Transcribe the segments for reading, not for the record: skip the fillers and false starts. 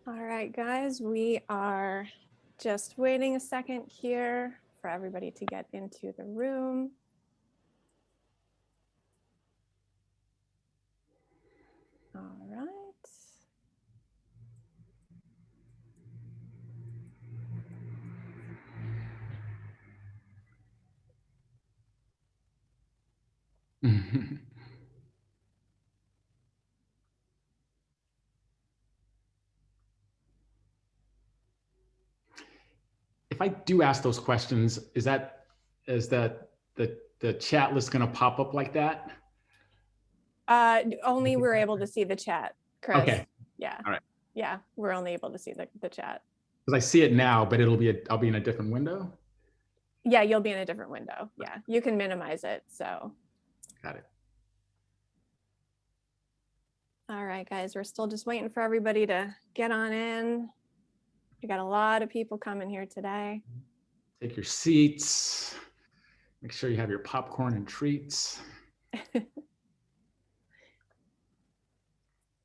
All right, guys, we are just waiting a second here for everybody to get into the room. All right. If I do ask those questions, is that the chat list going to pop up like that? Only we're able to see the chat, Chris. Okay. Yeah. All right. Yeah, we're only able to see the chat. Because I see it now, but I'll be in a different window. Yeah, you'll be in a different window. Yeah, you can minimize it. So. Got it. All right, guys, we're still just waiting for everybody to get on in. We got a lot of people coming here today. Take your seats. Make sure you have your popcorn and treats.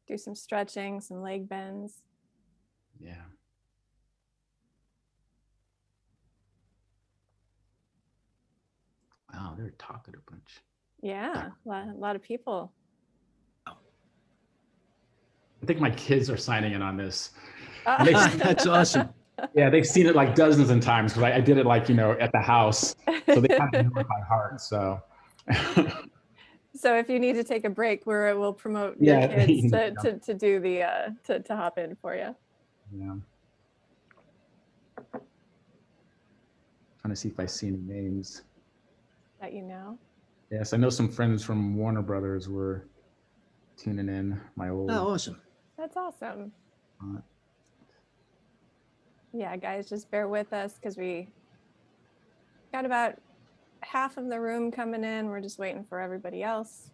Do some stretching, some leg bends. Yeah. Wow, they're talking a bunch. Yeah, a lot of people. I think my kids are signing in on this. That's awesome. Yeah, they've seen it like dozens of times because I did it like, at the house. So they kind of know it by heart. So. So if you need to take a break, we'll promote your kids to do the to hop in for you. Yeah. Trying to see if I see any names that you know. Yes, I know some friends from Warner Brothers were tuning in. My old. Oh, awesome. That's awesome. Yeah, guys, just bear with us because we got about half of the room coming in. We're just waiting for everybody else.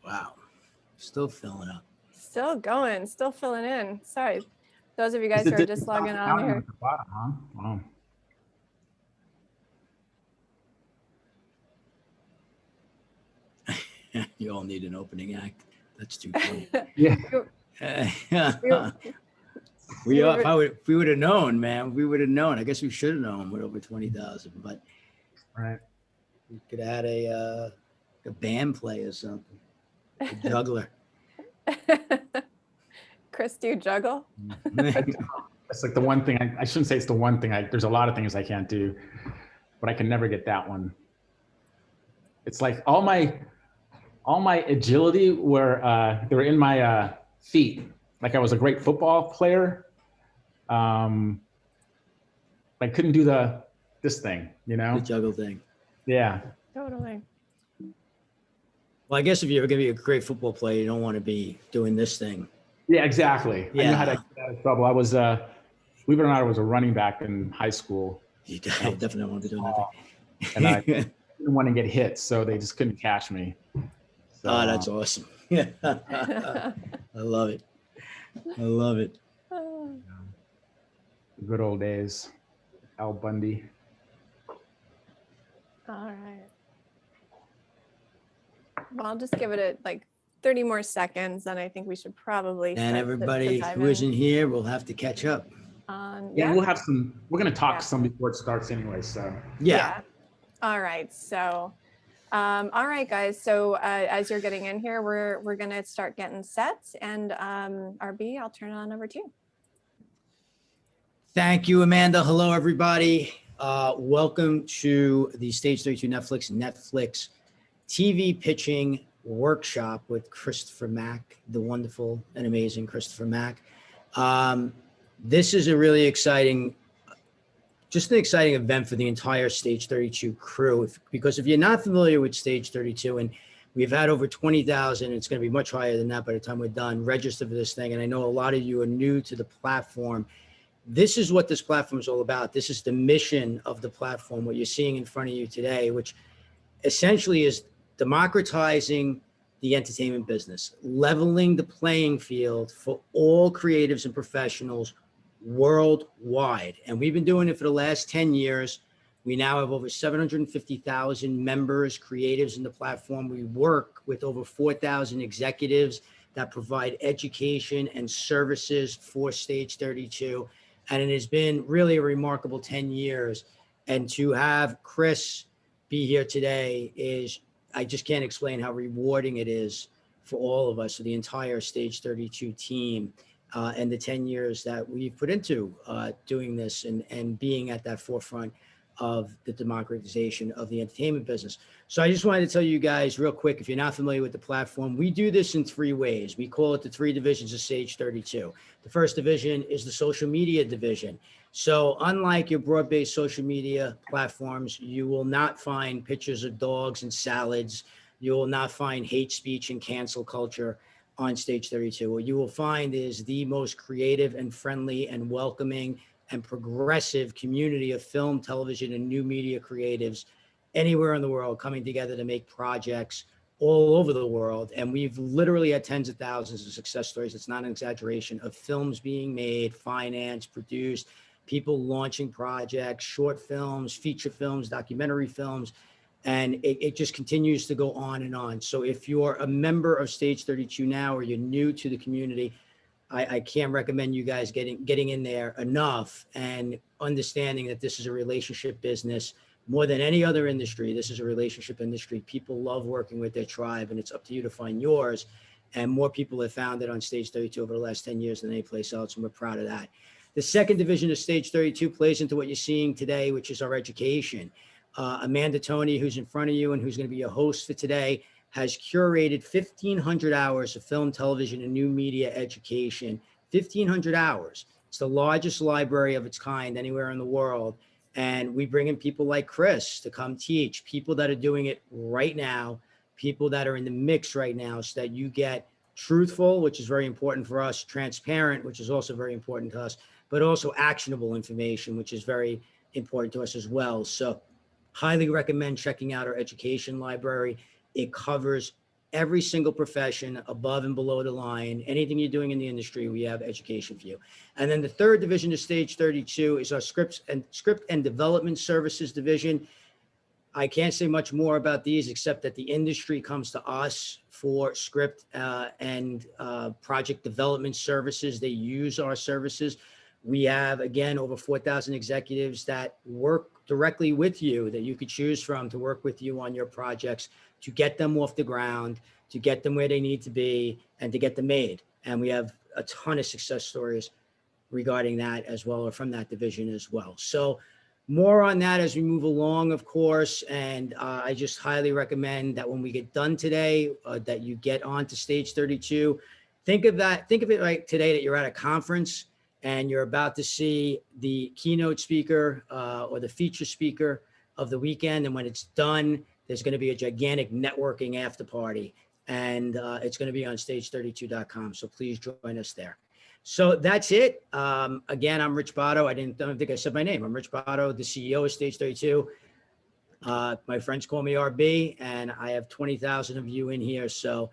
Wow. Still filling up. Still going, still filling in. Sorry. Those of you guys who are just logging on here. At the bottom, huh? Wow. You all need an opening act. That's too funny. Yeah. If we would have known, man, we would have known. I guess we should have known with over 20,000, but right. We could have had a band play or something. A juggler. Chris, do you juggle? That's like the one thing I shouldn't say it's the one thing there's a lot of things I can't do, but I can never get that one. It's like all my agility were they were in my feet. Like I was a great football player. I couldn't do this thing, The juggle thing. Yeah. Totally. Well, I guess if you're ever going to be a great football player, you don't want to be doing this thing. Yeah, exactly. Yeah. I knew how to get out of trouble. I was, believe it or not, I was a running back in high school. You definitely don't want to be doing that thing. And I didn't want to get hit, so they just couldn't catch me. So, oh, that's awesome. Yeah. I love it. I love it. Good old days. Al Bundy. All right. Well, I'll just give it like 30 more seconds, and I think we should probably. And everybody who isn't here will have to catch up. Yeah, we'll have some. We're going to talk some before it starts anyway. So. Yeah. All right. So, all right, guys. So as you're getting in here, we're going to start getting set, and RB, I'll turn it on over to you. Thank you, Amanda. Hello, everybody. Welcome to the Stage 32 Netflix TV pitching workshop with Christopher Mack, the wonderful and amazing Christopher Mack. This is a really exciting just an exciting event for the entire Stage 32 crew. Because if you're not familiar with Stage 32, and we've had over 20,000, it's going to be much higher than that by the time we're done, register for this thing. And I know a lot of you are new to the platform. This is what this platform is all about. This is the mission of the platform, what you're seeing in front of you today, which essentially is democratizing the entertainment business, leveling the playing field for all creatives and professionals worldwide. And we've been doing it for the last 10 years. We now have over 750,000 members, creatives in the platform. We work with over 4,000 executives that provide education and services for Stage 32. And it has been really a remarkable 10 years. And to have Chris be here today is, I just can't explain how rewarding it is for all of us, for the entire Stage 32 team, and the 10 years that we've put into doing this and being at that forefront of the democratization of the entertainment business. So I just wanted to tell you guys real quick, if you're not familiar with the platform, we do this in 3 ways. We call it the 3 divisions of Stage 32. The first division is the social media division. So unlike your broad-based social media platforms, you will not find pictures of dogs and salads. You will not find hate speech and cancel culture on Stage 32. What you will find is the most creative and friendly and welcoming and progressive community of film, television, and new media creatives anywhere in the world coming together to make projects all over the world. And we've literally had tens of thousands of success stories. It's not an exaggeration, of films being made, financed, produced, people launching projects, short films, feature films, documentary films, and it just continues to go on and on. So if you're a member of Stage 32 now, or you're new to the community, I can't recommend you guys getting in there enough and understanding that this is a relationship business more than any other industry. This is a relationship industry. People love working with their tribe, and it's up to you to find yours. And more people have found it on Stage 32 over the last 10 years than any place else, and we're proud of that. The second division of Stage 32 plays into what you're seeing today, which is our education. Amanda Tony, who's in front of you and who's going to be your host for today, has curated 1,500 hours of film, television, and new media education. 1,500 hours. It's the largest library of its kind anywhere in the world. And we bring in people like Chris to come teach, people that are doing it right now, people that are in the mix right now, so that you get truthful, which is very important for us, transparent, which is also very important to us, but also actionable information, which is very important to us as well. So highly recommend checking out our education library. It covers every single profession above and below the line. Anything you're doing in the industry, we have education for you. And then the third division of Stage 32 is our script and development services division. I can't say much more about these except that the industry comes to us for script and project development services. They use our services. We have, again, over 4,000 executives that work directly with you, that you could choose from to work with you on your projects, to get them off the ground, to get them where they need to be, and to get them made. And we have a ton of success stories regarding that as well, or from that division as well. So more on that as we move along, of course. And I just highly recommend that when we get done today, that you get onto Stage 32. Think of it like today, that you're at a conference and you're about to see the keynote speaker or the feature speaker of the weekend. And when it's done, there's going to be a gigantic networking after party, and it's going to be on stage32.com. So please join us there. So that's it. Again, I'm Rich Botto. I don't think I said my name. I'm Rich Botto, the CEO of Stage 32. My friends call me RB, and I have 20,000 of you in here. So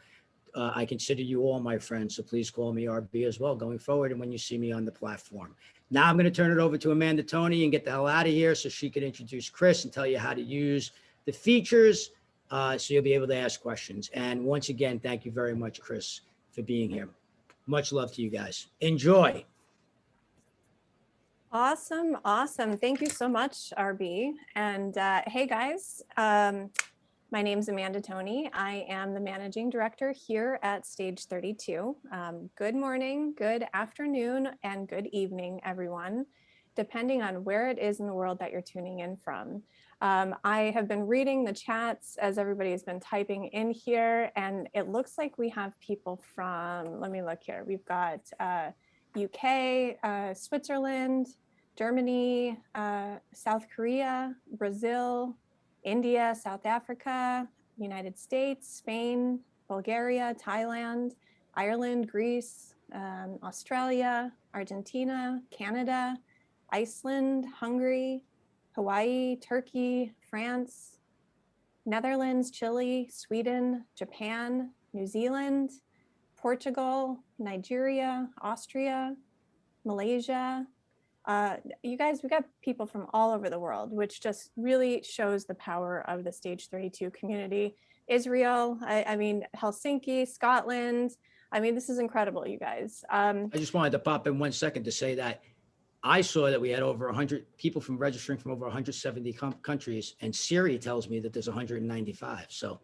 I consider you all my friends. So please call me RB as well going forward, and when you see me on the platform. Now I'm going to turn it over to Amanda Tony and get the hell out of here so she can introduce Chris and tell you how to use the features, so you'll be able to ask questions. And once again, thank you very much, Chris, for being here. Much love to you guys. Enjoy. Awesome. Thank you so much, RB. And hey guys, my name is Amanda Tony. I am the managing director here at Stage 32. Good morning, good afternoon, and good evening, everyone, depending on where it is in the world that you're tuning in from. I have been reading the chats as everybody has been typing in here, and it looks like we have people from, let me look here. We've got UK, Switzerland, Germany, South Korea, Brazil, India, South Africa, United States, Spain, Bulgaria, Thailand, Ireland, Greece, Australia, Argentina, Canada, Iceland, Hungary, Hawaii, Turkey, France, Netherlands, Chile, Sweden, Japan, New Zealand, Portugal, Nigeria, Austria, Malaysia. You guys, we got people from all over the world, which just really shows the power of the Stage 32 community. Israel, I mean, Helsinki, Scotland. I mean, this is incredible, you guys. I just wanted to pop in 1 second to say that I saw that we had over 100 people from registering from over 170 countries, and Siri tells me that there's 195. So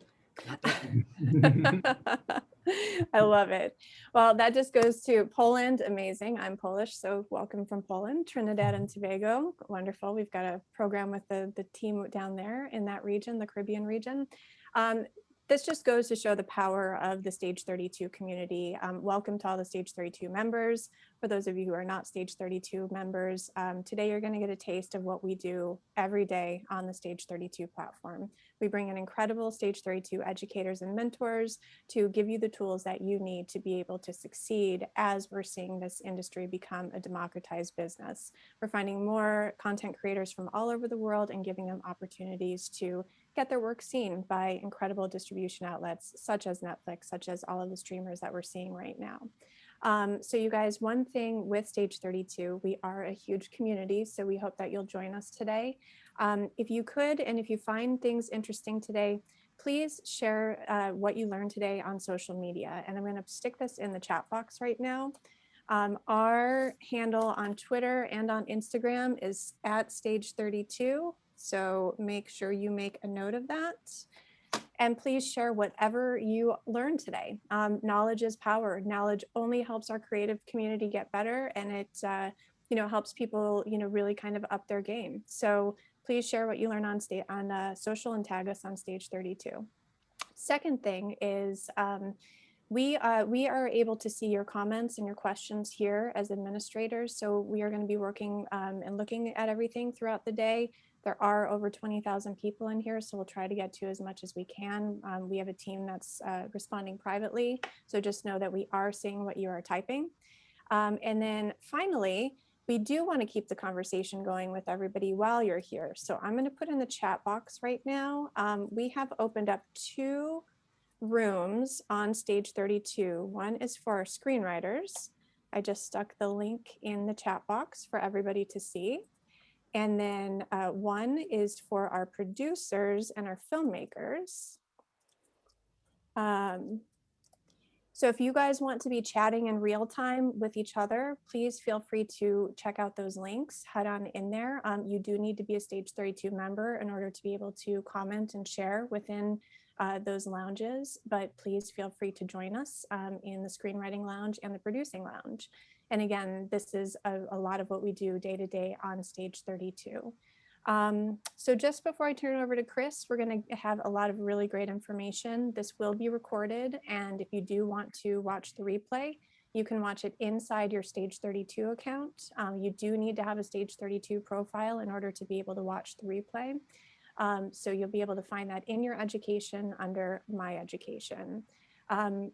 I love it. Well, that just goes to Poland. Amazing. I'm Polish, so welcome from Poland. Trinidad and Tobago. Wonderful. We've got a program with the team down there in that region, the Caribbean region. This just goes to show the power of the Stage 32 community. Welcome to all the Stage 32 members. For those of you who are not Stage 32 members, today you're going to get a taste of what we do every day on the Stage 32 platform. We bring in incredible Stage 32 educators and mentors to give you the tools that you need to be able to succeed as we're seeing this industry become a democratized business. We're finding more content creators from all over the world and giving them opportunities to get their work seen by incredible distribution outlets such as Netflix, such as all of the streamers that we're seeing right now. So you guys, one thing with Stage 32, we are a huge community, so we hope that you'll join us today. If you could, and if you find things interesting today, please share what you learned today on social media. And I'm going to stick this in the chat box right now. Our handle on Twitter and on Instagram is @Stage32. So make sure you make a note of that. And please share whatever you learned today. Knowledge is power. Knowledge only helps our creative community get better, and it helps people really kind of up their game. So please share what you learn on social and tag us on Stage 32. Second thing is we are able to see your comments and your questions here as administrators. So we are going to be working and looking at everything throughout the day. There are over 20,000 people in here, so we'll try to get to as much as we can. We have a team that's responding privately, so just know that we are seeing what you are typing. And then finally, we do want to keep the conversation going with everybody while you're here. So I'm going to put in the chat box right now. We have opened up 2 rooms on Stage 32. One is for our screenwriters. I just stuck the link in the chat box for everybody to see. And then one is for our producers and our filmmakers. So if you guys want to be chatting in real time with each other, please feel free to check out those links, head on in there. You do need to be a Stage 32 member in order to be able to comment and share within those lounges, but please feel free to join us in the screenwriting lounge and the producing lounge. And again, this is a lot of what we do day to day on Stage 32. So just before I turn it over to Chris, we're going to have a lot of really great information. This will be recorded, and if you do want to watch the replay, you can watch it inside your Stage 32 account. You do need to have a Stage 32 profile in order to be able to watch the replay. So you'll be able to find that in your education under My Education.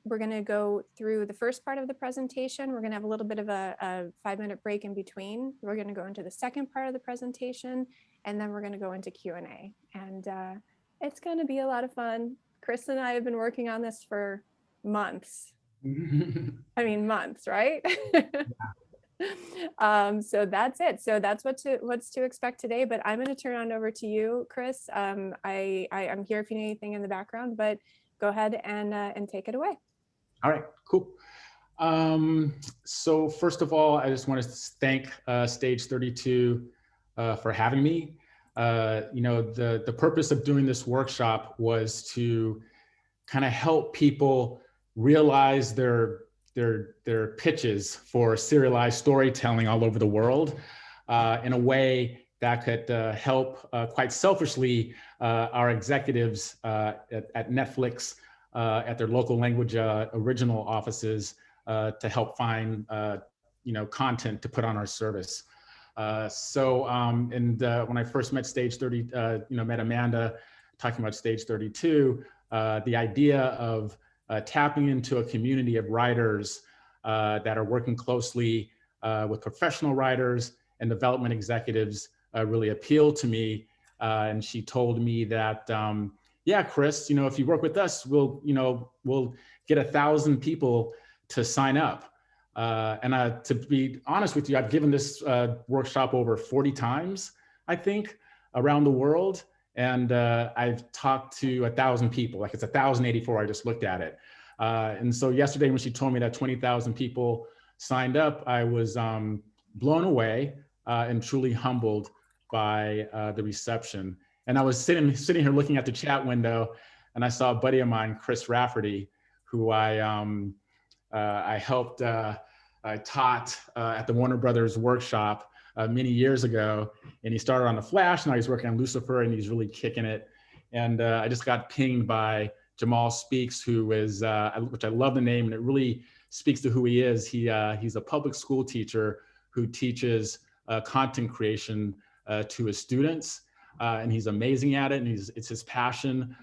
We're going to go through the first part of the presentation. We're going to have a little bit of a 5-minute break in between. We're going to go into the second part of the presentation, and then we're going to go into Q&A. And it's going to be a lot of fun. Chris and I have been working on this for months. I mean, months, right? So that's it. So that's what's to expect today. But I'm going to turn it over to you, Chris. I'm here if you need anything in the background, but go ahead and take it away. All right, cool. So first of all, I just want to thank Stage 32 for having me. The purpose of doing this workshop was to kind of help people realize their pitches for serialized storytelling all over the world in a way that could help quite selfishly our executives at Netflix, at their local language original offices to help find content to put on our service. When I first met Stage 30, met Amanda talking about Stage 32, the idea of tapping into a community of writers that are working closely with professional writers and development executives really appealed to me. And she told me that, yeah, Chris, if you work with us, we'll get 1,000 people to sign up. To be honest with you, I've given this workshop over 40 times, I think, around the world. And I've talked to 1,000 people, like it's 1,084, I just looked at it. And so yesterday when she told me that 20,000 people signed up, I was blown away and truly humbled by the reception. And I was sitting here looking at the chat window, and I saw a buddy of mine, Chris Rafferty, who I helped, I taught at the Warner Brothers workshop many years ago. And he started on The Flash, now he's working on Lucifer, and he's really kicking it. And I just got pinged by Jamal Speaks, who is, which I love the name, and it really speaks to who he is. He's a public school teacher who teaches content creation to his students. And he's amazing at it, and it's his passion.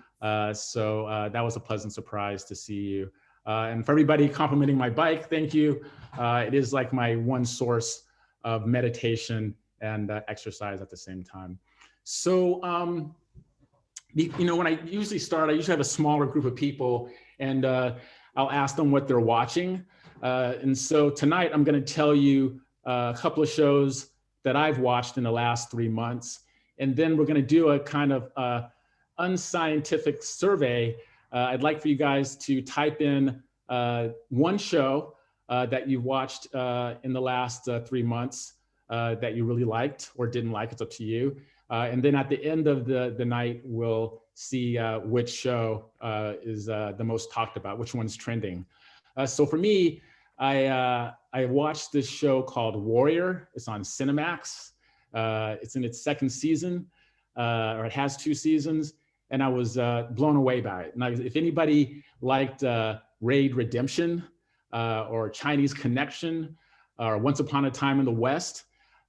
So that was a pleasant surprise to see you. And for everybody complimenting my bike, thank you. It is like my one source of meditation and exercise at the same time. So, when I usually start, I usually have a smaller group of people, and I'll ask them what they're watching. And so tonight I'm going to tell you a couple of shows that I've watched in the last 3 months. And then we're going to do a kind of unscientific survey. I'd like for you guys to type in one show that you've watched in the last 3 months that you really liked or didn't like. It's up to you. And then at the end of the night, we'll see which show is the most talked about, which one's trending. So for me, I watched this show called Warrior. It's on Cinemax. It's in its second season, or it has 2 seasons, and I was blown away by it. And if anybody liked Raid Redemption or Chinese Connection or Once Upon a Time in the West,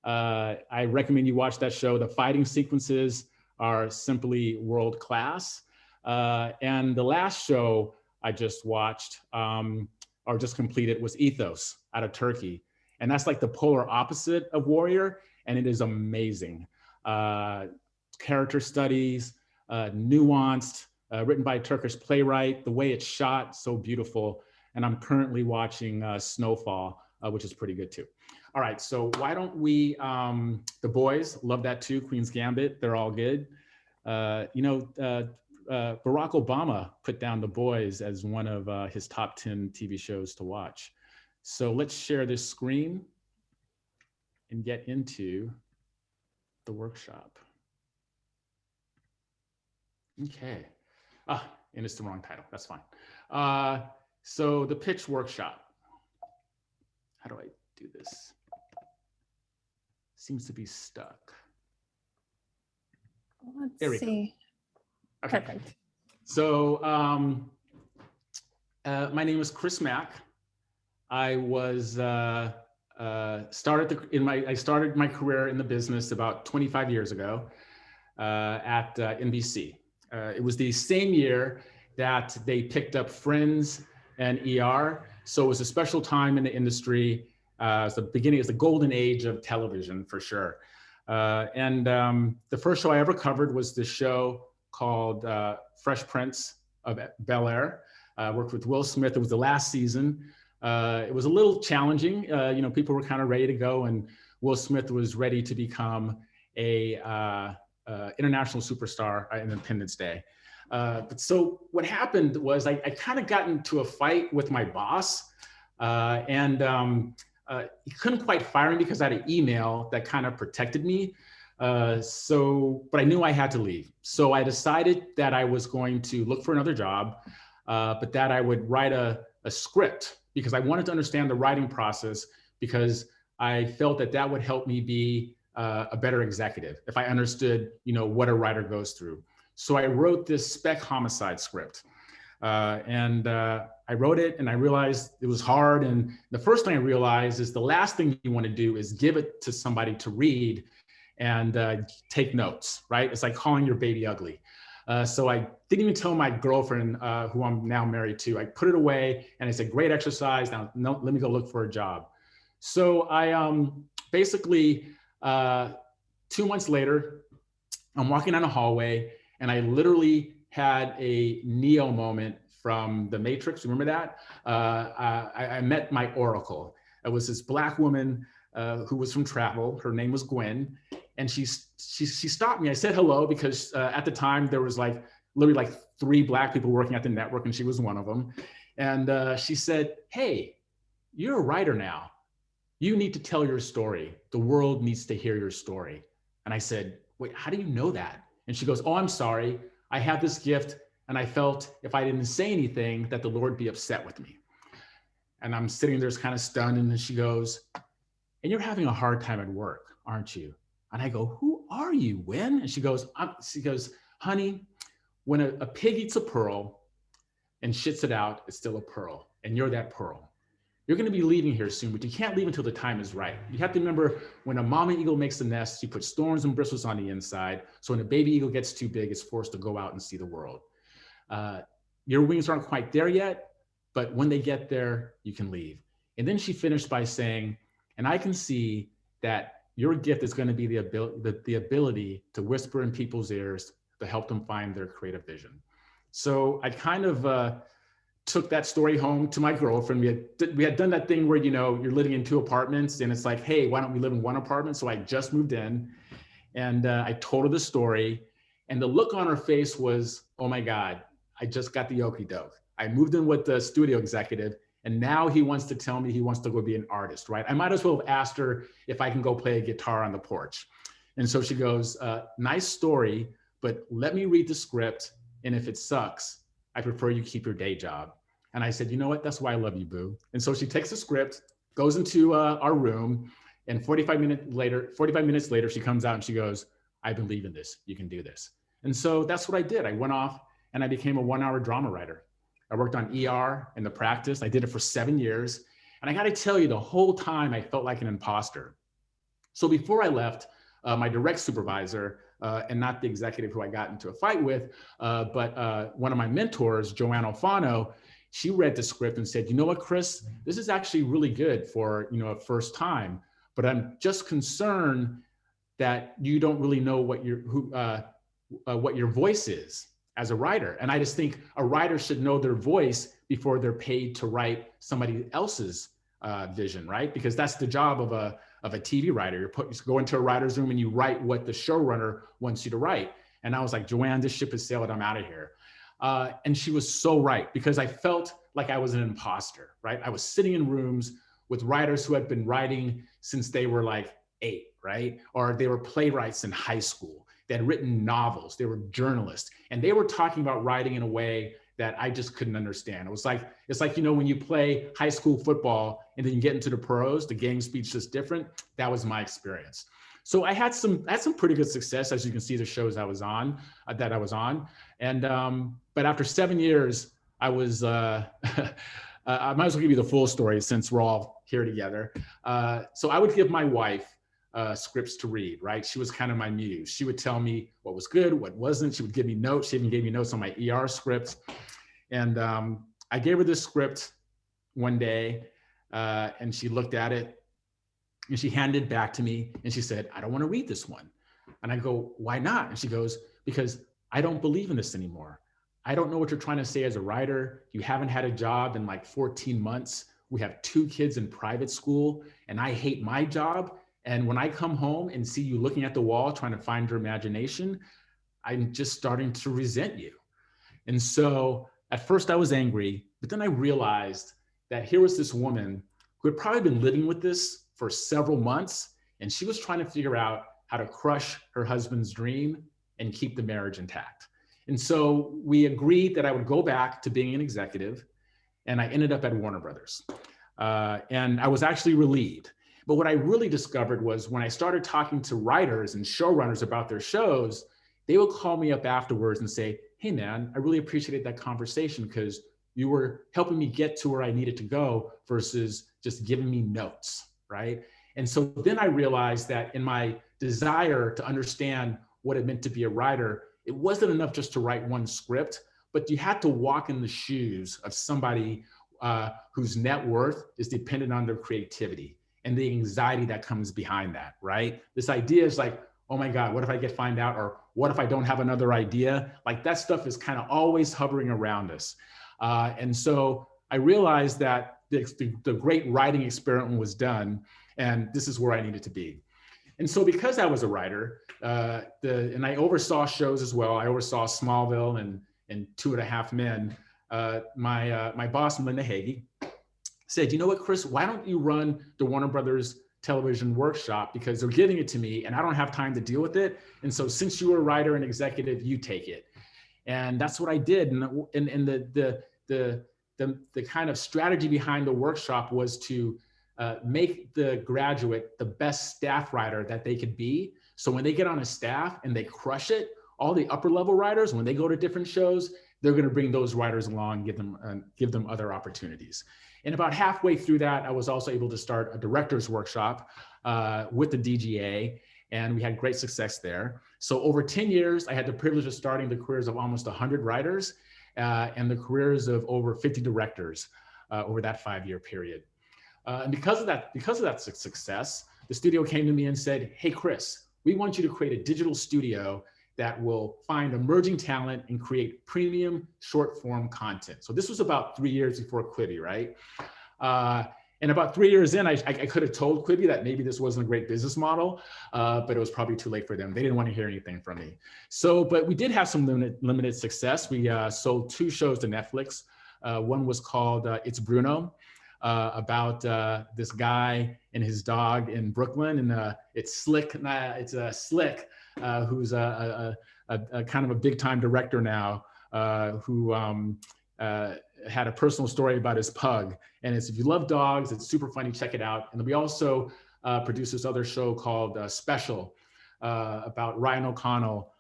I recommend you watch that show. The fighting sequences are simply world class. And the last show I just watched or just completed was Ethos out of Turkey. And that's like the polar opposite of Warrior. And it is amazing. Character studies, nuanced, written by a Turkish playwright. The way it's shot, so beautiful. And I'm currently watching Snowfall, which is pretty good too. All right, so why don't we, The Boys, love that too, Queen's Gambit, they're all good. Barack Obama put down The Boys as one of his top 10 TV shows to watch. So let's share this screen and get into the workshop. Okay. And it's the wrong title. That's fine. So the pitch workshop. How do I do this? Seems to be stuck. Let's see. Okay. Perfect. So my name is Chris Mack. I was I started my career in the business about 25 years ago at NBC. It was the same year that they picked up Friends and ER. So it was a special time in the industry. It's the beginning, it's the golden age of television for sure. The first show I ever covered was this show called Fresh Prince of Bel-Air. Worked with Will Smith. It was the last season. It was a little challenging. People were kind of ready to go, and Will Smith was ready to become a international superstar on Independence Day. But so what happened was I kind of got into a fight with my boss, he couldn't quite fire me because I had an email that kind of protected me. But I knew I had to leave. So I decided that I was going to look for another job, but that I would write a script because I wanted to understand the writing process, because I felt that that would help me be a better executive if I understood, what a writer goes through. So I wrote this spec homicide script. I wrote it and I realized it was hard. And the first thing I realized is the last thing you want to do is give it to somebody to read and take notes, right? It's like calling your baby ugly. So I didn't even tell my girlfriend, who I'm now married to. I put it away and it's a great exercise. Now, no, let me go look for a job. So I basically, 2 months later, I'm walking down a hallway and I literally had a Neo moment from The Matrix. Remember that? I met my Oracle. It was this Black woman who was from travel. Her name was Gwen. And she stopped me. I said hello because at the time there was like literally like 3 Black people working at the network and she was one of them. And she said, "Hey, you're a writer now. You need to tell your story. The world needs to hear your story." And I said, "Wait, how do you know that?" And she goes, "Oh, I'm sorry. I have this gift and I felt if I didn't say anything that the Lord would be upset with me." And I'm sitting there kind of stunned. And then she goes, "And you're having a hard time at work, aren't you?" And I go, "Who are you, Gwen?" And she goes, "Honey, when a pig eats a pearl and shits it out, it's still a pearl. And you're that pearl. You're going to be leaving here soon, but you can't leave until the time is right. You have to remember when a mama eagle makes a nest, you put thorns and bristles on the inside. So when a baby eagle gets too big, it's forced to go out and see the world. Your wings aren't quite there yet, but when they get there, you can leave." And then she finished by saying, "And I can see that your gift is going to be the ability to whisper in people's ears to help them find their creative vision." So I kind of took that story home to my girlfriend. We had done that thing where, you know, you're living in 2 apartments and it's like, "Hey, why don't we live in 1 apartment?" So I just moved in and I told her the story. And the look on her face was, "Oh my God, I just got the okie doke. I moved in with the studio executive and now he wants to tell me he wants to go be an artist," right? I might as well have asked her if I can go play a guitar on the porch. And so she goes, "Nice story, but let me read the script. And if it sucks, I prefer you keep your day job." And I said, "You know what? That's why I love you, boo." And so she takes the script, goes into our room, and 45 minutes later, she comes out and she goes, "I believe in this. You can do this." And so that's what I did. I went off and I became a 1-hour drama writer. I worked on ER and The Practice. I did it for 7 years. And I got to tell you, the whole time I felt like an imposter. So before I left, my direct supervisor, and not the executive who I got into a fight with, but one of my mentors, Joanne Alfano, she read the script and said, "You know what, Chris, this is actually really good for, you know, a first time, but I'm just concerned that you don't really know what your voice is as a writer." And I just think a writer should know their voice before they're paid to write somebody else's vision, right? Because that's the job of a TV writer. You go into a writer's room and you write what the showrunner wants you to write. And I was like, "Joanne, this ship has sailed. I'm out of here." And she was so right, because I felt like I was an imposter, right? I was sitting in rooms with writers who had been writing since they were like 8, right? Or they were playwrights in high school. They had written novels. They were journalists. And they were talking about writing in a way that I just couldn't understand. It's like, you know, when you play high school football and then you get into the pros, the game speed's just different. That was my experience. So I had some pretty good success, as you can see the shows I was on, And, but after 7 years, I was, I might as well give you the full story since we're all here together. So I would give my wife scripts to read, right? She was kind of my muse. She would tell me what was good, what wasn't. She would give me notes. She even gave me notes on my ER script. And I gave her this script one day and she looked at it and she handed it back to me and she said, "I don't want to read this one." And I go, "Why not?" And she goes, "Because I don't believe in this anymore. I don't know what you're trying to say as a writer. You haven't had a job in like 14 months. We have 2 kids in private school and I hate my job. And when I come home and see you looking at the wall trying to find your imagination, I'm just starting to resent you." And so at first I was angry, but then I realized that here was this woman who had probably been living with this for several months, and she was trying to figure out how to crush her husband's dream and keep the marriage intact. And so we agreed that I would go back to being an executive, and I ended up at Warner Brothers. And I was actually relieved. But what I really discovered was when I started talking to writers and showrunners about their shows, they would call me up afterwards and say, hey man, I really appreciated that conversation because you were helping me get to where I needed to go versus just giving me notes, right? And so then I realized that in my desire to understand what it meant to be a writer, it wasn't enough just to write one script, but you had to walk in the shoes of somebody whose net worth is dependent on their creativity and the anxiety that comes behind that, right? This idea is like, oh my God, what if I get find out? Or what if I don't have another idea? Like that stuff is kind of always hovering around us. And so I realized that the great writing experiment was done, and this is where I needed to be. And so because I was a writer, and I oversaw shows as well, I oversaw Smallville and 2.5 Men, my boss, Melinda Hagee, said, you know what, Chris, why don't you run the Warner Brothers television workshop, because they're giving it to me and I don't have time to deal with it. And so since you were a writer and executive, you take it. And that's what I did. And the kind of strategy behind the workshop was to make the graduate the best staff writer that they could be. So when they get on a staff and they crush it, all the upper level writers, when they go to different shows, they're going to bring those writers along, give them other opportunities. And about halfway through that, I was also able to start a director's workshop with the DGA, and we had great success there. So over 10 years, I had the privilege of starting the careers of almost 100 writers and the careers of over 50 directors over that 5-year period. And because of that success, the studio came to me and said, hey, Chris, we want you to create a digital studio that will find emerging talent and create premium short form content. So this was about 3 years before Quibi, right? And about 3 years in, I could have told Quibi that maybe this wasn't a great business model, but it was probably too late for them. They didn't want to hear anything from me. So, but we did have some limited success. We sold 2 shows to Netflix. One was called It's Bruno, about this guy and his dog in Brooklyn, and it's Slick. It's Slick, who's a kind of a big time director now, who had a personal story about his pug. And if you love dogs, it's super funny. Check it out. And we also produced this other show called Special about Ryan O'Connell,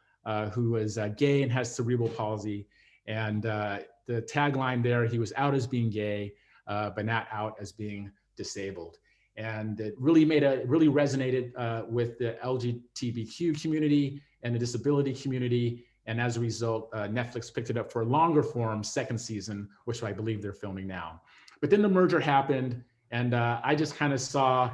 who is gay and has cerebral palsy. And the tagline there, he was out as being gay, but not out as being disabled. And it really resonated with the LGBTQ community and the disability community. And as a result, Netflix picked it up for a longer form 2nd season, which I believe they're filming now. But then the merger happened, and I just kind of saw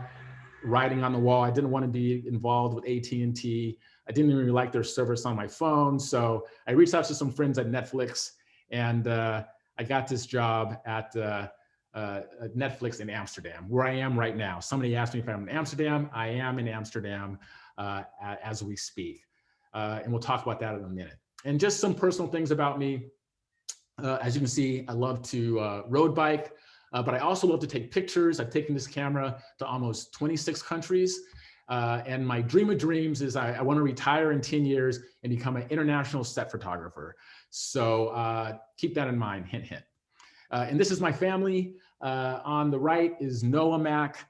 writing on the wall. I didn't want to be involved with AT&T. I didn't really like their service on my phone. So I reached out to some friends at Netflix, and I got this job at Netflix in Amsterdam, where I am right now. Somebody asked me if I'm in Amsterdam. I am in Amsterdam as we speak. And we'll talk about that in a minute. And just some personal things about me. As you can see, I love to road bike, but I also love to take pictures. I've taken this camera to almost 26 countries. And my dream of dreams is I want to retire in 10 years and become an international set photographer. So keep that in mind, hint, hint. And this is my family. On the right is Noah Mack,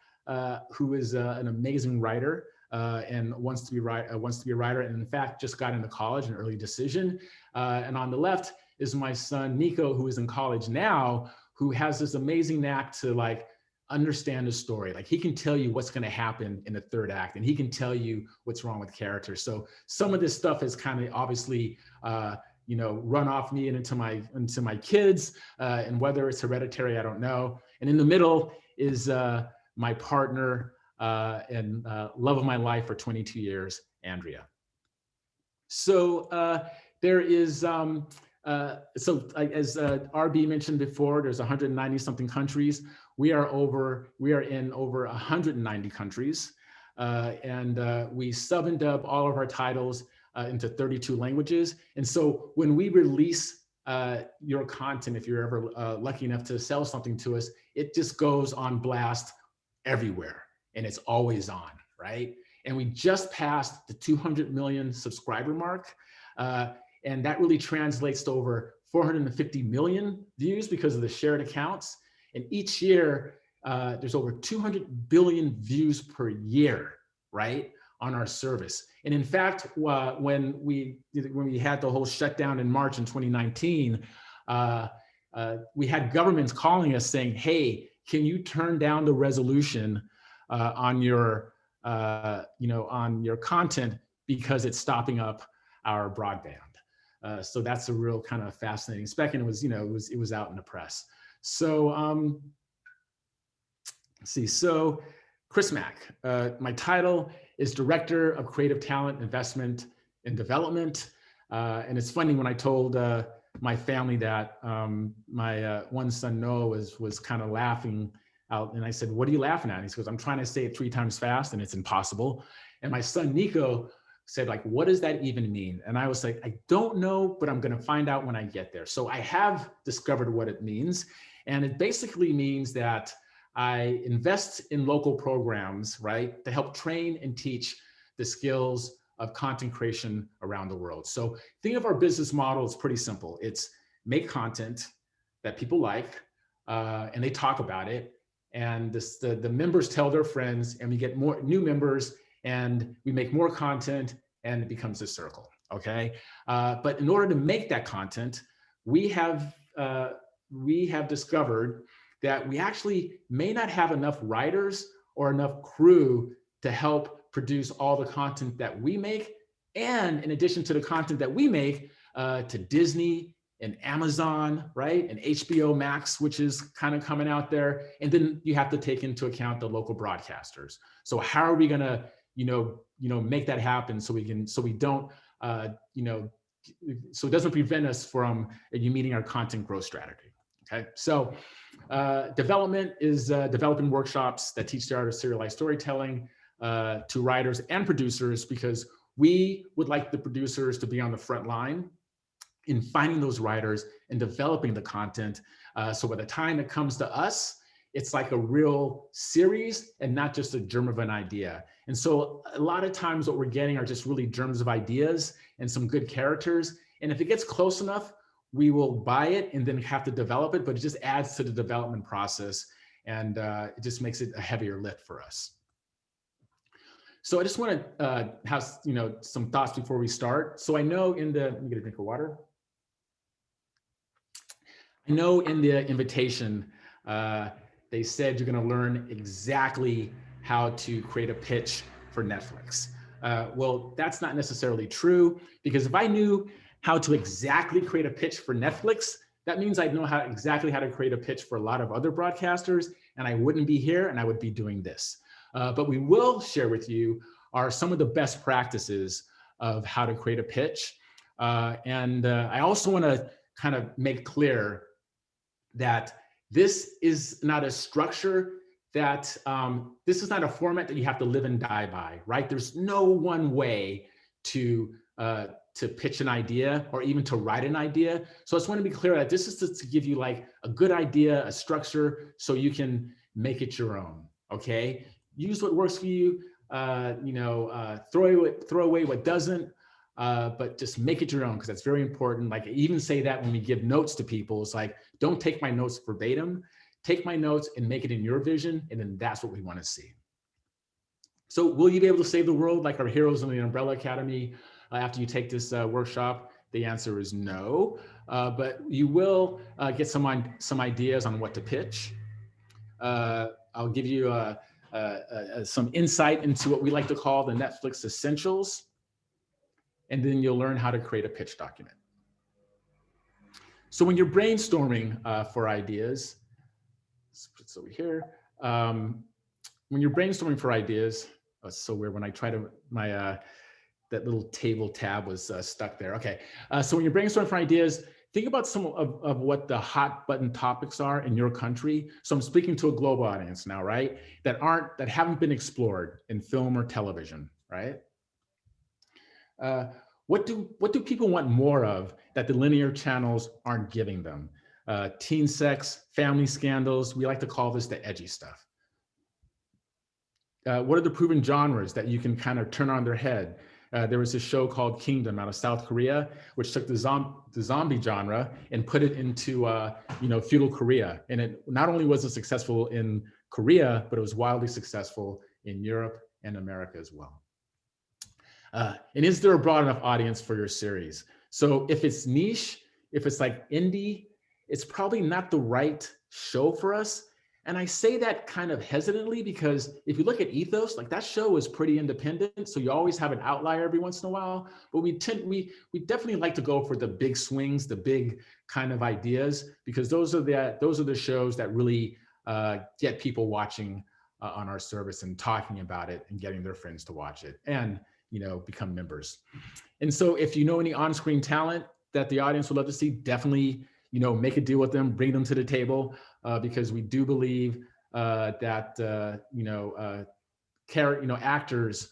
who is an amazing writer. And wants to be a writer, and in fact just got into college, an early decision. And on the left is my son Nico, who is in college now, who has this amazing knack to like understand the story. Like he can tell you what's going to happen in the 3rd act, and he can tell you what's wrong with characters. So some of this stuff has kind of obviously run off me and into my kids, and whether it's hereditary, I don't know. And in the middle is my partner and love of my life for 22 years, Andrea. So there is, as RB mentioned before, there's 190 something countries. We are in over 190 countries. And we sub and dub all of our titles into 32 languages. And so when we release your content, if you're ever lucky enough to sell something to us, it just goes on blast everywhere. And it's always on, right? And we just passed the 200 million subscriber mark. And that really translates to over 450 million views because of the shared accounts. And each year, there's over 200 billion views per year, right? on our service. And in fact, when we had the whole shutdown in March in 2019, we had governments calling us saying, "Hey, can you turn down the resolution on your on your content because it's stopping up our broadband?" So that's a real kind of fascinating spec, and it was out in the press. So let's see. So Chris Mack, my title is Director of Creative Talent Investment and Development. And it's funny, when I told my family that, my one son Noah was kind of laughing out, and I said, "What are you laughing at?" And he goes, "I'm trying to say it 3 times fast and it's impossible." And my son Nico said, like, "What does that even mean?" And I was like, "I don't know, but I'm going to find out when I get there." So I have discovered what it means. And it basically means that I invest in local programs, right, to help train and teach the skills of content creation around the world. So think of our business model, it's pretty simple. It's make content that people like, and they talk about it. And the members tell their friends, and we get more new members, and we make more content, and it becomes a circle, okay? But in order to make that content, we have discovered that we actually may not have enough writers or enough crew to help produce all the content that we make. And in addition to the content that we make, to Disney and Amazon, right? And HBO Max, which is kind of coming out there. And then you have to take into account the local broadcasters. So how are we gonna, make that happen so we don't, so it doesn't prevent us from meeting our content growth strategy. Okay, so development is developing workshops that teach the art of serialized storytelling to writers and producers, because we would like the producers to be on the front line in finding those writers and developing the content. So by the time it comes to us, it's like a real series and not just a germ of an idea. And so a lot of times what we're getting are just really germs of ideas and some good characters. And if it gets close enough, we will buy it and then have to develop it, but it just adds to the development process, and it just makes it a heavier lift for us. So I just want to have some thoughts before we start. So I know let me get a drink of water. I know in the invitation, they said you're going to learn exactly how to create a pitch for Netflix. Well, that's not necessarily true, because if I knew how to exactly create a pitch for Netflix, that means I'd know exactly how to create a pitch for a lot of other broadcasters, and I wouldn't be here and I would be doing this. But we will share with you are some of the best practices of how to create a pitch. And I also want to kind of make clear that this is not a structure that, this is not a format that you have to live and die by, right? There's no one way to pitch an idea or even to write an idea. So I just want to be clear that this is just to give you like a good idea, a structure, so you can make it your own, okay? Use what works for you, throw away what doesn't, but just make it your own, because that's very important. Like I even say that when we give notes to people, it's like, don't take my notes verbatim, take my notes and make it in your vision, and then that's what we want to see. So will you be able to save the world like our heroes in the Umbrella Academy after you take this workshop? The answer is no, but you will get some ideas on what to pitch. I'll give you some insight into what we like to call the Netflix essentials, and then you'll learn how to create a pitch document. So when you're brainstorming for ideas, let's put this over here. When you're brainstorming for ideas, oh, it's so weird when I try to, that little table tab was stuck there. Okay, so when you're brainstorming for ideas, think about some of what the hot button topics are in your country. So I'm speaking to a global audience now, right? That haven't been explored in film or television, right? What do people want more of that the linear channels aren't giving them? Teen sex, family scandals. We like to call this the edgy stuff. What are the proven genres that you can kind of turn on their head? There was a show called Kingdom out of South Korea, which took the zombie genre and put it into feudal Korea. And it not only was it successful in Korea, but it was wildly successful in Europe and America as well. And is there a broad enough audience for your series? So if it's niche, if it's like indie, it's probably not the right show for us. And I say that kind of hesitantly because if you look at Ethos, like that show is pretty independent. So you always have an outlier every once in a while. But we definitely like to go for the big swings, the big kind of ideas, because those are the shows that really get people watching on our service and talking about it and getting their friends to watch it and become members. And so if you know any on-screen talent that the audience would love to see, definitely make a deal with them, bring them to the table, because we do believe that actors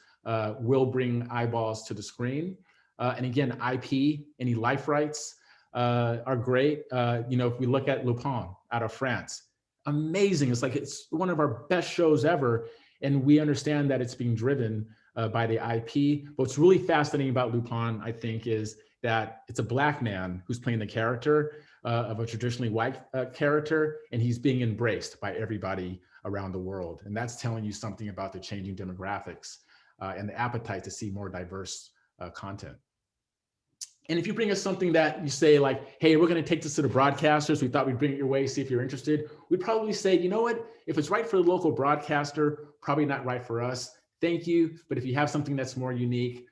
will bring eyeballs to the screen. And again, IP, any life rights are great. If we look at Lupin out of France, amazing. It's one of our best shows ever. And we understand that it's being driven by the IP. But what's really fascinating about Lupin, I think, is that it's a Black man who's playing the character of a traditionally white character, and he's being embraced by everybody around the world. And that's telling you something about the changing demographics and the appetite to see more diverse content. And if you bring us something that you say like, hey, we're going to take this to the broadcasters, we thought we'd bring it your way, see if you're interested, we'd probably say, you know what, if it's right for the local broadcaster, probably not right for us. Thank you. But if you have something that's more unique,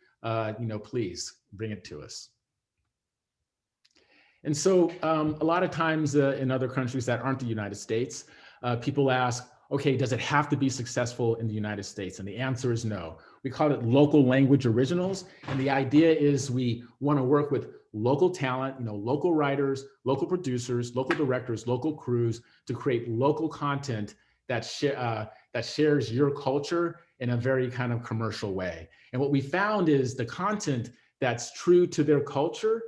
please bring it to us. And so a lot of times in other countries that aren't the United States, people ask, okay, does it have to be successful in the United States? And the answer is no. We call it local language originals. And the idea is we want to work with local talent, local writers, local producers, local directors, local crews to create local content that shares your culture in a very kind of commercial way. And what we found is the content that's true to their culture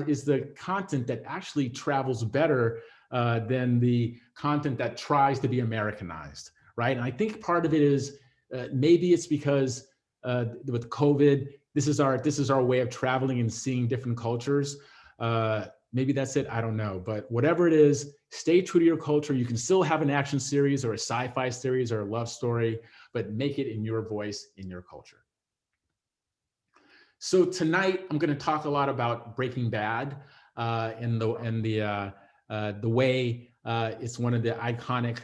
is the content that actually travels better than the content that tries to be Americanized, right? And I think part of it is maybe it's because with COVID, this is our way of traveling and seeing different cultures. Maybe that's it, I don't know. But whatever it is, stay true to your culture. You can still have an action series or a sci-fi series or a love story, but make it in your voice, in your culture. So tonight, I'm going to talk a lot about Breaking Bad and the way it's one of the iconic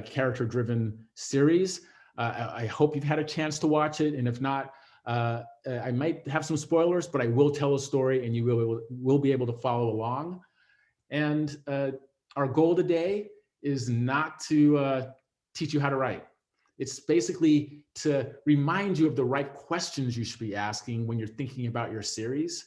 character-driven series. I hope you've had a chance to watch it, and if not, I might have some spoilers, but I will tell a story, and you will be able to follow along. And our goal today is not to teach you how to write. It's basically to remind you of the right questions you should be asking when you're thinking about your series.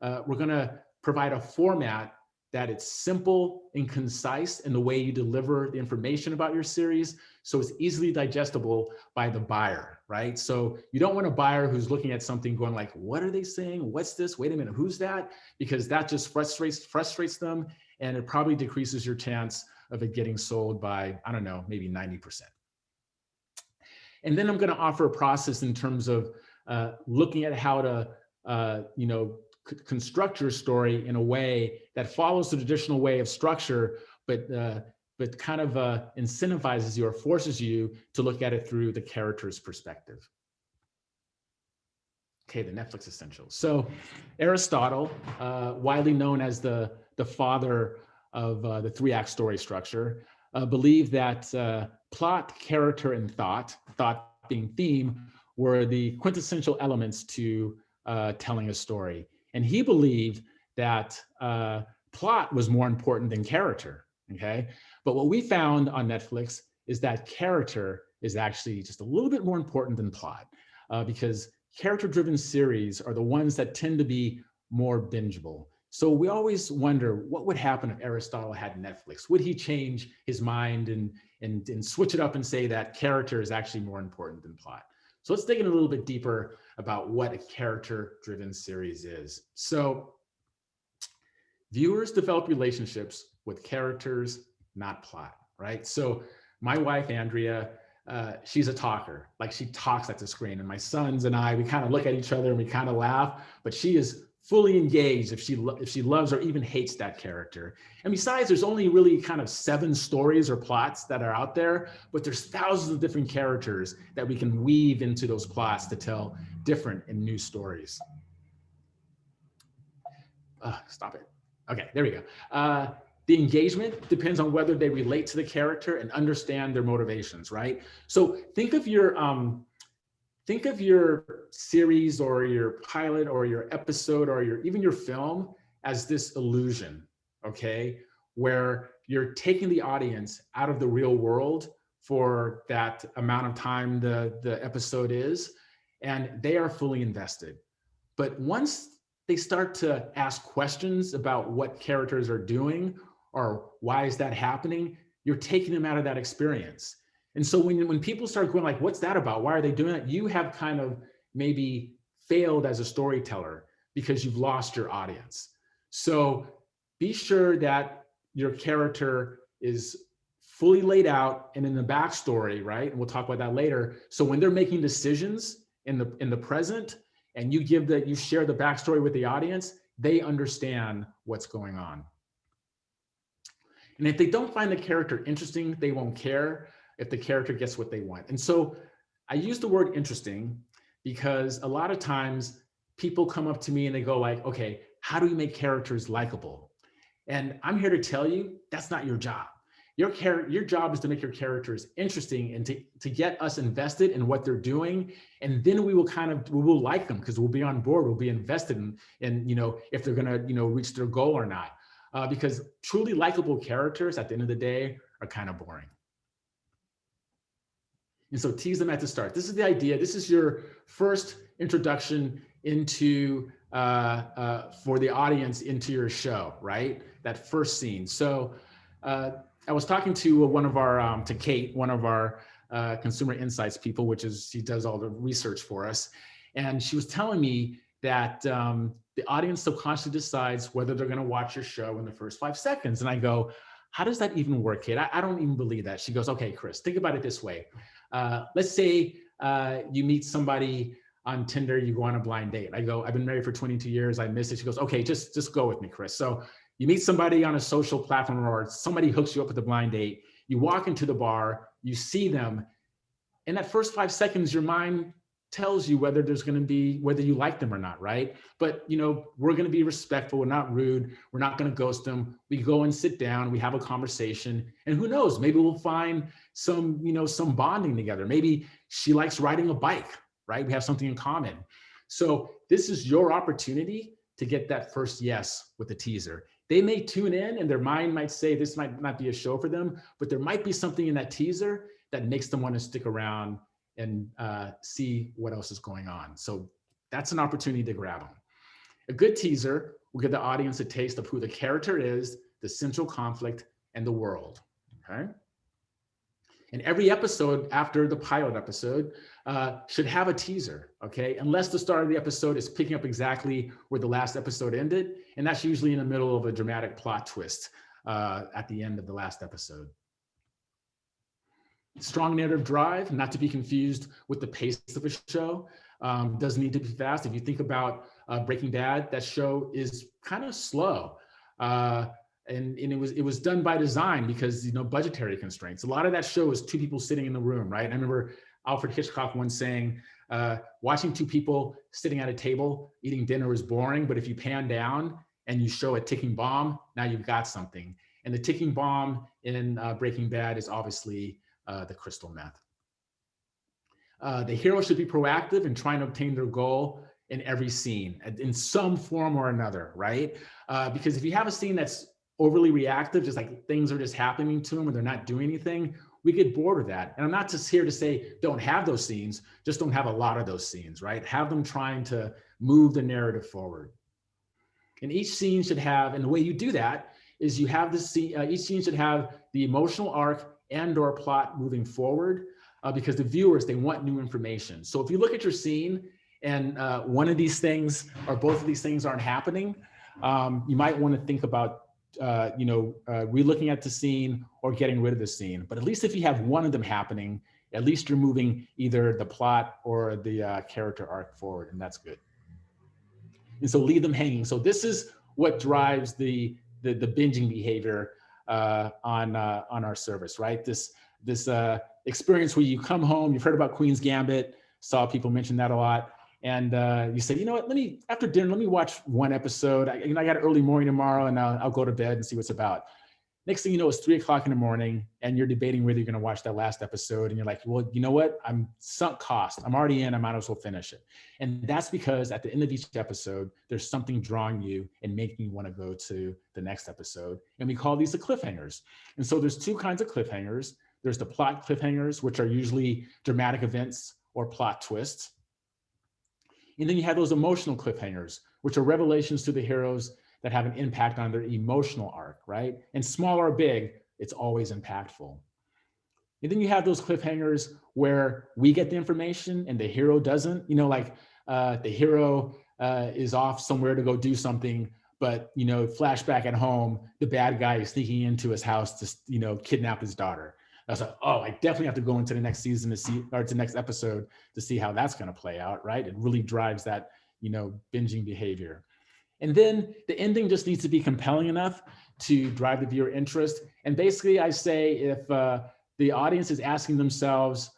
We're going to provide a format that it's simple and concise in the way you deliver the information about your series, so it's easily digestible by the buyer, right? So you don't want a buyer who's looking at something going like, what are they saying? What's this? Wait a minute, who's that? Because that just frustrates them, and it probably decreases your chance of it getting sold by, I don't know, maybe 90%. And then I'm going to offer a process in terms of looking at how to, construct your story in a way that follows the traditional way of structure, but kind of incentivizes you or forces you to look at it through the character's perspective. Okay, the Netflix essentials. So Aristotle, widely known as the father of the three-act story structure, believed that plot, character, and thought being theme, were the quintessential elements to telling a story. And he believed that plot was more important than character, okay? But what we found on Netflix is that character is actually just a little bit more important than plot, because character-driven series are the ones that tend to be more bingeable. So we always wonder what would happen if Aristotle had Netflix. Would he change his mind and switch it up and say that character is actually more important than plot? So let's dig in a little bit deeper about what a character-driven series is. So viewers develop relationships with characters, not plot, right? So my wife, Andrea, she's a talker. Like, she talks at the screen, and my sons and I, we kind of look at each other and we kind of laugh, but she is fully engaged if she loves or even hates that character. And besides, there's only really kind of 7 stories or plots that are out there, but there's thousands of different characters that we can weave into those plots to tell different and new stories. Stop it. Okay, there we go. The engagement depends on whether they relate to the character and understand their motivations, right? So think of your series or your pilot or your episode or even your film as this illusion, okay? Where you're taking the audience out of the real world for that amount of time the episode is, and they are fully invested. But once they start to ask questions about what characters are doing or why is that happening, you're taking them out of that experience. And so when people start going like, what's that about? Why are they doing that? You have kind of maybe failed as a storyteller because you've lost your audience. So be sure that your character is fully laid out and in the backstory, right? And we'll talk about that later. So when they're making decisions in the present, and you share the backstory with the audience, they understand what's going on. And if they don't find the character interesting, they won't care if the character gets what they want. And so I use the word interesting because a lot of times people come up to me and they go like, okay, how do we make characters likable? And I'm here to tell you, that's not your job. Your job is to make your characters interesting and to get us invested in what they're doing. And then we will like them because we'll be on board, we'll be invested in if they're gonna, reach their goal or not. Because truly likable characters at the end of the day are kind of boring. And so tease them at the start. This is the idea. This is your first introduction into, for the audience into your show, right? That first scene. So I was talking to one of our, to Kate, one of our consumer insights people, she does all the research for us. And she was telling me that the audience subconsciously decides whether they're gonna watch your show in the first 5 seconds. And I go, how does that even work, Kate? I don't even believe that. She goes, okay, Chris, think about it this way. Let's say you meet somebody on Tinder, you go on a blind date. I go, I've been married for 22 years, I miss it. She goes, okay, just go with me, Chris. So you meet somebody on a social platform or somebody hooks you up with a blind date, you walk into the bar, you see them. In that first 5 seconds, your mind tells you whether you like them or not, right? But we're gonna be respectful, we're not rude, we're not gonna ghost them. We go and sit down, we have a conversation, and who knows, maybe we'll find some bonding together. Maybe she likes riding a bike, right? We have something in common. So this is your opportunity to get that first yes with the teaser. They may tune in and their mind might say this might not be a show for them, but there might be something in that teaser that makes them want to stick around and see what else is going on. So that's an opportunity to grab them. A good teaser will give the audience a taste of who the character is, the central conflict, and the world, okay? And every episode after the pilot episode should have a teaser, okay? Unless the start of the episode is picking up exactly where the last episode ended, and that's usually in the middle of a dramatic plot twist at the end of the last episode. Strong narrative drive, not to be confused with the pace of a show, doesn't need to be fast. If you think about Breaking Bad, that show is kind of slow. And it was done by design because budgetary constraints. A lot of that show is 2 people sitting in the room, right? I remember Alfred Hitchcock once saying, watching 2 people sitting at a table eating dinner is boring, but if you pan down and you show a ticking bomb, now you've got something. And the ticking bomb in Breaking Bad is obviously the crystal meth. The hero should be proactive in trying to obtain their goal in every scene in some form or another, right? Because if you have a scene that's overly reactive, just like things are just happening to them and they're not doing anything, we get bored of that. And I'm not just here to say don't have those scenes, just don't have a lot of those scenes, right? Have them trying to move the narrative forward. And each scene should have, and the way you do that is you have the scene, each scene should have the emotional arc and or plot moving forward because the viewers, they want new information. So if you look at your scene and one of these things or both of these things aren't happening, you might want to think about re-looking at the scene or getting rid of the scene. But at least if you have one of them happening, at least you're moving either the plot or the character arc forward, and that's good. And so leave them hanging. So this is what drives the binging behavior on our service, right? This experience where you come home, you've heard about Queen's Gambit, saw people mention that a lot. And you say, you know what, after dinner, let me watch one episode. I got an early morning tomorrow, and I'll go to bed and see what's about. Next thing you know, it's 3 o'clock in the morning, and you're debating whether you're going to watch that last episode. And you're like, well, you know what? I'm sunk cost. I'm already in. I might as well finish it. And that's because at the end of each episode, there's something drawing you and making you want to go to the next episode. And we call these the cliffhangers. And so there's 2 kinds of cliffhangers. There's the plot cliffhangers, which are usually dramatic events or plot twists. And then you have those emotional cliffhangers, which are revelations to the heroes that have an impact on their emotional arc, right? And small or big, it's always impactful. And then you have those cliffhangers where we get the information and the hero doesn't, like the hero is off somewhere to go do something, but, flashback at home, the bad guy is sneaking into his house to, kidnap his daughter. I was like, oh, I definitely have to go into the next season to the next episode to see how that's going to play out, right? It really drives that, binging behavior. And then the ending just needs to be compelling enough to drive the viewer interest. And basically I say, if the audience is asking themselves,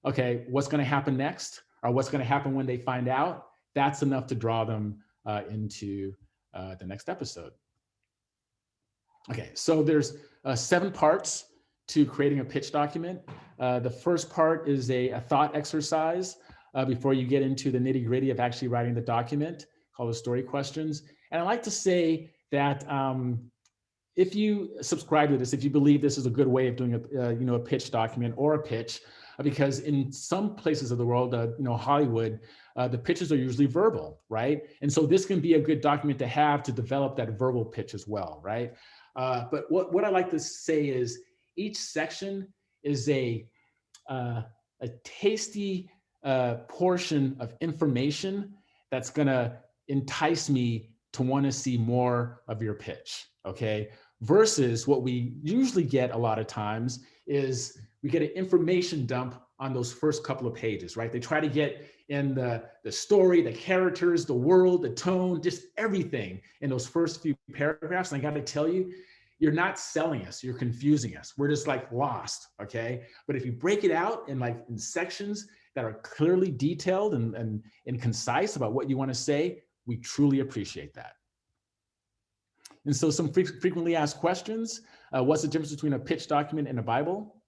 okay, what's going to happen next? Or what's going to happen when they find out? That's enough to draw them into the next episode. Okay, so there's 7 parts to creating a pitch document. The first part is a thought exercise before you get into the nitty gritty of actually writing the document, called the story questions. And I like to say that if you subscribe to this, if you believe this is a good way of doing a pitch document or a pitch, because in some places of the world, Hollywood, the pitches are usually verbal, right? And so this can be a good document to have to develop that verbal pitch as well, right? But what I like to say is each section is a tasty portion of information that's gonna entice me to want to see more of your pitch, okay? Versus what we usually get a lot of times is we get an information dump on those first couple of pages, right? They try to get in the story, the characters, the world, the tone, just everything in those first few paragraphs. And I got to tell you, you're not selling us, you're confusing us. We're just like lost, okay? But if you break it out in sections that are clearly detailed and concise about what you want to say, we truly appreciate that. And so some frequently asked questions. What's the difference between a pitch document and a Bible?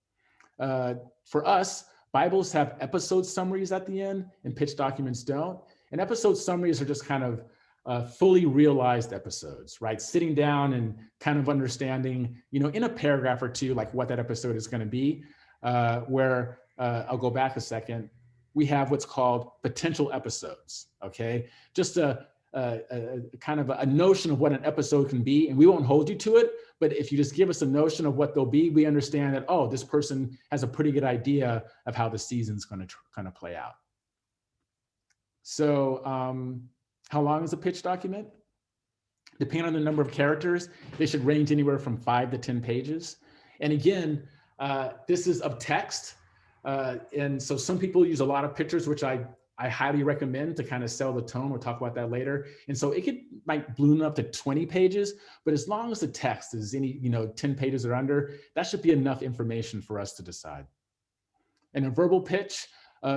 For us, Bibles have episode summaries at the end and pitch documents don't. And episode summaries are just kind of fully realized episodes, right? Sitting down and kind of understanding, in a paragraph or two, like what that episode is going to be, where I'll go back a second. We have what's called potential episodes, okay? Just a kind of a notion of what an episode can be, and we won't hold you to it, but if you just give us a notion of what they'll be, we understand that, oh, this person has a pretty good idea of how the season's going to kind of play out. So how long is a pitch document? Depending on the number of characters, they should range anywhere from 5 to 10 pages. And again, this is of text. And so some people use a lot of pictures, which I highly recommend to kind of sell the tone. We'll talk about that later. And so it might balloon up to 20 pages, but as long as the text is 10 pages or under, that should be enough information for us to decide. And a verbal pitch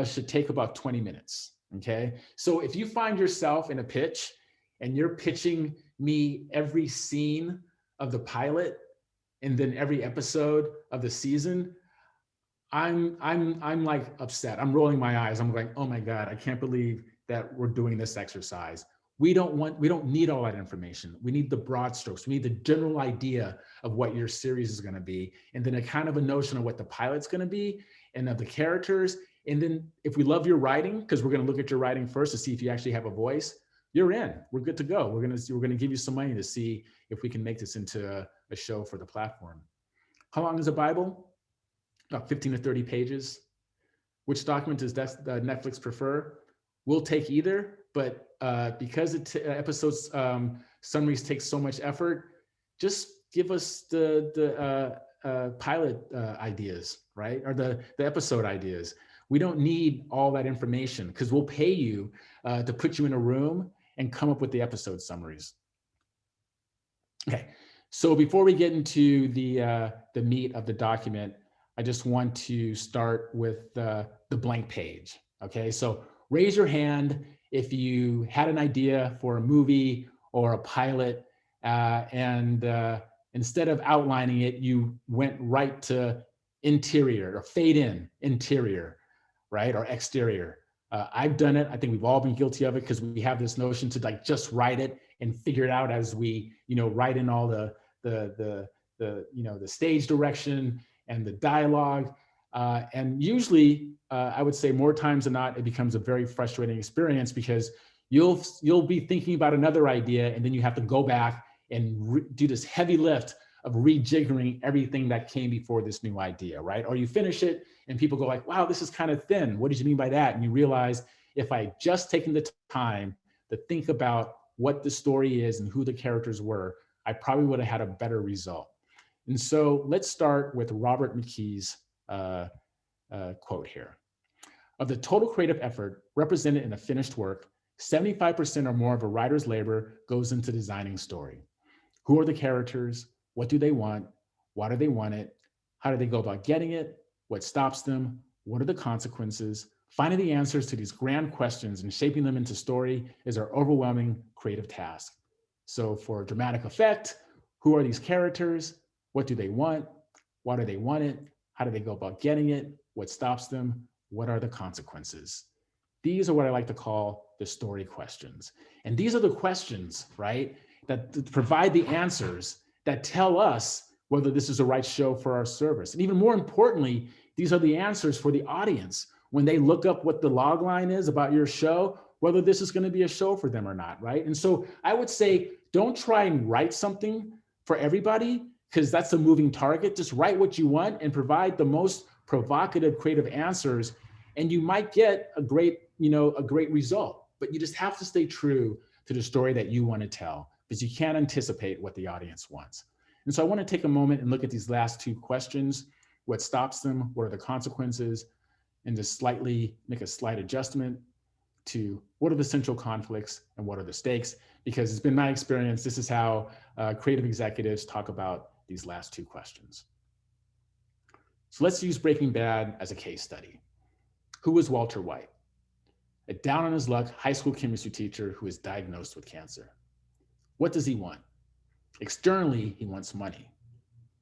should take about 20 minutes, okay? So if you find yourself in a pitch and you're pitching me every scene of the pilot and then every episode of the season, I'm like upset. I'm rolling my eyes. I'm like, oh my God, I can't believe that we're doing this exercise. We don't need all that information. We need the broad strokes. We need the general idea of what your series is going to be. And then a kind of a notion of what the pilot's going to be and of the characters. And then if we love your writing, because we're going to look at your writing first to see if you actually have a voice, you're in. We're good to go. We're going to give you some money to see if we can make this into a show for the platform. How long is a Bible? About 15 to 30 pages. Which document does Netflix prefer? We'll take either, but because episodes summaries take so much effort, just give us the pilot ideas, right? Or the episode ideas. We don't need all that information because we'll pay you to put you in a room and come up with the episode summaries. Okay, so before we get into the meat of the document, I just want to start with the blank page. Okay, so raise your hand if you had an idea for a movie or a pilot, and instead of outlining it, you went right to interior or fade in interior, right, or exterior. I've done it. I think we've all been guilty of it because we have this notion to like just write it and figure it out as we, write in all the stage direction and the dialogue. And usually, I would say more times than not, it becomes a very frustrating experience because you'll be thinking about another idea and then you have to go back and do this heavy lift of rejiggering everything that came before this new idea, right? Or you finish it and people go like, wow, this is kind of thin. What did you mean by that? And you realize if I just taken the time to think about what the story is and who the characters were, I probably would have had a better result. And so let's start with Robert McKee's quote here. Of the total creative effort represented in a finished work, 75% or more of a writer's labor goes into designing story. Who are the characters? What do they want? Why do they want it? How do they go about getting it? What stops them? What are the consequences? Finding the answers to these grand questions and shaping them into story is our overwhelming creative task. So for dramatic effect, who are these characters? What do they want? Why do they want it? How do they go about getting it? What stops them? What are the consequences? These are what I like to call the story questions. And these are the questions, right, that provide the answers that tell us whether this is the right show for our service. And even more importantly, these are the answers for the audience when they look up what the log line is about your show, whether this is going to be a show for them or not, right? And so I would say, don't try and write something for everybody because that's a moving target. Just write what you want and provide the most provocative, creative answers, and you might get a great result. But you just have to stay true to the story that you want to tell because you can't anticipate what the audience wants. And so I want to take a moment and look at these last two questions. What stops them? What are the consequences? And just slightly make a slight adjustment to what are the central conflicts and what are the stakes? Because it's been my experience, this is how creative executives talk about these last two questions. So let's use Breaking Bad as a case study. Who was Walter White? A down on his luck high school chemistry teacher who is diagnosed with cancer. What does he want? Externally, he wants money.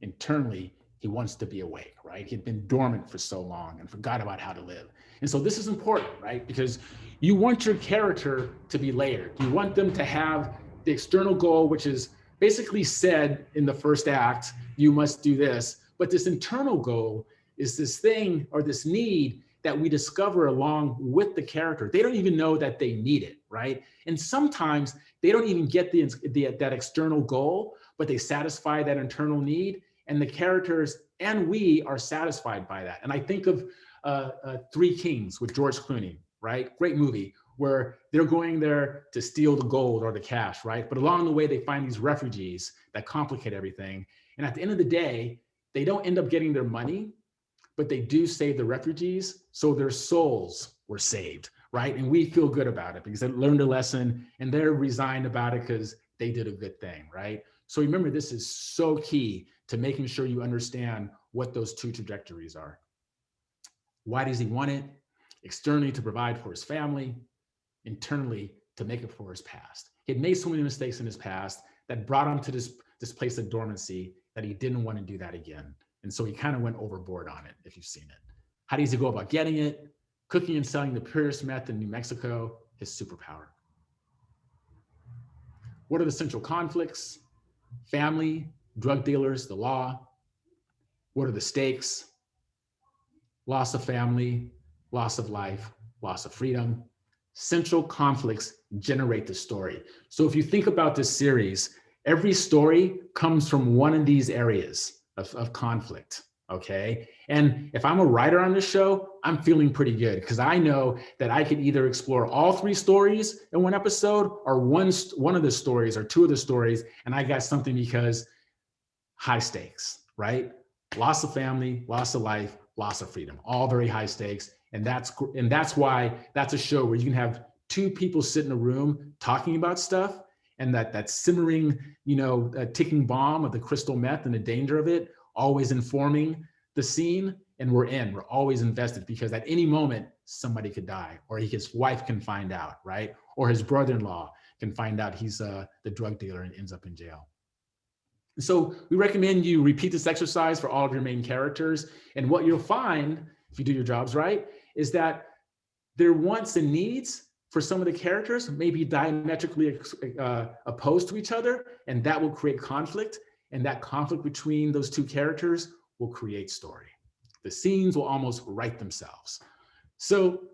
Internally, he wants to be awake, right? He'd been dormant for so long and forgot about how to live. And so this is important, right? Because you want your character to be layered. You want them to have the external goal, which is basically said in the first act, you must do this. But this internal goal is this thing or this need that we discover along with the character. They don't even know that they need it, right? And sometimes they don't even get that external goal, but they satisfy that internal need. And the characters and we are satisfied by that. And I think of Three Kings with George Clooney, right? Great movie where they're going there to steal the gold or the cash, right? But along the way, they find these refugees that complicate everything. And at the end of the day, they don't end up getting their money, but they do save the refugees. So their souls were saved, right? And we feel good about it because they learned a lesson and they're resigned about it because they did a good thing, right? So remember, this is so key to making sure you understand what those two trajectories are. Why does he want it? Externally, to provide for his family. Internally, to make it for his past. He had made so many mistakes in his past that brought him to this place of dormancy that he didn't want to do that again. And so he kind of went overboard on it, if you've seen it. How does he go about getting it? Cooking and selling the purest meth in New Mexico, his superpower. What are the central conflicts? Family, drug dealers, the law. What are the stakes? Loss of family, loss of life, loss of freedom. Central conflicts generate the story. So if you think about this series, every story comes from one of these areas of conflict, okay? And if I'm a writer on this show, I'm feeling pretty good because I know that I could either explore all three stories in one episode or one of the stories or two of the stories, and I got something because high stakes, right? Loss of family, loss of life, loss of freedom, all very high stakes. And that's why that's a show where you can have two people sit in a room talking about stuff, and that simmering, ticking bomb of the crystal meth and the danger of it, always informing the scene, and we're always invested, because at any moment somebody could die, or his wife can find out, right? Or his brother-in-law can find out he's the drug dealer and ends up in jail. So we recommend you repeat this exercise for all of your main characters. And what you'll find, if you do your jobs right, is that their wants and needs for some of the characters may be diametrically opposed to each other, and that will create conflict. And that conflict between those two characters will create story. The scenes will almost write themselves. So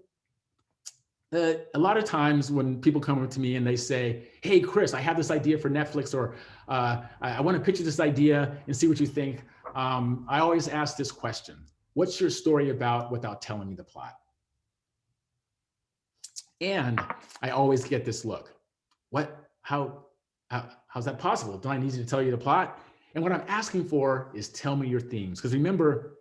a lot of times when people come up to me and they say, hey, Chris, I have this idea for Netflix, or I want to pitch you this idea and see what you think. I always ask this question: what's your story about without telling me the plot? And I always get this look: how's that possible? Do I need to tell you the plot? And what I'm asking for is, tell me your themes. Because remember,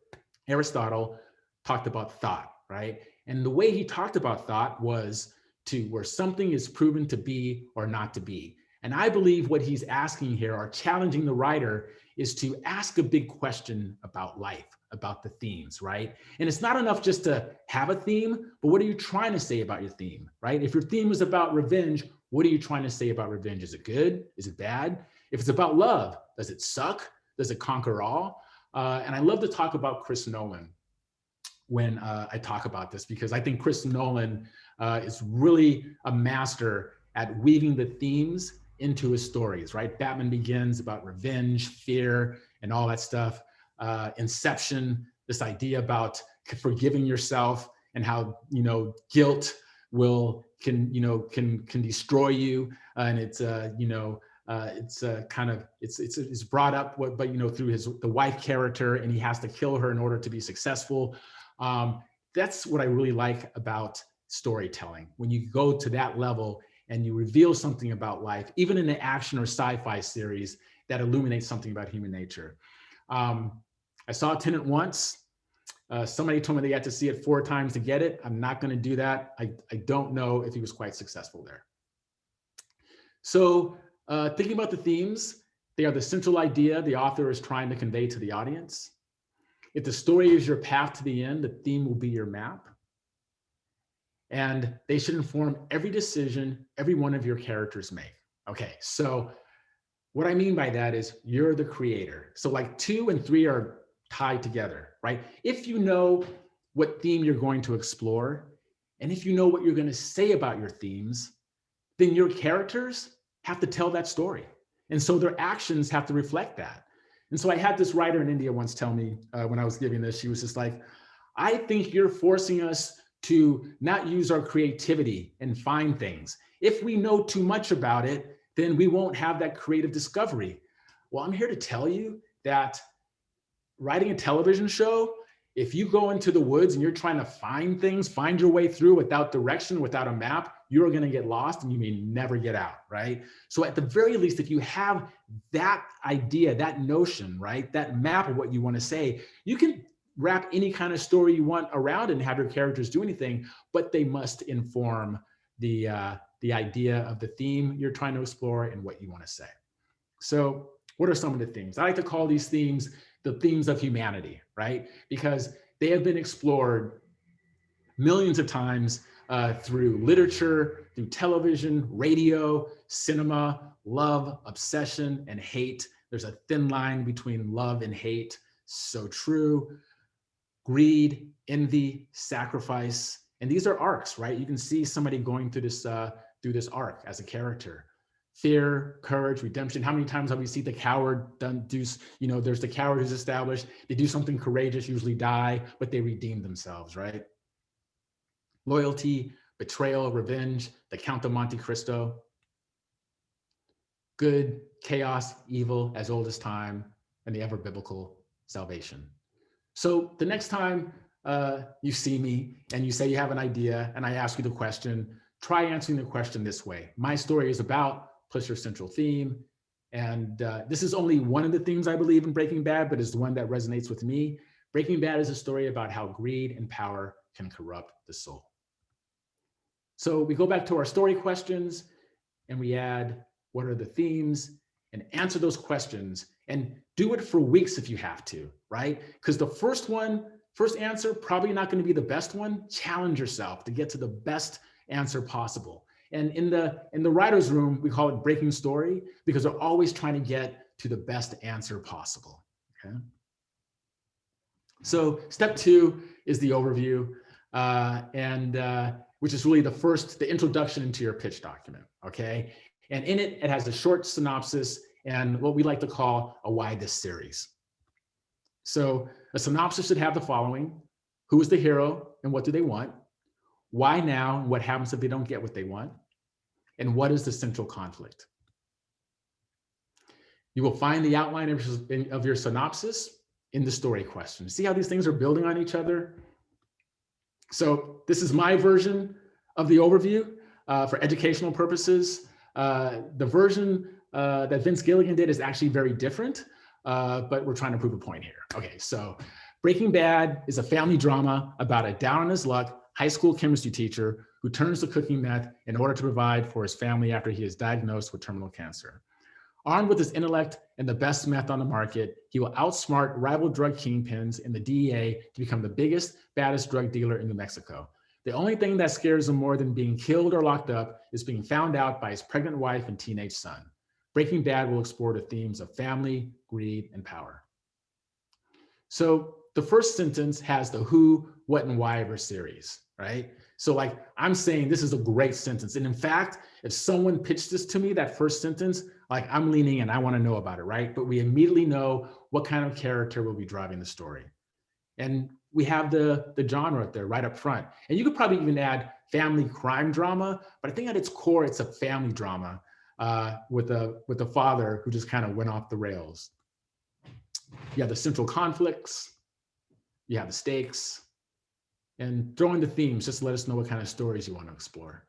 Aristotle talked about thought, right? And the way he talked about thought was to where something is proven to be or not to be. And I believe what he's asking here, or challenging the writer, is to ask a big question about life, about the themes, right? And it's not enough just to have a theme, but what are you trying to say about your theme, right? If your theme is about revenge, what are you trying to say about revenge? Is it good? Is it bad? If it's about love, does it suck? Does it conquer all? And I love to talk about Chris Nolan when I talk about this, because I think Chris Nolan is really a master at weaving the themes into his stories, right? Batman Begins, about revenge, fear, and all that stuff. Inception, this idea about forgiving yourself and how, guilt can destroy you. And it's it's brought up, but through the wife character, and he has to kill her in order to be successful. That's what I really like about storytelling. When you go to that level and you reveal something about life, even in an action or sci-fi series that illuminates something about human nature. I saw Tenet once. Somebody told me they had to see it 4 times to get it. I'm not going to do that. I don't know if he was quite successful there. So thinking about the themes, they are the central idea the author is trying to convey to the audience. If the story is your path to the end, the theme will be your map. And they should inform every decision every one of your characters make. Okay, so what I mean by that is you're the creator. So like 2 and 3 are tied together, right? If you know what theme you're going to explore, and if you know what you're going to say about your themes, then your characters have to tell that story. And so their actions have to reflect that. And so I had this writer in India once tell me when I was giving this, she was just like, I think you're forcing us to not use our creativity and find things. If we know too much about it, then we won't have that creative discovery. Well, I'm here to tell you that writing a television show, if you go into the woods and you're trying to find things, find your way through without direction, without a map, you're going to get lost and you may never get out, right? So at the very least, if you have that idea, that notion, right, that map of what you want to say, you can wrap any kind of story you want around it and have your characters do anything, but they must inform the idea of the theme you're trying to explore and what you want to say. So what are some of the themes? I like to call these themes the themes of humanity, right? Because they have been explored millions of times through literature, through television, radio, cinema, love, obsession, and hate. There's a thin line between love and hate. So true. Greed, envy, sacrifice. And these are arcs, right? You can see somebody going through this arc as a character. Fear, courage, redemption. How many times have we seen the coward there's the coward who's established, they do something courageous, usually die, but they redeem themselves, right? Loyalty, betrayal, revenge, the Count of Monte Cristo. Good, chaos, evil, as old as time, and the ever biblical salvation. So the next time you see me and you say you have an idea and I ask you the question, try answering the question this way. My story is about, plus your central theme. And this is only one of the themes I believe in Breaking Bad, but is the one that resonates with me. Breaking Bad is a story about how greed and power can corrupt the soul. So we go back to our story questions and we add what are the themes and answer those questions and do it for weeks if you have to, right? Because the first answer, probably not going to be the best one. Challenge yourself to get to the best answer possible. And in the writer's room, we call it breaking story because they're always trying to get to the best answer possible, okay? So step 2 is the overview, which is really the introduction into your pitch document, okay? And in it, it has a short synopsis and what we like to call a why this series. So a synopsis should have the following: who is the hero and what do they want? Why now and what happens if they don't get what they want? And what is the central conflict? You will find the outline of your synopsis in the story question. See how these things are building on each other? So this is my version of the overview for educational purposes. The version that Vince Gilligan did is actually very different, but we're trying to prove a point here. Okay, so Breaking Bad is a family drama about a down on his luck high school chemistry teacher who turns to cooking meth in order to provide for his family after he is diagnosed with terminal cancer. Armed with his intellect and the best meth on the market, he will outsmart rival drug kingpins in the DEA to become the biggest, baddest drug dealer in New Mexico. The only thing that scares him more than being killed or locked up is being found out by his pregnant wife and teenage son. Breaking Bad will explore the themes of family, greed, and power. So the first sentence has the who, what, and why of our series, right? So like I'm saying this is a great sentence. And in fact, if someone pitched this to me, that first sentence, like I'm leaning in, I want to know about it, right? But we immediately know what kind of character will be driving the story. And we have the genre up there right up front. And you could probably even add family crime drama, but I think at its core, it's a family drama with a father who just kind of went off the rails. You have the central conflicts, you have the stakes, and throw in the themes, just let us know what kind of stories you want to explore.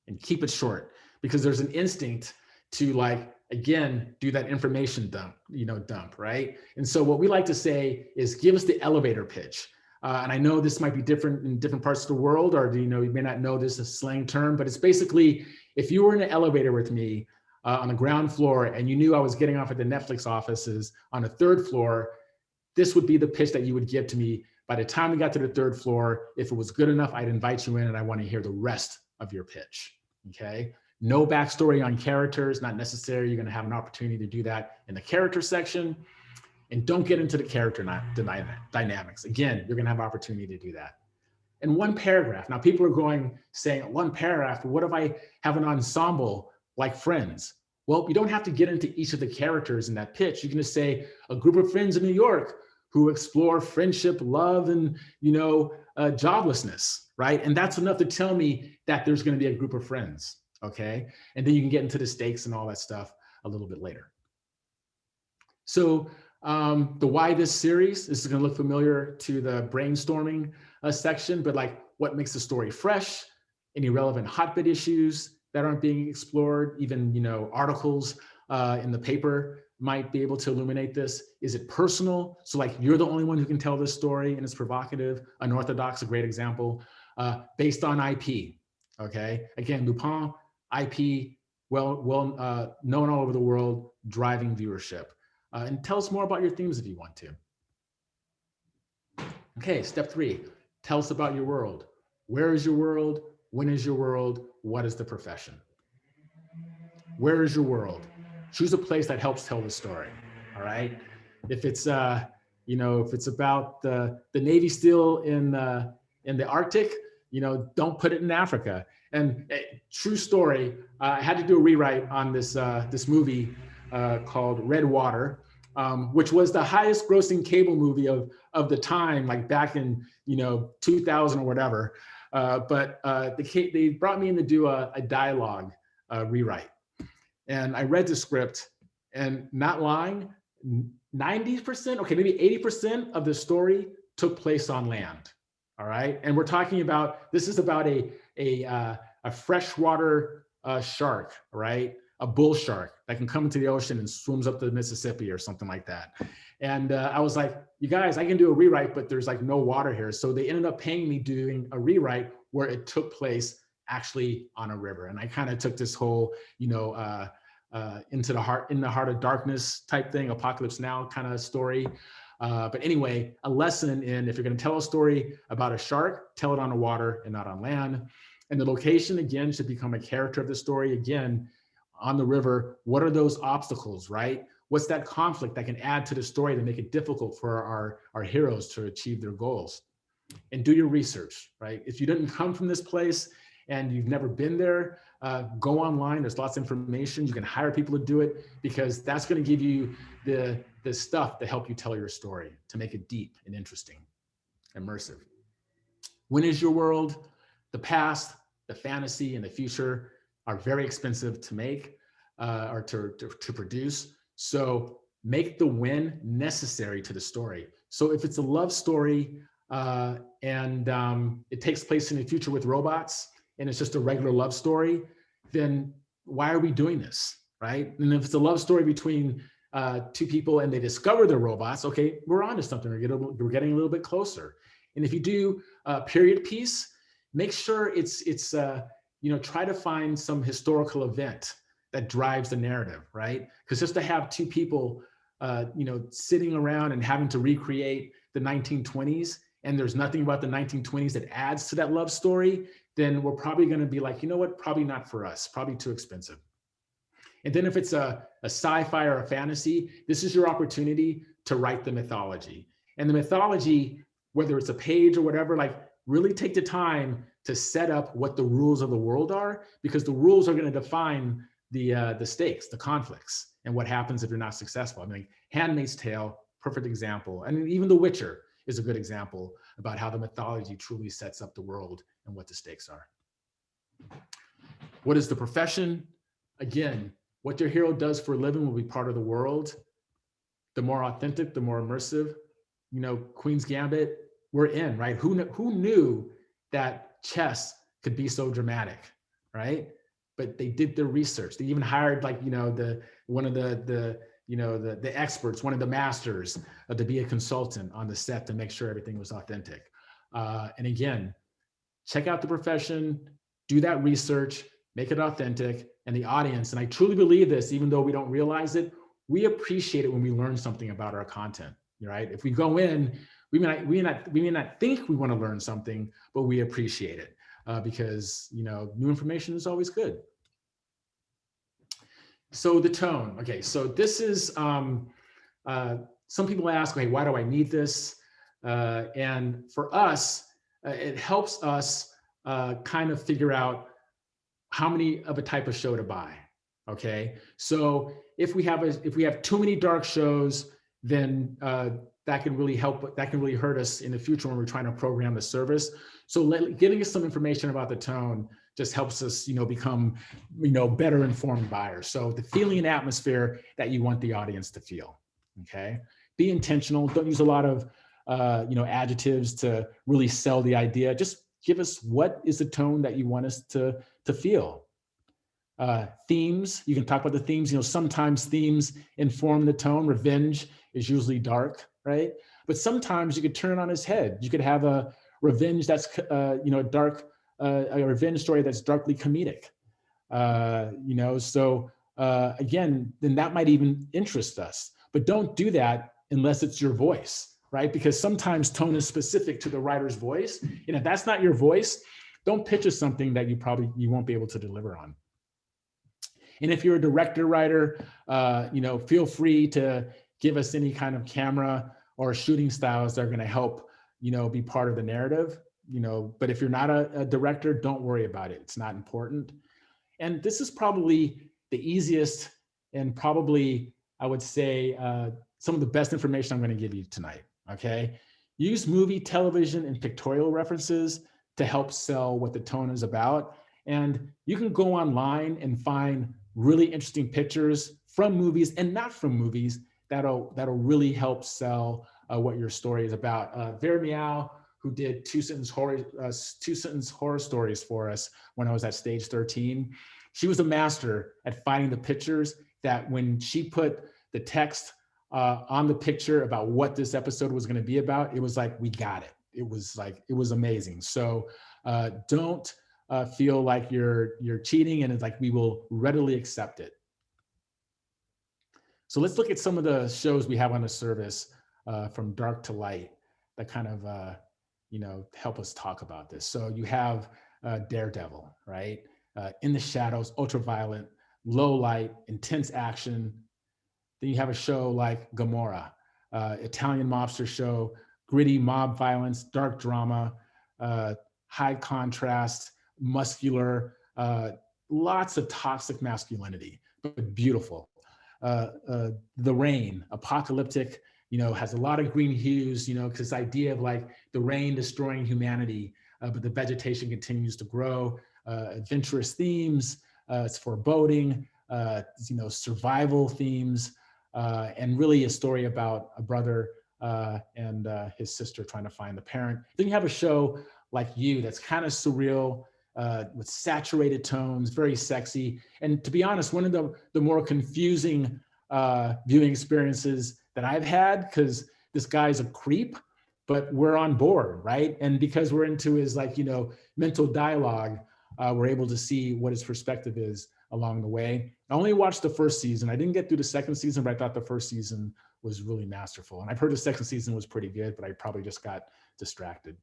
And keep it short, because there's an instinct to like, again, do that information dump, right? And so what we like to say is give us the elevator pitch. And I know this might be different in different parts of the world, or you may not know this as a slang term, but it's basically, if you were in an elevator with me on the ground floor and you knew I was getting off at the Netflix offices on the 3rd floor, this would be the pitch that you would give to me. By the time we got to the 3rd floor, if it was good enough, I'd invite you in and I want to hear the rest of your pitch, okay? No backstory on characters, not necessary. You're going to have an opportunity to do that in the character section. And don't get into the character dynamics. Again, you're going to have opportunity to do that. And one paragraph. Now people are saying one paragraph, but what if I have an ensemble like Friends? Well, you don't have to get into each of the characters in that pitch. You can just say a group of friends in New York who explore friendship, love, and joblessness, right? And that's enough to tell me that there's going to be a group of friends, okay? And then you can get into the stakes and all that stuff a little bit later. So the why this series, this is going to look familiar to the brainstorming section, but like what makes the story fresh, any relevant hotbed issues that aren't being explored, even articles in the paper might be able to illuminate this. Is it personal? So like you're the only one who can tell this story and it's provocative. Unorthodox, a great example. Based on IP, okay? Again, Lupin, IP, well known all over the world, driving viewership. And tell us more about your themes if you want to. Okay, step 3, tell us about your world. Where is your world? When is your world? What is the profession? Where is your world? Choose a place that helps tell the story, all right? If it's, if it's about the Navy SEAL in the Arctic, don't put it in Africa. And true story, I had to do a rewrite on this movie called Red Water, which was the highest grossing cable movie of the time, like back in 2000 or whatever. But they brought me in to do a dialogue rewrite. And I read the script, and not lying, 90%, okay, maybe 80% of the story took place on land. All right, and we're talking about, this is about a freshwater shark, right? A bull shark that can come into the ocean and swims up the Mississippi or something like that. And I was like, you guys, I can do a rewrite, but there's like no water here. So they ended up paying me doing a rewrite where it took place actually on a river. And I kind of took this whole, you know, in the heart of darkness type thing, Apocalypse Now kind of story. But anyway, a lesson in, if you're going to tell a story about a shark, tell it on the water and not on land. And the location, again, should become a character of the story. Again, on the river, what are those obstacles, right? What's that conflict that can add to the story to make it difficult for our heroes to achieve their goals? And do your research, right? If you didn't come from this place and you've never been there, go online. There's lots of information. You can hire people to do it, because that's going to give you the stuff to help you tell your story, to make it deep and interesting, immersive. When is your world? The past, the fantasy, and the future are very expensive to make or to produce. So make the when necessary to the story. So if it's a love story and it takes place in the future with robots, and it's just a regular love story, then why are we doing this, right? And if it's a love story between two people and they discover they're robots, okay, we're onto something. We're getting a little bit closer. And if you do a period piece, make sure it's you know, try to find some historical event that drives the narrative, right? Because just to have two people, you know, sitting around and having to recreate the 1920s, and there's nothing about the 1920s that adds to that love story, then we're probably going to be like, you know what, probably not for us, probably too expensive. And then if it's a sci-fi or a fantasy, this is your opportunity to write the mythology. And the mythology, whether it's a page or whatever, like really take the time to set up what the rules of the world are, because the rules are going to define the stakes, the conflicts, and what happens if you're not successful. I mean, Handmaid's Tale, perfect example. And even The Witcher is a good example about how the mythology truly sets up the world and what the stakes are. What is the profession? Again, what your hero does for a living will be part of the world. The more authentic, the more immersive. You know, Queen's Gambit, we're in, right? Who knew that chess could be so dramatic, right? But they did their research. They even hired, like, you know, one of the experts, one of the masters, to be a consultant on the set to make sure everything was authentic. And again, check out the profession, do that research, make it authentic, and the audience. And I truly believe this, even though we don't realize it, we appreciate it when we learn something about our content, right? If we go in, we may not think we want to learn something, but we appreciate it because, you know, new information is always good. So the tone. Okay, so this is, some people ask, okay, why do I need this? And for us, it helps us kind of figure out how many of a type of show to buy. Okay, so if we have too many dark shows, then that can really hurt us in the future when we're trying to program the service. So giving us some information about the tone just helps us, you know, become, you know, better informed buyers. So the feeling and atmosphere that you want the audience to feel. Okay, be intentional. Don't use a lot of you know, adjectives to really sell the idea. Just give us what is the tone that you want us to feel. Themes, you can talk about the themes. You know, sometimes themes inform the tone. Revenge is usually dark, right? But sometimes you could turn it on its head. You could have a revenge that's you know, dark, a revenge story that's darkly comedic. You know, so again, then that might even interest us. But don't do that unless it's your voice, right? Because sometimes tone is specific to the writer's voice. And if that's not your voice, don't pitch us something that you won't be able to deliver on. And if you're a director, writer, you know, feel free to give us any kind of camera or shooting styles that are going to help, you know, be part of the narrative, you know. But if you're not a director, don't worry about it. It's not important. And this is probably the easiest and probably, I would say, some of the best information I'm going to give you tonight. Okay, use movie, television, and pictorial references to help sell what the tone is about. And you can go online and find really interesting pictures from movies and not from movies that'll really help sell what your story is about. Vera Miao, who did two sentence horror stories for us when I was at Stage 13, she was a master at finding the pictures that when she put the text on the picture about what this episode was going to be about, it was like, we got it. It was amazing. So Don't feel like you're cheating, and it's like we will readily accept it. So let's look at some of the shows we have on the service, from dark to light, that kind of help us talk about this. So you have Daredevil, right? In the Shadows, ultraviolet, low light, intense action. Then you have a show like Gomorrah, Italian mobster show, gritty mob violence, dark drama, high contrast, muscular, lots of toxic masculinity, but beautiful. The Rain, apocalyptic, has a lot of green hues, because this idea of like the rain destroying humanity, but the vegetation continues to grow. Adventurous themes, it's foreboding, survival themes, and really a story about a brother and his sister trying to find the parent. Then you have a show like You that's kind of surreal, with saturated tones, very sexy. And to be honest, one of the more confusing viewing experiences that I've had, because this guy's a creep, but we're on board, right? And because we're into his mental dialogue, we're able to see what his perspective is along the way. I only watched the first season. I didn't get through the second season, but I thought the first season was really masterful. And I've heard the second season was pretty good, but I probably just got distracted.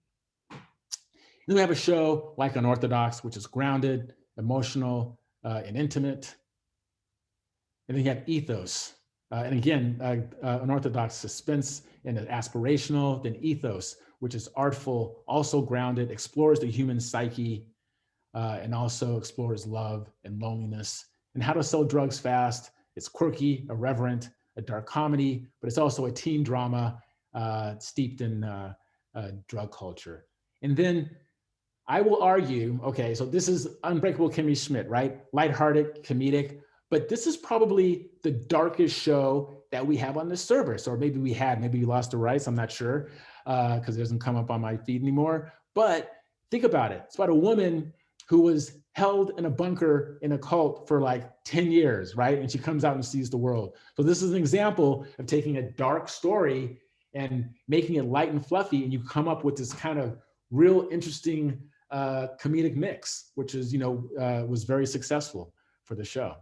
Then we have a show like Unorthodox, which is grounded, emotional, and intimate. And then you have Ethos. And again, Unorthodox, suspense and aspirational. Then Ethos, which is artful, also grounded, explores the human psyche, and also explores love and loneliness and how to sell drugs fast. It's quirky, irreverent, a dark comedy, but it's also a teen drama steeped in drug culture. And then I will argue, okay, so this is Unbreakable Kimmy Schmidt, right? Lighthearted, comedic, but this is probably the darkest show that we have on this service, or maybe we lost the rights, I'm not sure, because it doesn't come up on my feed anymore. But think about it. It's about a woman who was held in a bunker in a cult for like 10 years, right? And she comes out and sees the world. So this is an example of taking a dark story and making it light and fluffy, and you come up with this kind of real interesting comedic mix, which is, was very successful for the show.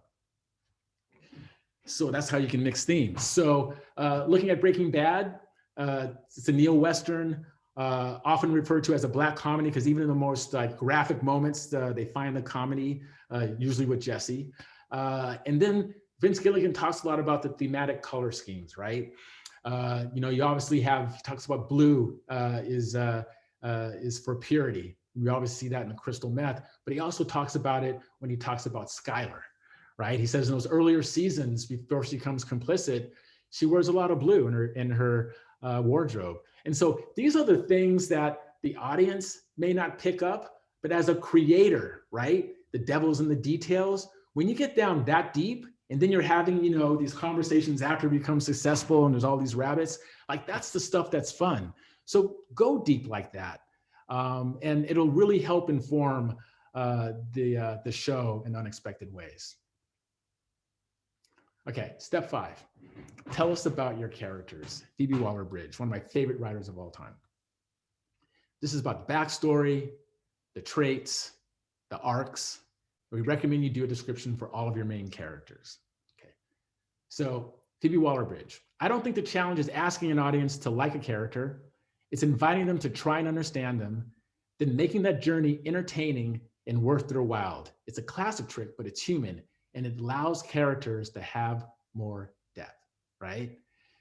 So that's how you can mix themes. So looking at Breaking Bad, it's a neo-Western, often referred to as a black comedy, because even in the most graphic moments, they find the comedy, usually with Jesse. And then Vince Gilligan talks a lot about the thematic color schemes, right? You obviously he talks about blue is for purity. We always see that in the crystal meth, but he also talks about it when he talks about Skylar, right? He says in those earlier seasons, before she becomes complicit, she wears a lot of blue in her wardrobe. And so these are the things that the audience may not pick up, but as a creator, right? The devil's in the details. When you get down that deep, and then you're having, these conversations after you become successful and there's all these rabbits, like that's the stuff that's fun. So go deep like that. And it'll really help inform the show in unexpected ways. Okay, step 5. Tell us about your characters. Phoebe Waller-Bridge, one of my favorite writers of all time. This is about the backstory, the traits, the arcs. We recommend you do a description for all of your main characters. Okay, so Phoebe Waller-Bridge. I don't think the challenge is asking an audience to like a character. It's inviting them to try and understand them, then making that journey entertaining and worth their while. It's a classic trick, but it's human, and it allows characters to have more depth, right?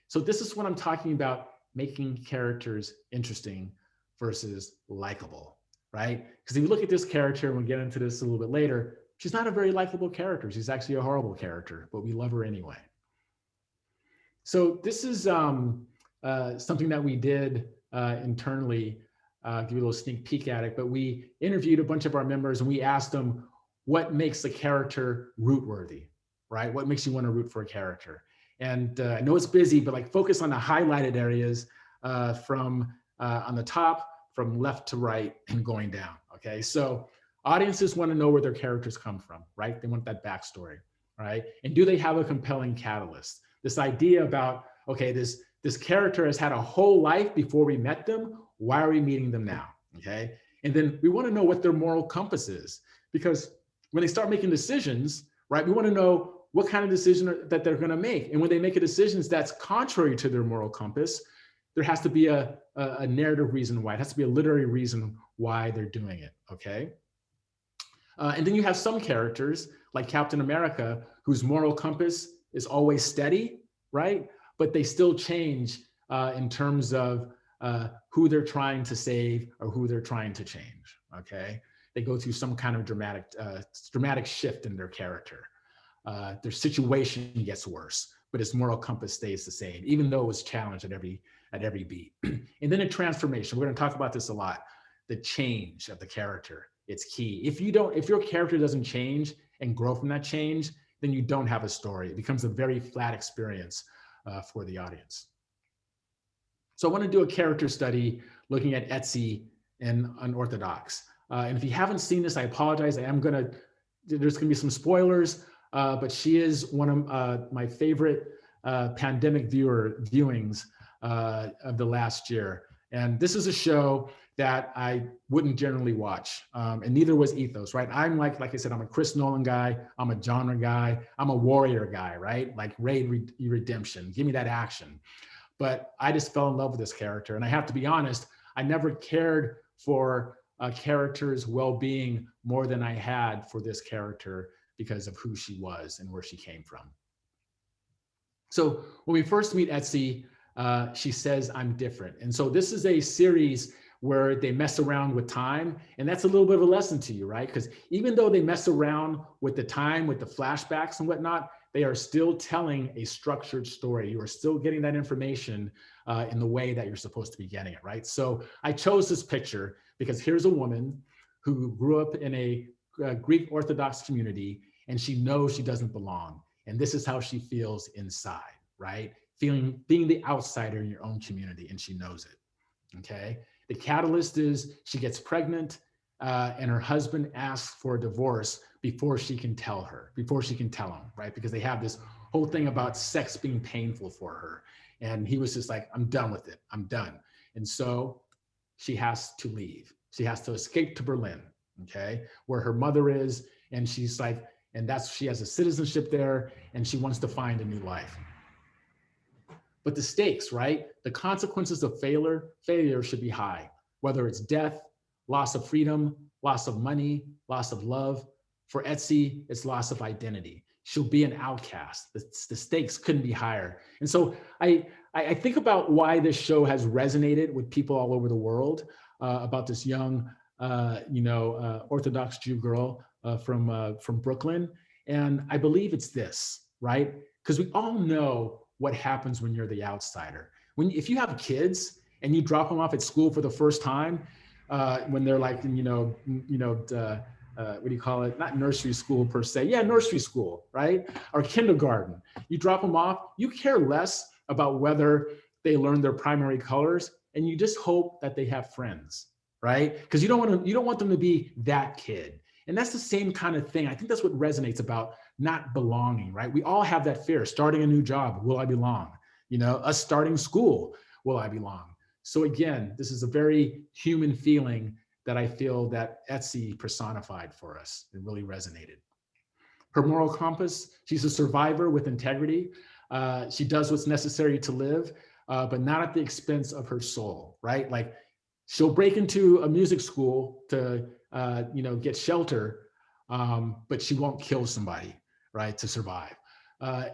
So this is what I'm talking about, making characters interesting versus likable, right? Because if you look at this character, and we'll get into this a little bit later, she's not a very likable character. She's actually a horrible character, but we love her anyway. So this is something that we did internally, give you a little sneak peek at it, but we interviewed a bunch of our members and we asked them what makes a character root worthy, right? What makes you want to root for a character? And I know it's busy, but focus on the highlighted areas from on the top, from left to right and going down, okay? So audiences want to know where their characters come from, right? They want that backstory, right? And do they have a compelling catalyst? This idea about, okay, this character has had a whole life before we met them. Why are we meeting them now? Okay. And then we want to know what their moral compass is, because when they start making decisions, right, we want to know what kind of decision that they're going to make. And when they make a decision that's contrary to their moral compass, there has to be a narrative reason why. It has to be a literary reason why they're doing it, okay? And then you have some characters like Captain America, whose moral compass is always steady, right? But they still change in terms of who they're trying to save or who they're trying to change, okay? They go through some kind of dramatic shift in their character. Their situation gets worse, but his moral compass stays the same, even though it was challenged at every beat. And then a transformation. We're going to talk about this a lot. The change of the character, it's key. If your character doesn't change and grow from that change, then you don't have a story. It becomes a very flat experience for the audience. So I want to do a character study looking at Etzi and Unorthodox. And if you haven't seen this, I apologize. There's going to be some spoilers, but she is one of my favorite pandemic viewings of the last year. And this is a show that I wouldn't generally watch, and neither was Ethos, right? I'm like I said, I'm a Chris Nolan guy, I'm a genre guy, I'm a warrior guy, right? Like Raid Redemption, give me that action. But I just fell in love with this character, and I have to be honest, I never cared for a character's well-being more than I had for this character because of who she was and where she came from. So when we first meet Etzi, she says, "I'm different." And so this is a series where they mess around with time. And that's a little bit of a lesson to you, right? Because even though they mess around with the time, with the flashbacks and whatnot, they are still telling a structured story. You are still getting that information in the way that you're supposed to be getting it, right? So I chose this picture because here's a woman who grew up in a Greek Orthodox community, and she knows she doesn't belong. And this is how she feels inside, right? Being the outsider in your own community, and she knows it, okay? The catalyst is she gets pregnant and her husband asks for a divorce before she can tell him, right? Because they have this whole thing about sex being painful for her. And he was just like, "I'm done with it, I'm done." And so she has to leave. She has to escape to Berlin, okay? Where her mother is, and she's like, she has a citizenship there, and she wants to find a new life. But the stakes, right? The consequences of failure should be high, whether it's death, loss of freedom, loss of money, loss of love. For Etzi, it's loss of identity. She'll be an outcast. The stakes couldn't be higher. And so I think about why this show has resonated with people all over the world about this young, Orthodox Jew girl from Brooklyn. And I believe it's this, right? Because we all know what happens when you're the outsider. If you have kids and you drop them off at school for the first time, when they're like, what do you call it? Not nursery school per se. Yeah, nursery school, right? Or kindergarten. You drop them off, you care less about whether they learn their primary colors, and you just hope that they have friends, right? Because you don't want them to be that kid. And that's the same kind of thing. I think that's what resonates about not belonging, right? We all have that fear. Starting a new job, will I belong? Us starting school, will I belong? So again, this is a very human feeling that I feel that Etzi personified for us. It really resonated. Her moral compass, she's a survivor with integrity. She does what's necessary to live, but not at the expense of her soul, right? Like she'll break into a music school to get shelter, but she won't kill somebody, right, to survive.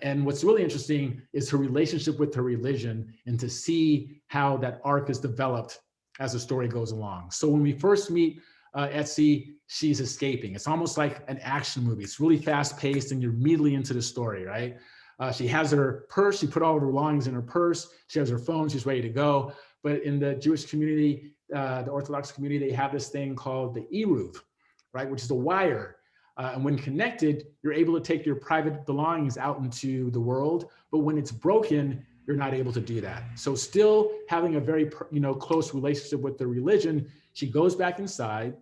And what's really interesting is her relationship with her religion, and to see how that arc is developed as the story goes along. So when we first meet Etzi, she's escaping. It's almost like an action movie. It's really fast paced and you're immediately into the story, right? She has her purse. She put all of her belongings in her purse. She has her phone. She's ready to go. But in the Jewish community, the Orthodox community, they have this thing called the Eruv, right? Which is a wire. And when connected, you're able to take your private belongings out into the world. But when it's broken, you're not able to do that. So still having a very close relationship with the religion, she goes back inside.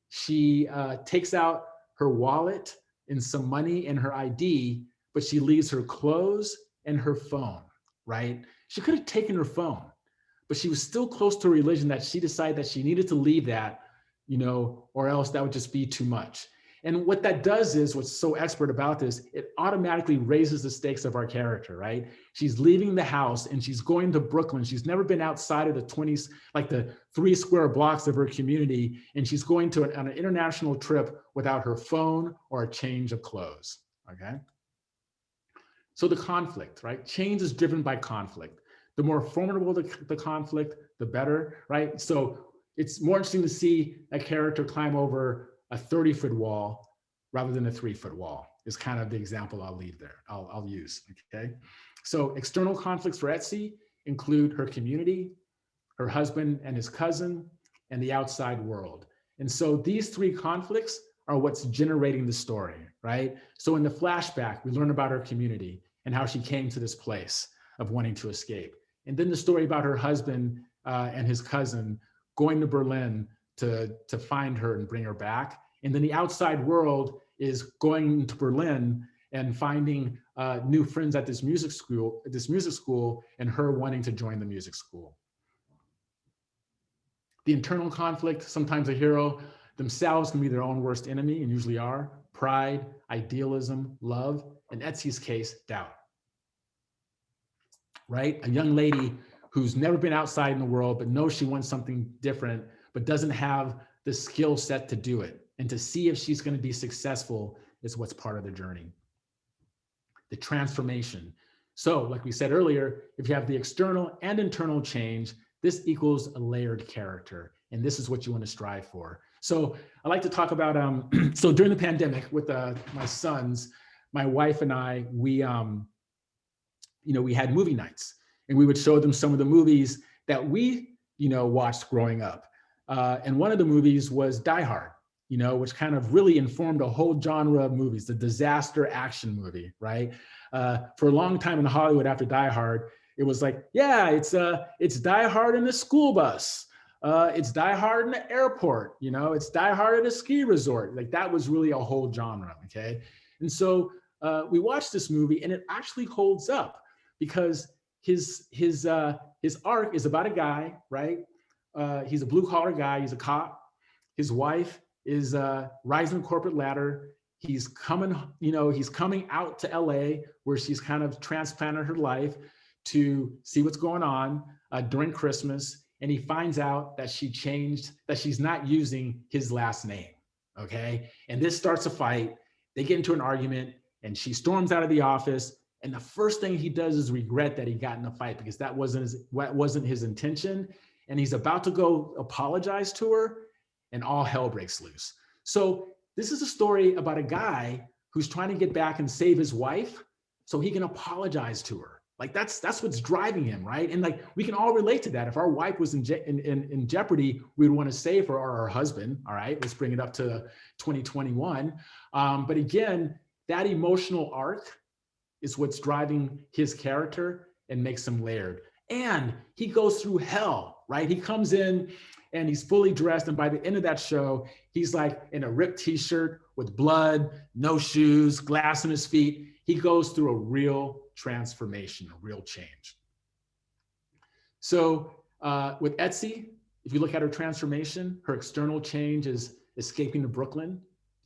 She takes out her wallet and some money and her ID, but she leaves her clothes and her phone, right? She could have taken her phone, but she was still close to religion that she decided that she needed to leave that or else that would just be too much. And what that does is, what's so expert about this, it automatically raises the stakes of our character, right? She's leaving the house and she's going to Brooklyn. She's never been outside of the 20s, like the 3 square blocks of her community. And she's going to on an international trip without her phone or a change of clothes, okay? So the conflict, right? Change is driven by conflict. The more formidable the conflict, the better, right? So it's more interesting to see a character climb over a 30-foot wall rather than a 3-foot wall is kind of the example I'll leave there. I'll use, okay? So external conflicts for Etsy include her community, her husband and his cousin, and the outside world. And so these 3 conflicts are what's generating the story, right? So in the flashback, we learn about her community and how she came to this place of wanting to escape. And then the story about her husband and his cousin going to Berlin to find her and bring her back. And then the outside world is going to Berlin and finding new friends at this music school, and her wanting to join the music school. The internal conflict, sometimes a hero themselves can be their own worst enemy, and usually are: pride, idealism, love, in Etsy's case, doubt. Right? A young lady who's never been outside in the world, but knows she wants something different, but doesn't have the skill set to do it. And to see if she's going to be successful is what's part of the journey. The transformation. So, like we said earlier, if you have the external and internal change, this equals a layered character. And this is what you want to strive for. So I like to talk about, so during the pandemic with my sons, my wife and I, we had movie nights, and we would show them some of the movies that we, watched growing up. And one of the movies was Die Hard, which kind of really informed a whole genre of movies, the disaster action movie, right? For a long time in Hollywood after Die Hard, it was like, yeah, it's Die Hard in a school bus. It's Die Hard in the airport, it's Die Hard at a ski resort. Like, that was really a whole genre, okay? And so we watched this movie, and it actually holds up because his arc is about a guy, right? He's a blue collar guy, he's a cop. His wife is rising the corporate ladder. He's coming out to LA, where she's kind of transplanted her life to see what's going on during Christmas. And he finds out that she's not using his last name, okay? And this starts a fight. They get into an argument, and she storms out of the office. And the first thing he does is regret that he got in a fight, because that wasn't his intention. And he's about to go apologize to her, and all hell breaks loose. So this is a story about a guy who's trying to get back and save his wife so he can apologize to her. Like, that's what's driving him, right? And like, we can all relate to that. If our wife was in jeopardy, we'd want to save her, or our husband. All right, let's bring it up to 2021. But again, that emotional arc is what's driving his character and makes him layered. And he goes through hell, right? He comes in and he's fully dressed, and by the end of that show, he's like in a ripped t-shirt with blood, no shoes, glass in his feet. He goes through a real transformation, a real change. So with Etsy, if you look at her transformation, her external change is escaping to Brooklyn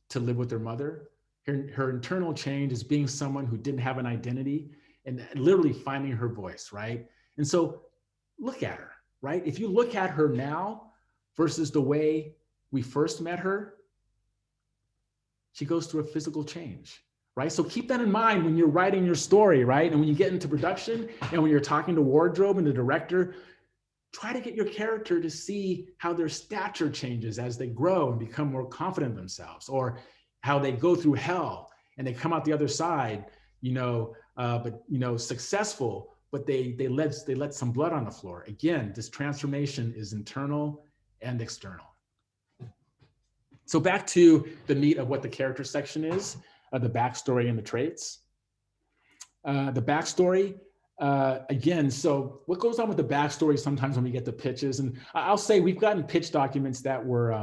to live with her mother. Her internal change is being someone who didn't have an identity and literally finding her voice, right? And so look at her, right? If you look at her now versus the way we first met her, she goes through a physical change, right? So keep that in mind when you're writing your story, right? And when you get into production and when you're talking to wardrobe and the director, try to get your character to see how their stature changes as they grow and become more confident in themselves, or how they go through hell and they come out the other side, successful, but they let some blood on the floor. Again, this transformation is internal and external. So back to the meat of what the character section is, the backstory and the traits. The backstory, again, so what goes on with the backstory sometimes when we get the pitches, and I'll say we've gotten pitch documents that were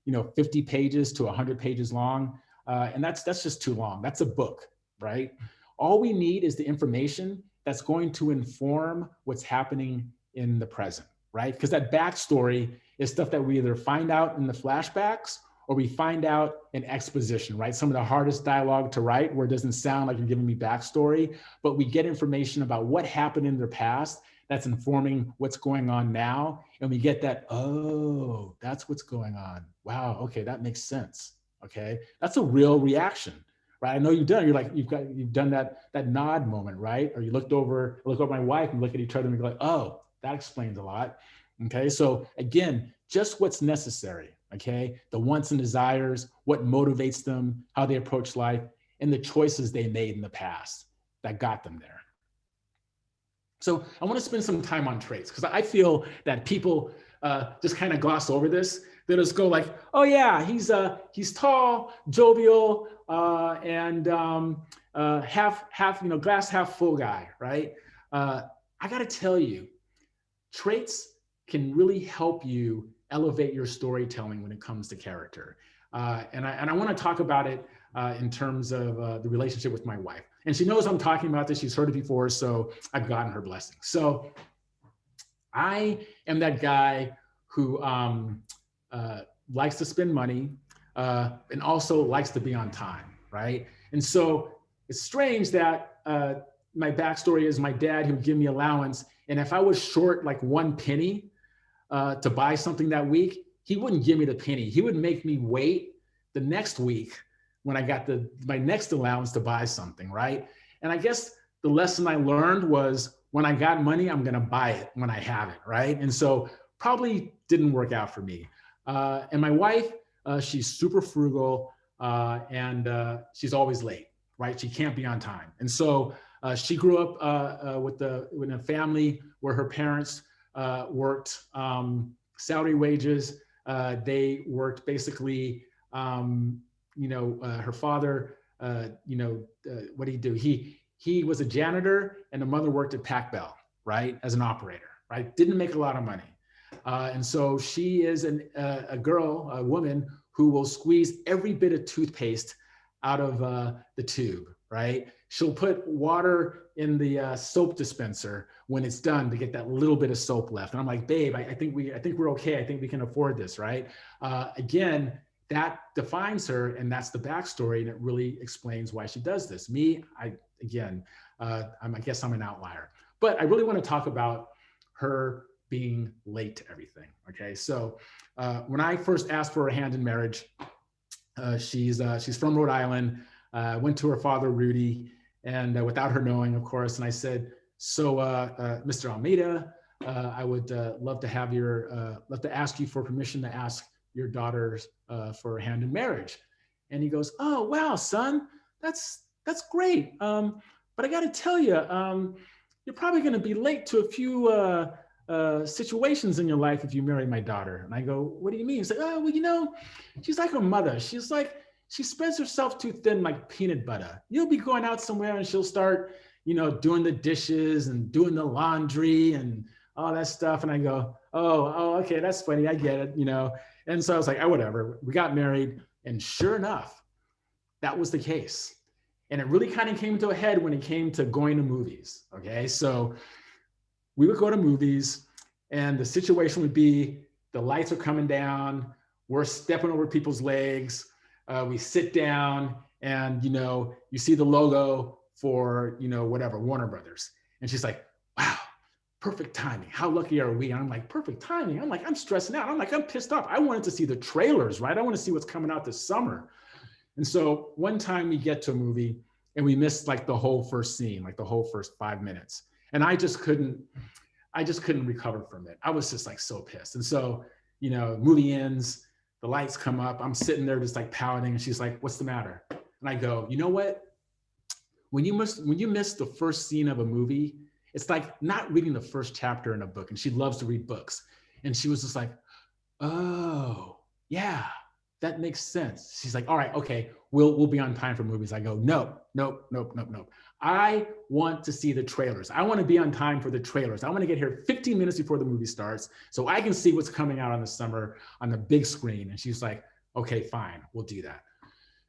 50 pages to 100 pages long. And that's just too long. That's a book, right? All we need is the information that's going to inform what's happening in the present, right? Because that backstory is stuff that we either find out in the flashbacks or we find out in exposition, right? Some of the hardest dialogue to write where it doesn't sound like you're giving me backstory, but we get information about what happened in their past that's informing what's going on now. And we get that, oh, that's what's going on. Wow, okay, that makes sense. Okay, that's a real reaction, right? I know you've done, you've done that nod moment, right? Or you look over my wife and look at each other and be like, oh, that explains a lot. Okay, so again, just what's necessary, okay? The wants and desires, what motivates them, how they approach life, and the choices they made in the past that got them there. So I want to spend some time on traits because I feel that people just kind of gloss over this. They just go like, oh yeah, he's tall, jovial, and half glass half full guy, right? I got to tell you, traits can really help you elevate your storytelling when it comes to character. And I want to talk about it in terms of the relationship with my wife. And she knows I'm talking about this. She's heard it before, so I've gotten her blessing. So I am that guy who likes to spend money and also likes to be on time, right? And so it's strange that my backstory is my dad who would give me allowance. And if I was short like 1 penny to buy something that week, he wouldn't give me the penny. He would make me wait the next week when I got my next allowance to buy something, right? And I guess the lesson I learned was when I got money, I'm gonna buy it when I have it, right? And so probably didn't work out for me. And my wife, she's super frugal and she's always late, right? She can't be on time. And so she grew up with a family where her parents worked salary wages. They worked basically, her father, what did he do? He was a janitor and the mother worked at Pac Bell, right? As an operator, right? Didn't make a lot of money. And so she is a woman who will squeeze every bit of toothpaste out of the tube, right? She'll put water in the soap dispenser when it's done to get that little bit of soap left. And I'm like, babe, I think we're okay. I think we can afford this, right? Again, that defines her, and that's the backstory, and it really explains why she does this. Me, I guess I'm an outlier, but I really want to talk about her being late to everything. Okay, so when I first asked for her hand in marriage, she's from Rhode Island. Went to her father, Rudy, and without her knowing, of course. And I said, so Mr. Almeida, I would love to ask you for permission to ask your daughter for a hand in marriage. And he goes, oh, wow, son, that's great. But I got to tell you, you're probably going to be late to a few situations in your life if you marry my daughter. And I go, what do you mean? He's like, oh, well, she's like her mother. She spreads herself too thin like peanut butter. You'll be going out somewhere and she'll start, doing the dishes and doing the laundry and all that stuff. And I go, oh, okay, that's funny. I get it, And so I was like, oh, whatever. We got married. And sure enough, that was the case. And it really kind of came to a head when it came to going to movies. Okay. So we would go to movies and the situation would be the lights are coming down. We're stepping over people's legs. We sit down and, you see the logo for, whatever, Warner Brothers. And she's like, wow, perfect timing. How lucky are we? And I'm like, perfect timing. I'm like, I'm stressing out. I'm like, I'm pissed off. I wanted to see the trailers, right? I want to see what's coming out this summer. And so one time we get to a movie and we missed like the whole first scene, like the whole first 5 minutes. And I just couldn't recover from it. I was just like so pissed. And so, movie ends, the lights come up. I'm sitting there just like pouting. And she's like, what's the matter? And I go, you know what? When you miss the first scene of a movie, it's like not reading the first chapter in a book. And she loves to read books. And she was just like, oh, yeah, that makes sense. She's like, all right, okay, we'll be on time for movies. I go, nope. I want to see the trailers. I want to be on time for the trailers. I want to get here 15 minutes before the movie starts so I can see what's coming out on the summer on the big screen. And she's like, okay, fine, we'll do that.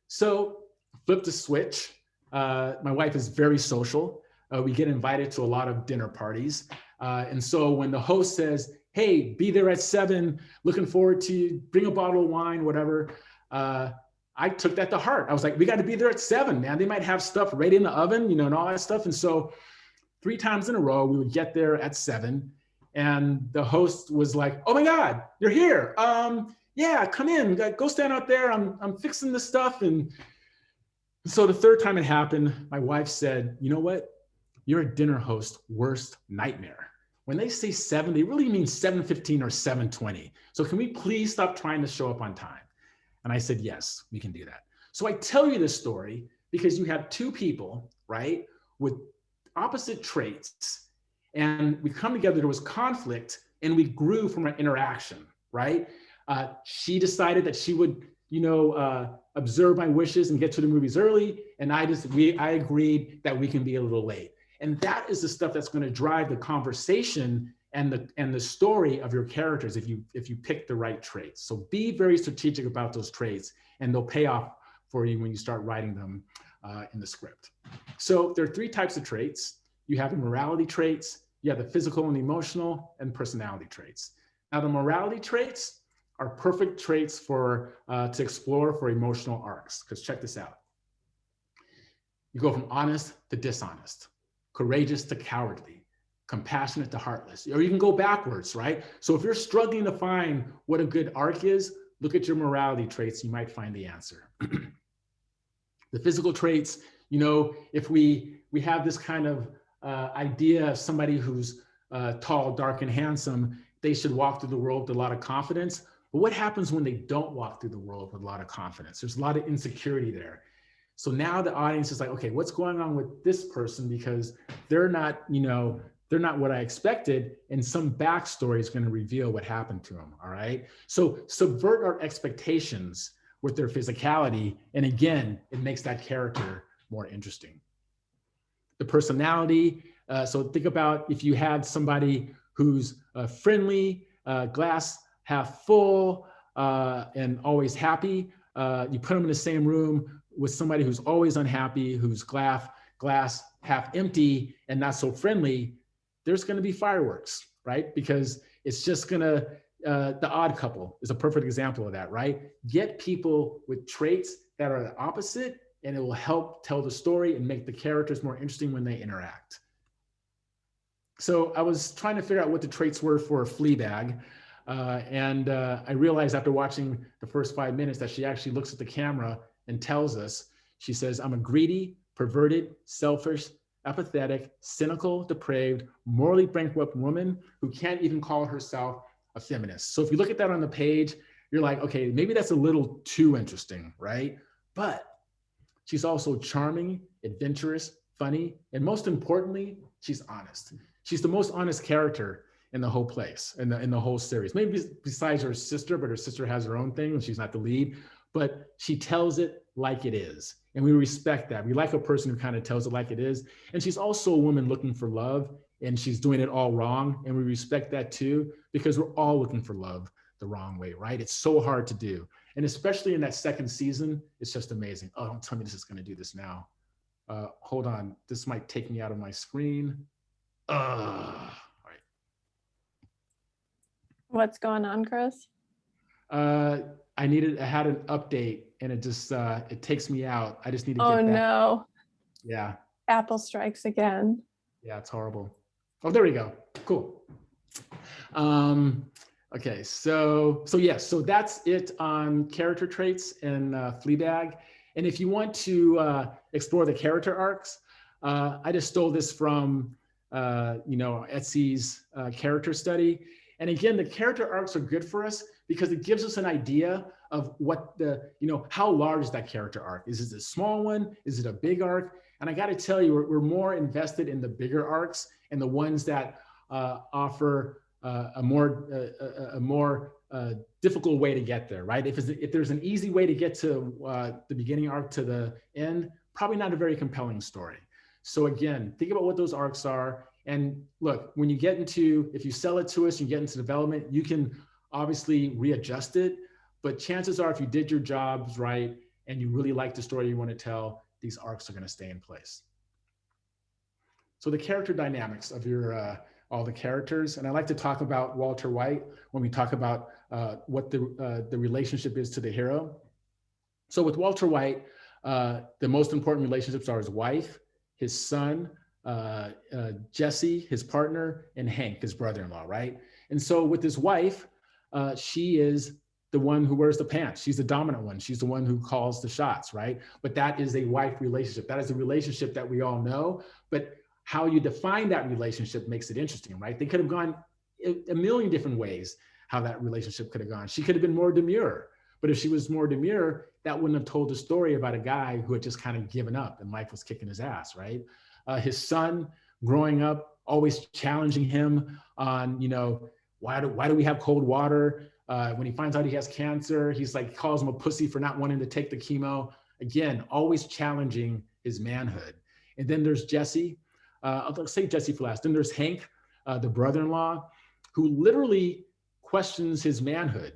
So flip the switch. My wife is very social. We get invited to a lot of dinner parties. And so when the host says, hey, be there at 7, looking forward to you, bring a bottle of wine, whatever. I took that to heart. I was like, we got to be there at 7, man. They might have stuff right in the oven, you know, and all that stuff. And so 3 times in a row, we would get there at 7. And the host was like, oh my God, you're here. Yeah, come in, go stand out there. I'm fixing this stuff. And so the 3rd time it happened, my wife said, you know what? You're a dinner host worst nightmare. When they say 7, they really mean 7:15 or 7:20. So can we please stop trying to show up on time? And I said, yes, we can do that. So I tell you this story because you have 2 people, right, with opposite traits, and we come together, there was conflict, and we grew from an interaction, right? She decided that she would, you know, observe my wishes and get to the movies early, and I agreed that we can be a little late. And that is the stuff that's going to drive the conversation and the story of your characters if you pick the right traits. So be very strategic about those traits, and they'll pay off for you when you start writing them in the script. So there are 3 types of traits. You have the morality traits, you have the physical and emotional, and personality traits. Now the morality traits are perfect traits for to explore for emotional arcs, because check this out. You go from honest to dishonest, courageous to cowardly, compassionate to heartless, or you can go backwards, right? So if you're struggling to find what a good arc is, look at your morality traits, you might find the answer. The physical traits, you know, if we have this kind of idea of somebody who's tall, dark, and handsome, they should walk through the world with a lot of confidence. But what happens when they don't walk through the world with a lot of confidence? There's a lot of insecurity there. So now the audience is like, okay, what's going on with this person? Because they're not, you know, they're not what I expected. And some backstory is going to reveal what happened to them. All right. So subvert our expectations with their physicality. And again, it makes that character more interesting. The personality. So think about if you had somebody who's friendly, glass half full, and always happy. You put them in the same room with somebody who's always unhappy, who's glass half empty and not so friendly. There's going to be fireworks, right? Because it's just going to, The Odd Couple is a perfect example of that, right? Get people with traits that are the opposite, and it will help tell the story and make the characters more interesting when they interact. So I was trying to figure out what the traits were for Fleabag. And I realized after watching the first 5 minutes that she actually looks at the camera and tells us, she says, I'm a greedy, perverted, selfish, apathetic, cynical, depraved, morally bankrupt woman who can't even call herself a feminist. So if you look at that on the page, you're like, okay, maybe that's a little too interesting, right? But she's also charming, adventurous, funny, and most importantly, she's honest. She's the most honest character in the whole place, in the whole series. Maybe besides her sister, but her sister has her own thing and she's not the lead, but she tells it like it is. And we respect that. We like a person who kind of tells it like it is. And she's also a woman looking for love, and she's doing it all wrong. And we respect that too, because we're all looking for love the wrong way, right? It's so hard to do. And especially in that 2nd season, it's just amazing. Oh, don't tell me this is going to do this now. Hold on. This might take me out of my screen. All right. What's going on, Chris? I had an update and it just, it takes me out. I just need to get Oh back. no. Yeah. Apple strikes again. Yeah, it's horrible. Oh, there we go. Cool. Okay, so yes, so that's it on character traits in Fleabag. And if you want to explore the character arcs, I just stole this from Etsy's character study. And again, the character arcs are good for us because it gives us an idea of what how large is that character arc? Is it a small one? Is it a big arc? And I got to tell you, we're more invested in the bigger arcs and the ones that offer a more difficult way to get there, right? If there's an easy way to get to the beginning arc to the end, probably not a very compelling story. So again, think about what those arcs are. And look, when you get into, if you sell it to us, you get into development, you can obviously readjust it. But chances are, if you did your jobs right and you really like the story you want to tell, these arcs are going to stay in place. So the character dynamics of your all the characters. And I like to talk about Walter White when we talk about what the relationship is to the hero. So with Walter White, the most important relationships are his wife, his son, Jesse, his partner, and Hank, his brother-in-law, right? And so with his wife, she is the one who wears the pants. She's the dominant one. She's the one who calls the shots, right? But that is a wife relationship. That is a relationship that we all know. But how you define that relationship makes it interesting, right? They could have gone a million different ways how that relationship could have gone. She could have been more demure. But if she was more demure, that wouldn't have told a story about a guy who had just kind of given up and life was kicking his ass, right? His son growing up, always challenging him on, why do we have cold water? When he finds out he has cancer, he's like, calls him a pussy for not wanting to take the chemo. Again, always challenging his manhood. And then there's Jesse. I'll say Jesse for last. Then there's Hank, the brother-in-law, who literally questions his manhood.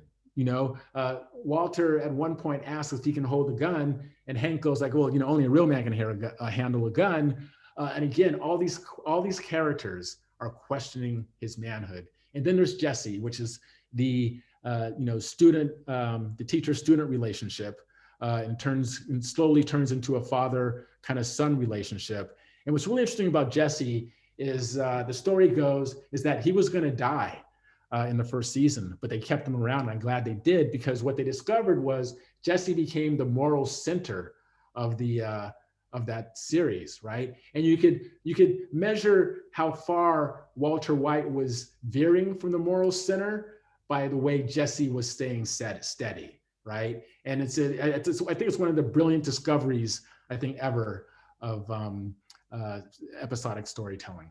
Walter at one point asks if he can hold a gun, and Hank goes like, well, only a real man can handle a gun. And again, all these characters are questioning his manhood. And then there's Jesse, which is the the teacher-student relationship, and slowly turns into a father kind of son relationship. And what's really interesting about Jesse is the story goes is that he was going to die in the first season, but they kept him around. And I'm glad they did, because what they discovered was Jesse became the moral center of that series, right? And you could measure how far Walter White was veering from the moral center by the way Jesse was staying steady, right? And I think it's one of the brilliant discoveries I think ever of episodic storytelling.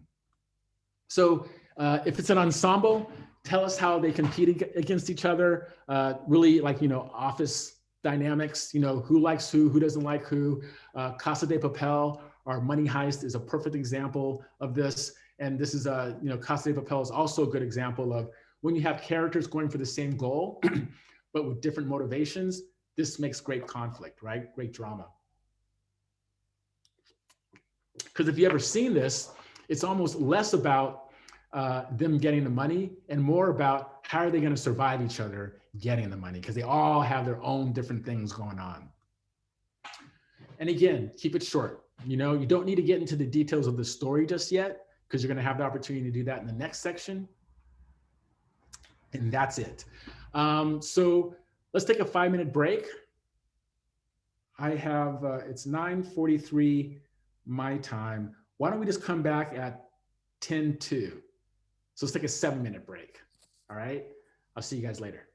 So if it's an ensemble, tell us how they compete against each other. Really like, office dynamics, who likes who doesn't like who. Casa de Papel, our money heist, is a perfect example of this. And this is Casa de Papel is also a good example of when you have characters going for the same goal, but with different motivations, this makes great conflict, right? Great drama. Because if you've ever seen this, it's almost less about them getting the money and more about how are they going to survive each other getting the money, because they all have their own different things going on. And again, keep it short. You don't need to get into the details of the story just yet, because you're going to have the opportunity to do that in the next section. And that's it. So let's take a 5-minute break. I have, it's 9:43 my time. Why don't we just come back at 10:02? So let's take a 7-minute break. All right. I'll see you guys later.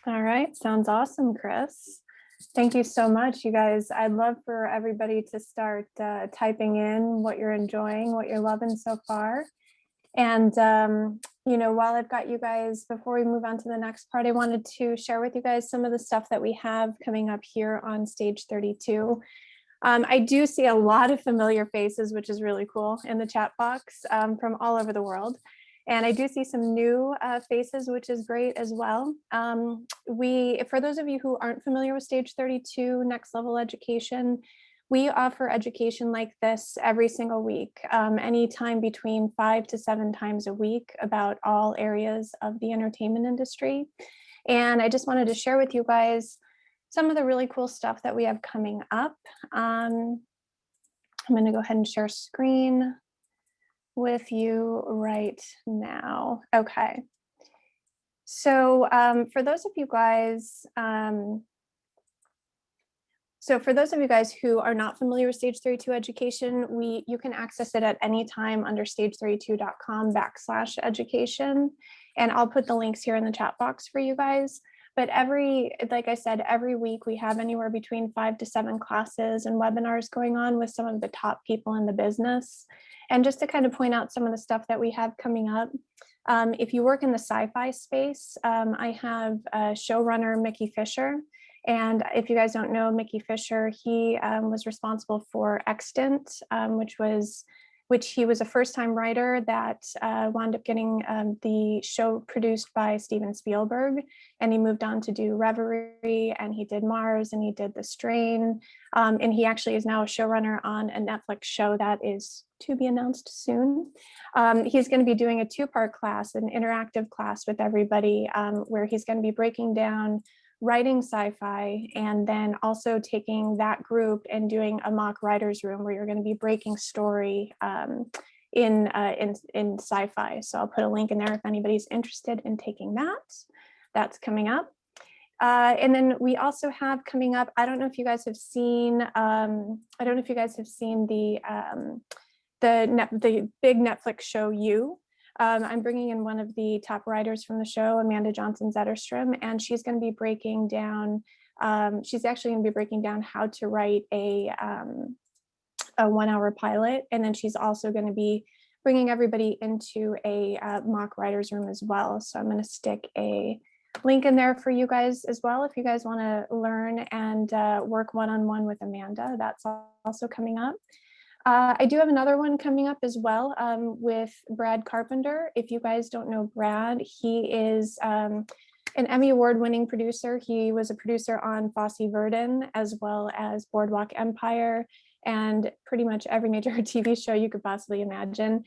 All right. Sounds awesome, Chris. Thank you so much, you guys. I'd love for everybody to start typing in what you're enjoying, what you're loving so far. And, while I've got you guys, before we move on to the next part, I wanted to share with you guys some of the stuff that we have coming up here on Stage 32. I do see a lot of familiar faces, which is really cool, in the chat box from all over the world. And I do see some new faces, which is great as well. For those of you who aren't familiar with Stage 32 Next Level Education, we offer education like this every single week, anytime between 5 to 7 times a week, about all areas of the entertainment industry. And I just wanted to share with you guys some of the really cool stuff that we have coming up. I'm going to go ahead and share screen with you right now. Okay. So for those of you guys, who are not familiar with Stage 32 Education, you can access it at any time under stage32.com/education. And I'll put the links here in the chat box for you guys. But like I said, every week we have anywhere between 5 to 7 classes and webinars going on with some of the top people in the business. And just to kind of point out some of the stuff that we have coming up, if you work in the sci-fi space, I have showrunner Mickey Fisher. And if you guys don't know Mickey Fisher, he was responsible for Extant, which was which he was a first-time writer that wound up getting the show produced by Steven Spielberg, and he moved on to do Reverie, and he did Mars, and he did The Strain, and he actually is now a showrunner on a Netflix show that is to be announced soon. He's going to be doing a two-part class, an interactive class with everybody, where he's going to be breaking down writing sci-fi, and then also taking that group and doing a mock writers room where you're going to be breaking story in sci-fi. So I'll put a link in there if anybody's interested in taking that. That's coming up. And then we also have coming up, I don't know if you guys have seen, the big Netflix show You. I'm bringing in one of the top writers from the show, Amanda Johnson Zetterstrom, and she's going to be breaking down, she's actually going to be breaking down how to write a 1-hour pilot. And then she's also going to be bringing everybody into a mock writers room as well. So I'm going to stick a link in there for you guys as well. If you guys want to learn and work one-on-one with Amanda, that's also coming up. I do have another one coming up as well with Brad Carpenter. If you guys don't know Brad, he is an Emmy Award-winning producer. He was a producer on Fosse Verdon, as well as Boardwalk Empire, and pretty much every major TV show you could possibly imagine.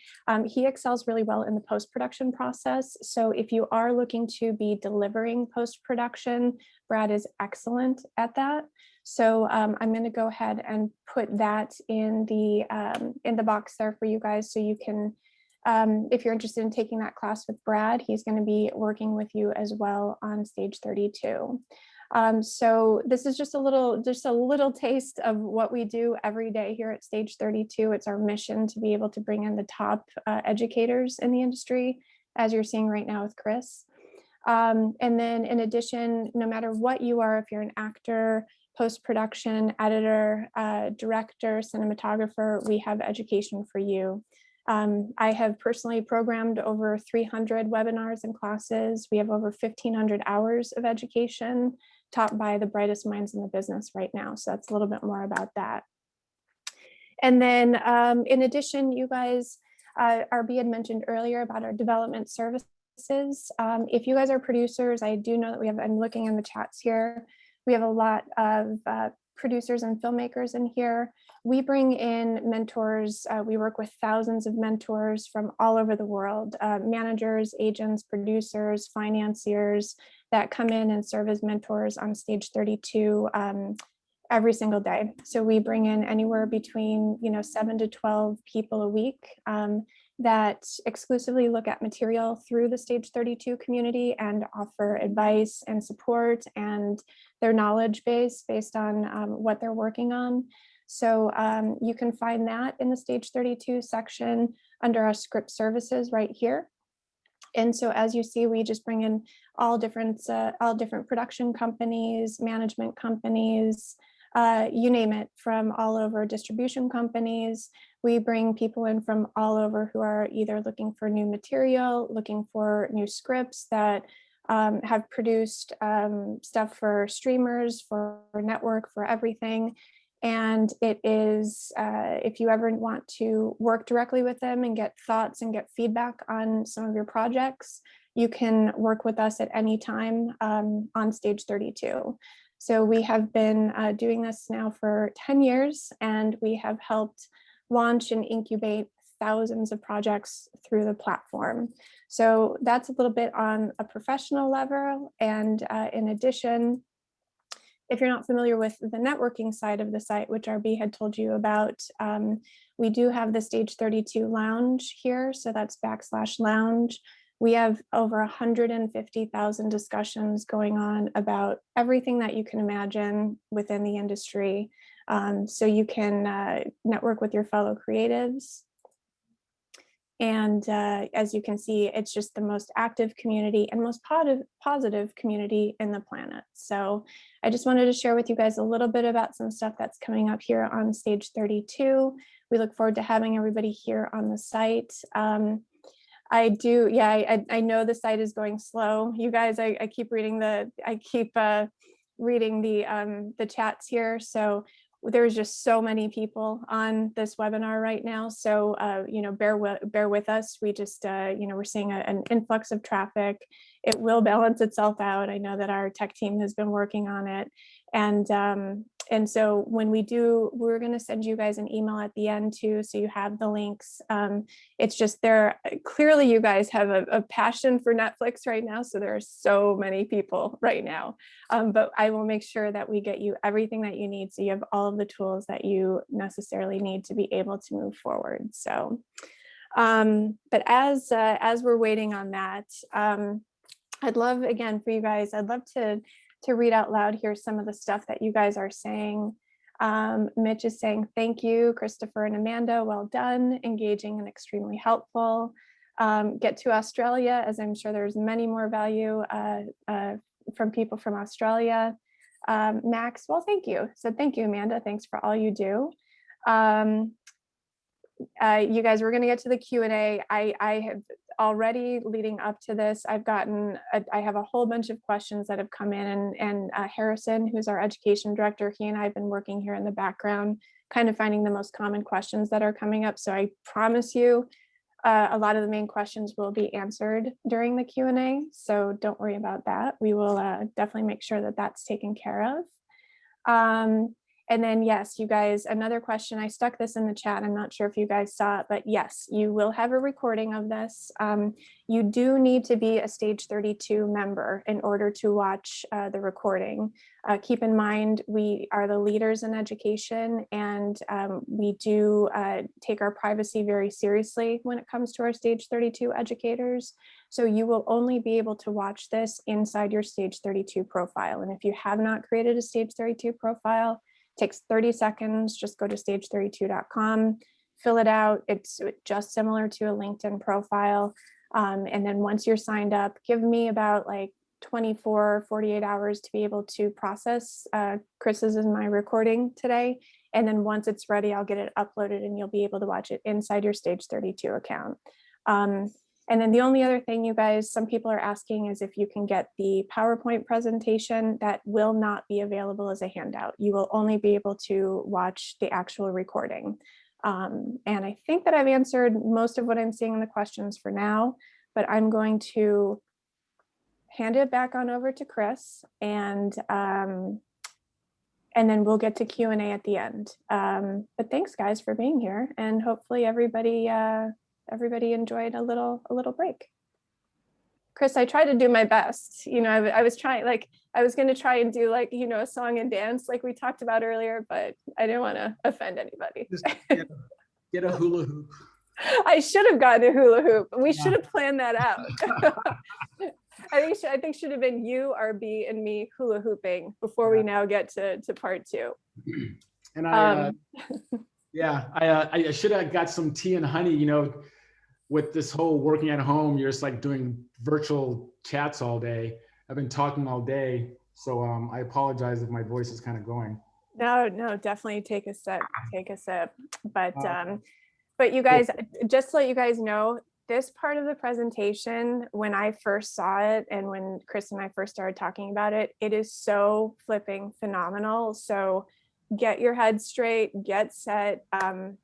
He excels really well in the post-production process. So if you are looking to be delivering post-production, Brad is excellent at that. So I'm going to go ahead and put that in the box there for you guys, so you can, if you're interested in taking that class with Brad, he's going to be working with you as well on Stage 32. So this is just a little taste of what we do every day here at Stage 32. It's our mission to be able to bring in the top educators in the industry, as you're seeing right now with Chris. And then in addition, no matter what you are, if you're an actor, post-production, editor, director, cinematographer, we have education for you. I have personally programmed over 300 webinars and classes. We have over 1,500 hours of education taught by the brightest minds in the business right now. So that's a little bit more about that. And then in addition, you guys, RB had mentioned earlier about our development services. If you guys are producers, I do know that we have, I'm looking in the chats here, we have a lot of producers and filmmakers in here. We bring in mentors. We work with thousands of mentors from all over the world, managers, agents, producers, financiers that come in and serve as mentors on Stage 32 every single day. So we bring in anywhere between 7 to 12 people a week that exclusively look at material through the Stage 32 community and offer advice and support and their knowledge base based on what they're working on. So you can find that in the Stage 32 section under our script services right here. And so as you see, we just bring in all different production companies, management companies, you name it, from all over, distribution companies. We bring people in from all over who are either looking for new material, looking for new scripts that have produced stuff for streamers, for network, for everything. And it is, if you ever want to work directly with them and get thoughts and get feedback on some of your projects, you can work with us at any time on Stage 32. So we have been doing this now for 10 years, and we have helped launch and incubate thousands of projects through the platform. So that's a little bit on a professional level. And in addition, if you're not familiar with the networking side of the site, which RB had told you about, we do have the Stage 32 Lounge here. So that's /lounge. We have over 150,000 discussions going on about everything that you can imagine within the industry. So you can network with your fellow creatives. And as you can see, it's just the most active community and most positive community in the planet. So I just wanted to share with you guys a little bit about some stuff that's coming up here on Stage 32. We look forward to having everybody here on the site. I know the site is going slow. You guys, I keep reading the chats here. So there's just so many people on this webinar right now. So, bear with us. We just, we're seeing an influx of traffic. It will balance itself out. I know that our tech team has been working on it. And so when we do, we're going to send you guys an email at the end too, so you have the links. It's just clearly you guys have a passion for Netflix right now. So there are so many people right now. But I will make sure that we get you everything that you need, so you have all of the tools that you necessarily need to be able to move forward. So, but as we're waiting on that, I'd love, again, for you guys, I'd love to read out loud here some of the stuff that you guys are saying. Mitch is saying, thank you, Christopher and Amanda, well done, engaging and extremely helpful. Get to Australia, as I'm sure there's many more value from people from Australia. Max, well, thank you. So thank you, Amanda. Thanks for all you do. You guys, we're going to get to the Q&A. I have already, leading up to this, I have a whole bunch of questions that have come in, and Harrison, who's our education director, he and I have been working here in the background, kind of finding the most common questions that are coming up. So I promise you, a lot of the main questions will be answered during the Q&A. So don't worry about that. We will definitely make sure that that's taken care of. And then, yes, you guys, another question, I stuck this in the chat. I'm not sure if you guys saw it, but yes, you will have a recording of this. You do need to be a Stage 32 member in order to watch the recording. Keep in mind, we are the leaders in education, and we do take our privacy very seriously when it comes to our Stage 32 educators. So you will only be able to watch this inside your Stage 32 profile. And if you have not created a Stage 32 profile, takes 30 seconds. Just go to stage32.com, fill it out. It's just similar to a LinkedIn profile. And then once you're signed up, give me about like 24, 48 hours to be able to process Chris's and my recording today. And then once it's ready, I'll get it uploaded and you'll be able to watch it inside your Stage 32 account. And then the only other thing, you guys, some people are asking is if you can get the PowerPoint presentation. That will not be available as a handout. You will only be able to watch the actual recording. And I think that I've answered most of what I'm seeing in the questions for now, but I'm going to hand it back on over to Chris, and then we'll get to Q&A at the end. But thanks, guys, for being here, and hopefully everybody enjoyed a little break. Chris, I tried to do my best. I was trying, I was going to try and do a song and dance like we talked about earlier, but I didn't want to offend anybody. Just get a hula hoop. I should have gotten a hula hoop. We should have planned that out. I think should have been you, RB, and me hula hooping before we now get to part two. And I should have got some tea and honey, with this whole working at home, you're just like doing virtual chats all day. I've been talking all day. So I apologize if my voice is kind of going. No, definitely take a sip. But you guys, just to let you guys know, this part of the presentation, when I first saw it and when Chris and I first started talking about it, it is so flipping phenomenal. So get your head straight, get set.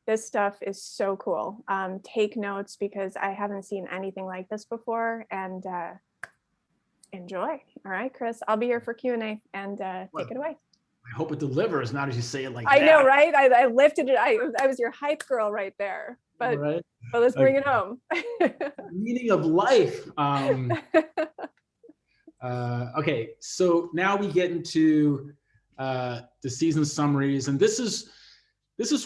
This stuff is so cool. Take notes, because I haven't seen anything like this before, and enjoy. All right, Chris, I'll be here for Q&A, and take it away. I hope it delivers, not as you say it like that. I know, right? I lifted it. I was your hype girl right there, but let's bring it home. Meaning of life. Okay, so now we get into the season summaries, and this is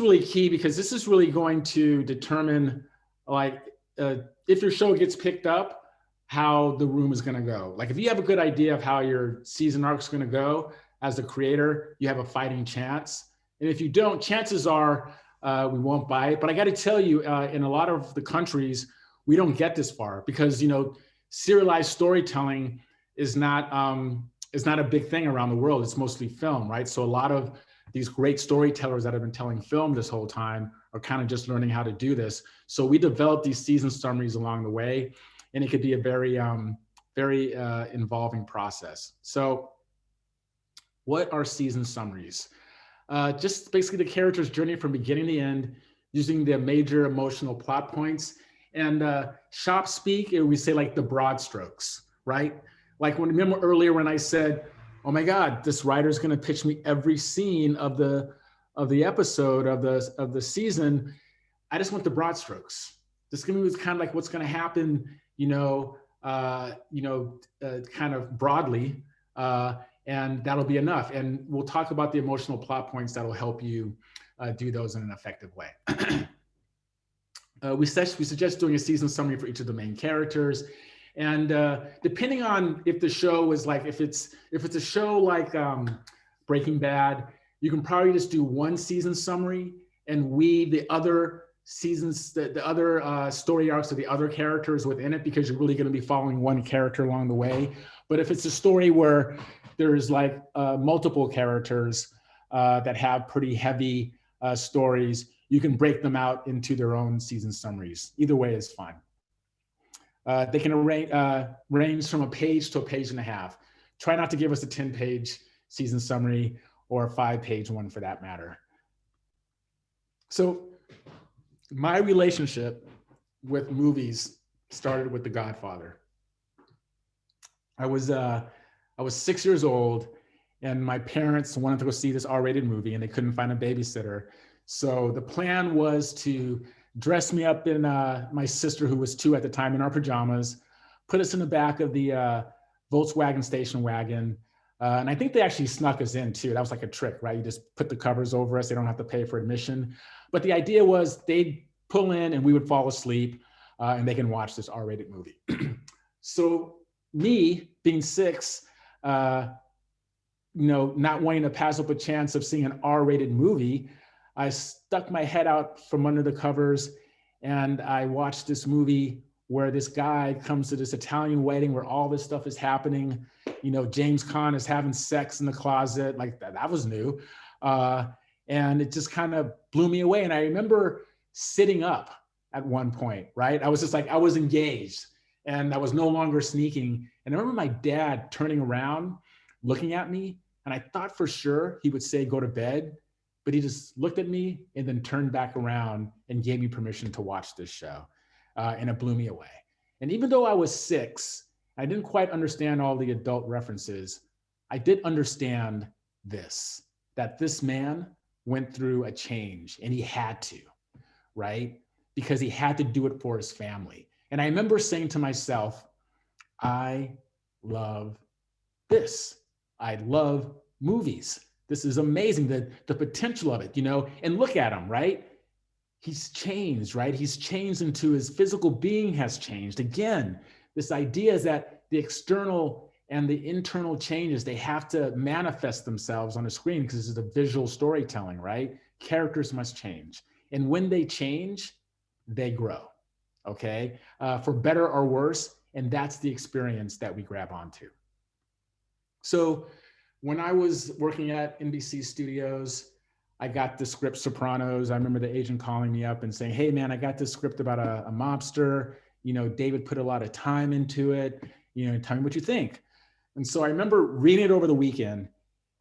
really key, because this is really going to determine if your show gets picked up, how the room is going to go. Like if you have a good idea of how your season arc is going to go as the creator, you have a fighting chance. And if you don't, chances are we won't buy it. But I got to tell you, in a lot of the countries, we don't get this far, because serialized storytelling is not a big thing around the world. It's mostly film, right? So a lot of these great storytellers that have been telling film this whole time are kind of just learning how to do this. So we develop these season summaries along the way, and it could be a very involving process. So what are season summaries? just basically the character's journey from beginning to end, using the major emotional plot points. And shop speak, we say like the broad strokes, right? Like remember earlier when I said, oh my God, this writer's gonna pitch me every scene of the episode of the season. I just want the broad strokes. Just give me kind of like what's gonna happen, kind of broadly, and that'll be enough. And we'll talk about the emotional plot points that'll help you do those in an effective way. We suggest doing a season summary for each of the main characters. And depending on if the show is like, if it's a show like Breaking Bad, you can probably just do one season summary and weave the other seasons, the other story arcs of the other characters within it, because you're really going to be following one character along the way. But if it's a story where there's like multiple characters that have pretty heavy stories, you can break them out into their own season summaries. Either way is fine. They can range from a page to a page and a half. Try not to give us a 10-page season summary or a 5-page one for that matter. So my relationship with movies started with The Godfather. I was 6 years old, and my parents wanted to go see this R-rated movie, and they couldn't find a babysitter. So the plan was to dress me up in my sister, who was 2 at the time, in our pajamas, put us in the back of the Volkswagen station wagon. And I think they actually snuck us in too. That was like a trick, right? You just put the covers over us. They don't have to pay for admission. But the idea was they'd pull in and we would fall asleep and they can watch this R-rated movie. So me being 6, not wanting to pass up a chance of seeing an R-rated movie, I stuck my head out from under the covers and I watched this movie where this guy comes to this Italian wedding where all this stuff is happening. James Caan is having sex in the closet. Like that was new. And it just kind of blew me away. And I remember sitting up at one point, right? I was just like, I was engaged and I was no longer sneaking. And I remember my dad turning around, looking at me, and I thought for sure he would say, go to bed. But he just looked at me and then turned back around and gave me permission to watch this show. And it blew me away. And even though I was 6, I didn't quite understand all the adult references. I did understand this, that this man went through a change and he had to, right? Because he had to do it for his family. And I remember saying to myself, I love this. I love movies. This is amazing, the potential of it, and look at him, right? He's changed, right? He's changed into his physical being has changed. Again, this idea is that the external and the internal changes, they have to manifest themselves on a screen because this is the visual storytelling, right? Characters must change. And when they change, they grow, okay? For better or worse, and that's the experience that we grab onto. So, when I was working at NBC Studios, I got the script Sopranos. I remember the agent calling me up and saying, hey man, I got this script about a mobster. David put a lot of time into it. Tell me what you think. And so I remember reading it over the weekend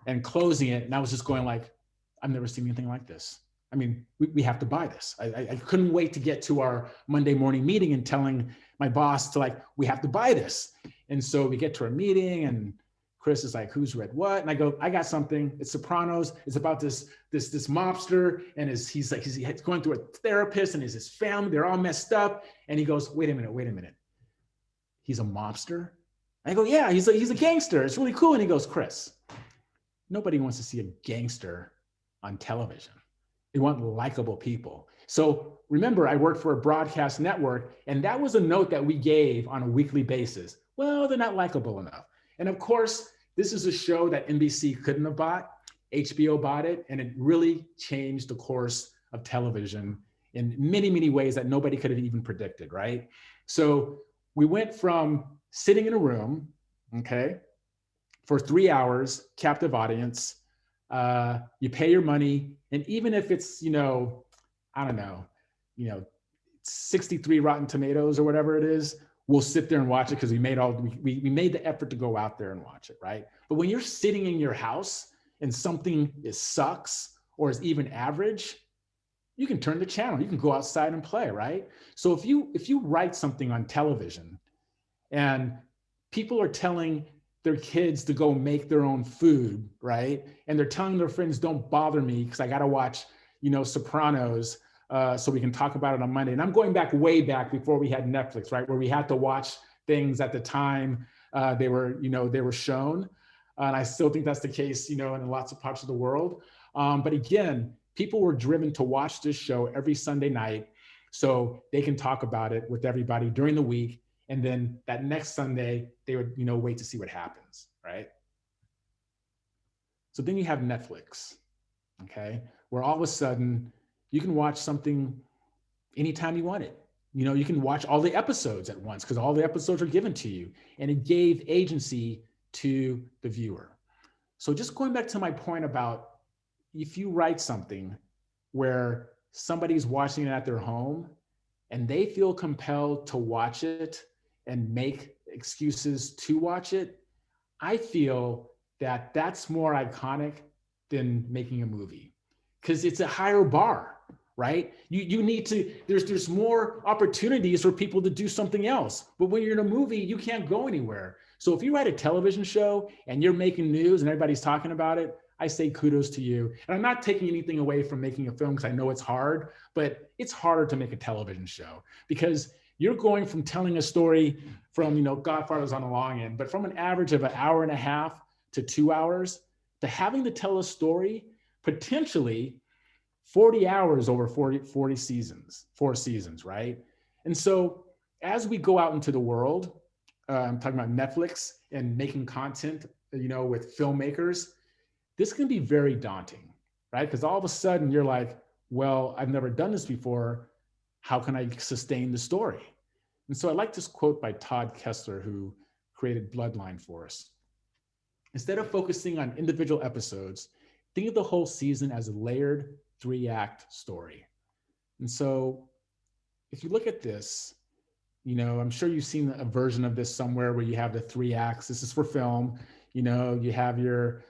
and closing it. And I was just going like, I've never seen anything like this. I mean, we have to buy this. I couldn't wait to get to our Monday morning meeting and telling my boss to we have to buy this. And so we get to our meeting and Chris is like, who's read what? And I go, I got something. It's Sopranos. It's about this mobster, and he's going through a therapist, and his family, they're all messed up. And he goes, wait a minute. He's a mobster? I go, yeah, he's a gangster. It's really cool. And he goes, Chris, nobody wants to see a gangster on television. They want likable people. So remember, I worked for a broadcast network, and that was a note that we gave on a weekly basis. Well, they're not likable enough. And of course, this is a show that NBC couldn't have bought. HBO bought it, and it really changed the course of television in many, many ways that nobody could have even predicted, right? So we went from sitting in a room, okay, for 3 hours, captive audience. You pay your money, and even if it's, 63 Rotten Tomatoes or whatever it is, we'll sit there and watch it because we made the effort to go out there and watch it, right? But when you're sitting in your house and something sucks or is even average, you can turn the channel, you can go outside and play, right? So if you write something on television and people are telling their kids to go make their own food, right? And they're telling their friends, don't bother me because I got to watch, Sopranos so we can talk about it on Monday. And I'm going back way back before we had Netflix, right? Where we had to watch things at the time they were shown. And I still think that's the case, in lots of parts of the world. But again, people were driven to watch this show every Sunday night so they can talk about it with everybody during the week. And then that next Sunday, they would, wait to see what happens, right? So then you have Netflix, okay? Where all of a sudden you can watch something anytime you want it. You can watch all the episodes at once because all the episodes are given to you. And it gave agency to the viewer. So just going back to my point about if you write something where somebody's watching it at their home and they feel compelled to watch it and make excuses to watch it, I feel that that's more iconic than making a movie because it's a higher bar, right? You need to, there's more opportunities for people to do something else. But when you're in a movie, you can't go anywhere. So if you write a television show and you're making news and everybody's talking about it, I say kudos to you. And I'm not taking anything away from making a film because I know it's hard, but it's harder to make a television show because you're going from telling a story from, Godfather's on the long end, but from an average of an hour and a half to 2 hours to having to tell a story, potentially 40 hours over 40 seasons, 4 seasons, right? And so as we go out into the world, I'm talking about Netflix and making content, with filmmakers, this can be very daunting, right? Because all of a sudden you're like, well, I've never done this before. How can I sustain the story? And so I like this quote by Todd Kessler, who created Bloodline for us. Instead of focusing on individual episodes, think of the whole season as a layered 3-act story. And so if you look at this, I'm sure you've seen a version of this somewhere where you have the 3 acts. This is for film. You have your,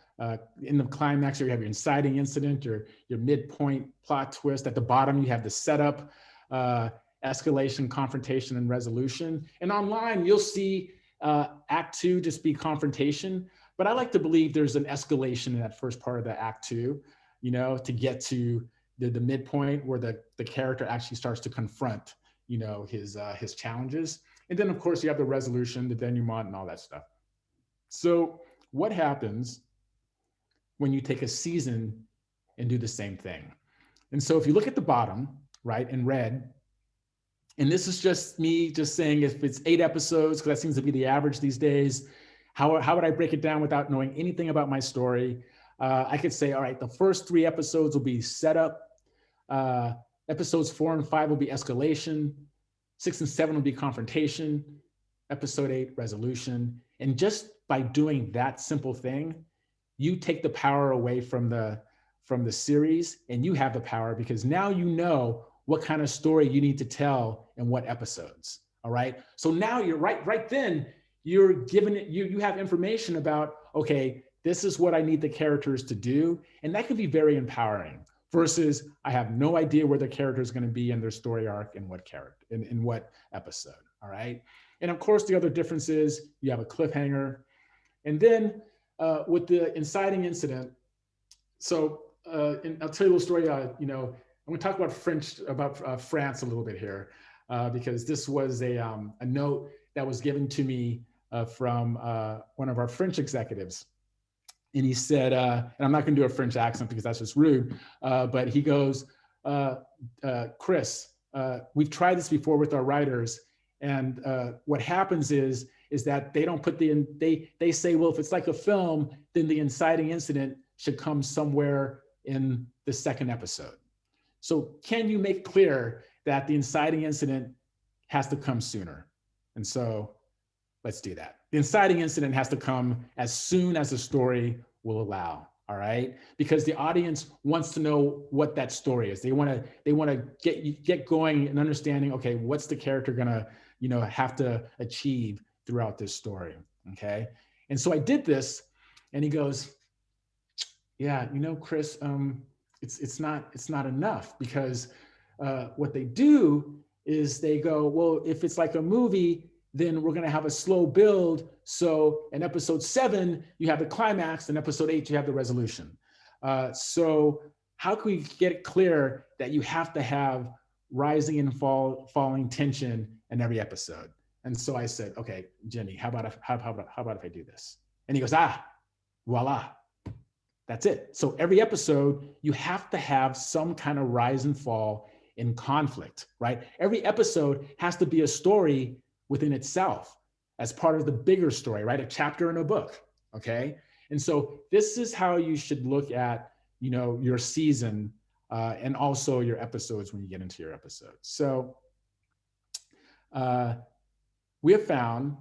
in the climax, you have your inciting incident, your midpoint plot twist. At the bottom, you have the setup, escalation, confrontation, and resolution. And online, you'll see Act 2 just be confrontation. But I like to believe there's an escalation in that first part of the Act 2, to get to the midpoint where the character actually starts to confront, his challenges. And then, of course, you have the resolution, the denouement, and all that stuff. So what happens when you take a season and do the same thing? And so if you look at the bottom, right, in red, and this is just me just saying if it's 8 episodes, because that seems to be the average these days, how would I break it down without knowing anything about my story? I could say, all right, the first 3 episodes will be setup. Episodes 4 and 5 will be escalation. 6 and 7 will be confrontation. Episode 8, resolution. And just by doing that simple thing, you take the power away from the series, and you have the power because now you know what kind of story you need to tell in what episodes. All right. So now you're right then you're given it, you have information about, okay, this is what I need the characters to do. And that can be very empowering versus I have no idea where the character is going to be in their story arc in what character, in what episode. All right. And of course, the other difference is you have a cliffhanger. And then with the inciting incident, so I'll tell you a little story. I'm going to talk about France a little bit here because this was a note that was given to me from one of our French executives. And he said, and I'm not going to do a French accent because that's just rude, but he goes, Chris, we've tried this before with our writers. And what happens is that they don't put they say, well, if it's like a film, then the inciting incident should come somewhere in the 2nd episode. So can you make clear that the inciting incident has to come sooner? And so let's do that. The inciting incident has to come as soon as the story will allow. All right, because the audience wants to know what that story is. They want to get going and understanding. Okay, what's the character gonna have to achieve throughout this story? Okay, and so I did this, and he goes, yeah, Chris, it's not enough, because what they do is they go, well, if it's like a movie, then we're going to have a slow build. So in episode 7, you have the climax, and episode 8, you have the resolution. So how can we get it clear that you have to have rising and falling tension in every episode? And so I said, okay, Jenny, how about if I do this? And he goes, voila, that's it. So every episode, you have to have some kind of rise and fall in conflict, right? Every episode has to be a story within itself as part of the bigger story, right? A chapter in a book, okay? And so this is how you should look at, your season and also your episodes when you get into your episodes. So we have found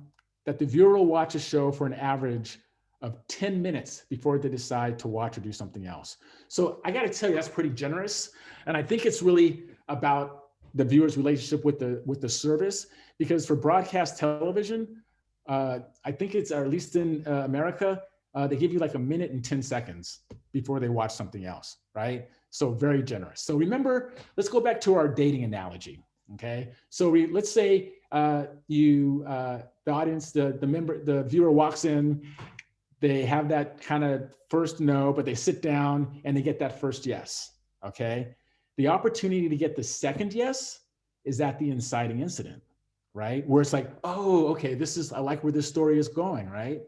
that the viewer will watch a show for an average of 10 minutes before they decide to watch or do something else. So I got to tell you, that's pretty generous. And I think it's really about the viewer's relationship with the service, because for broadcast television, I think it's, or at least in America, they give you like a minute and 10 seconds before they watch something else, right? So very generous. So remember, let's go back to our dating analogy, okay? So let's say the audience, the viewer walks in, they have that kind of first no, but they sit down and they get that first yes, okay? The opportunity to get the second yes is at the inciting incident, right? Where it's like, oh, okay, I like where this story is going, right?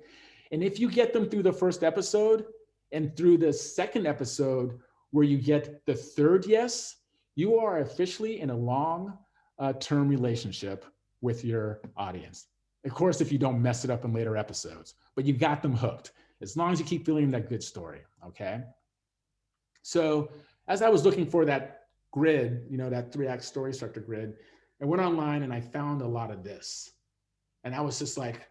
And if you get them through the first episode and through the second episode where you get the third yes, you are officially in a long-term relationship with your audience. Of course, if you don't mess it up in later episodes, but you got them hooked, as long as you keep feeling that good story, okay? So as I was looking for that grid, that 3-act story structure grid, I went online and I found a lot of this. And I was just like,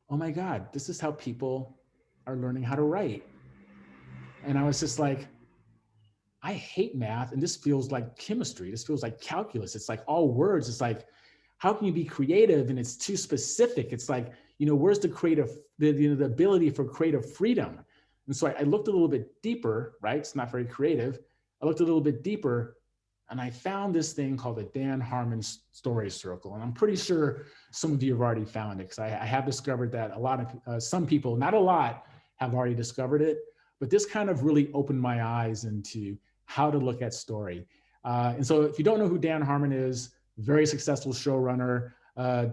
oh my God, this is how people are learning how to write. And I was just like, I hate math, and this feels like chemistry. This feels like calculus. It's like all words. It's like, how can you be creative and it's too specific? It's like, where's the the ability for creative freedom? And so I looked a little bit deeper, right? It's not very creative. I looked a little bit deeper and I found this thing called the Dan Harmon Story Circle. And I'm pretty sure some of you have already found it, because I have discovered that some people, not a lot, have already discovered it. But this kind of really opened my eyes into how to look at story. And so if you don't know who Dan Harmon is, very successful showrunner,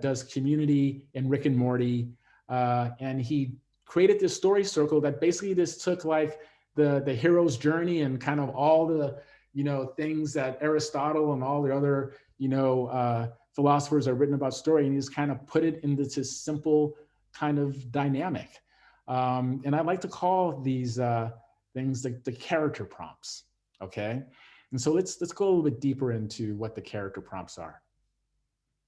does Community and Rick and Morty. And he created this story circle that basically just took like the hero's journey and kind of all the, things that Aristotle and all the other, philosophers have written about story, and he just kind of put it into this simple kind of dynamic. And I like to call these things the character prompts, okay? And so let's go a little bit deeper into what the character prompts are.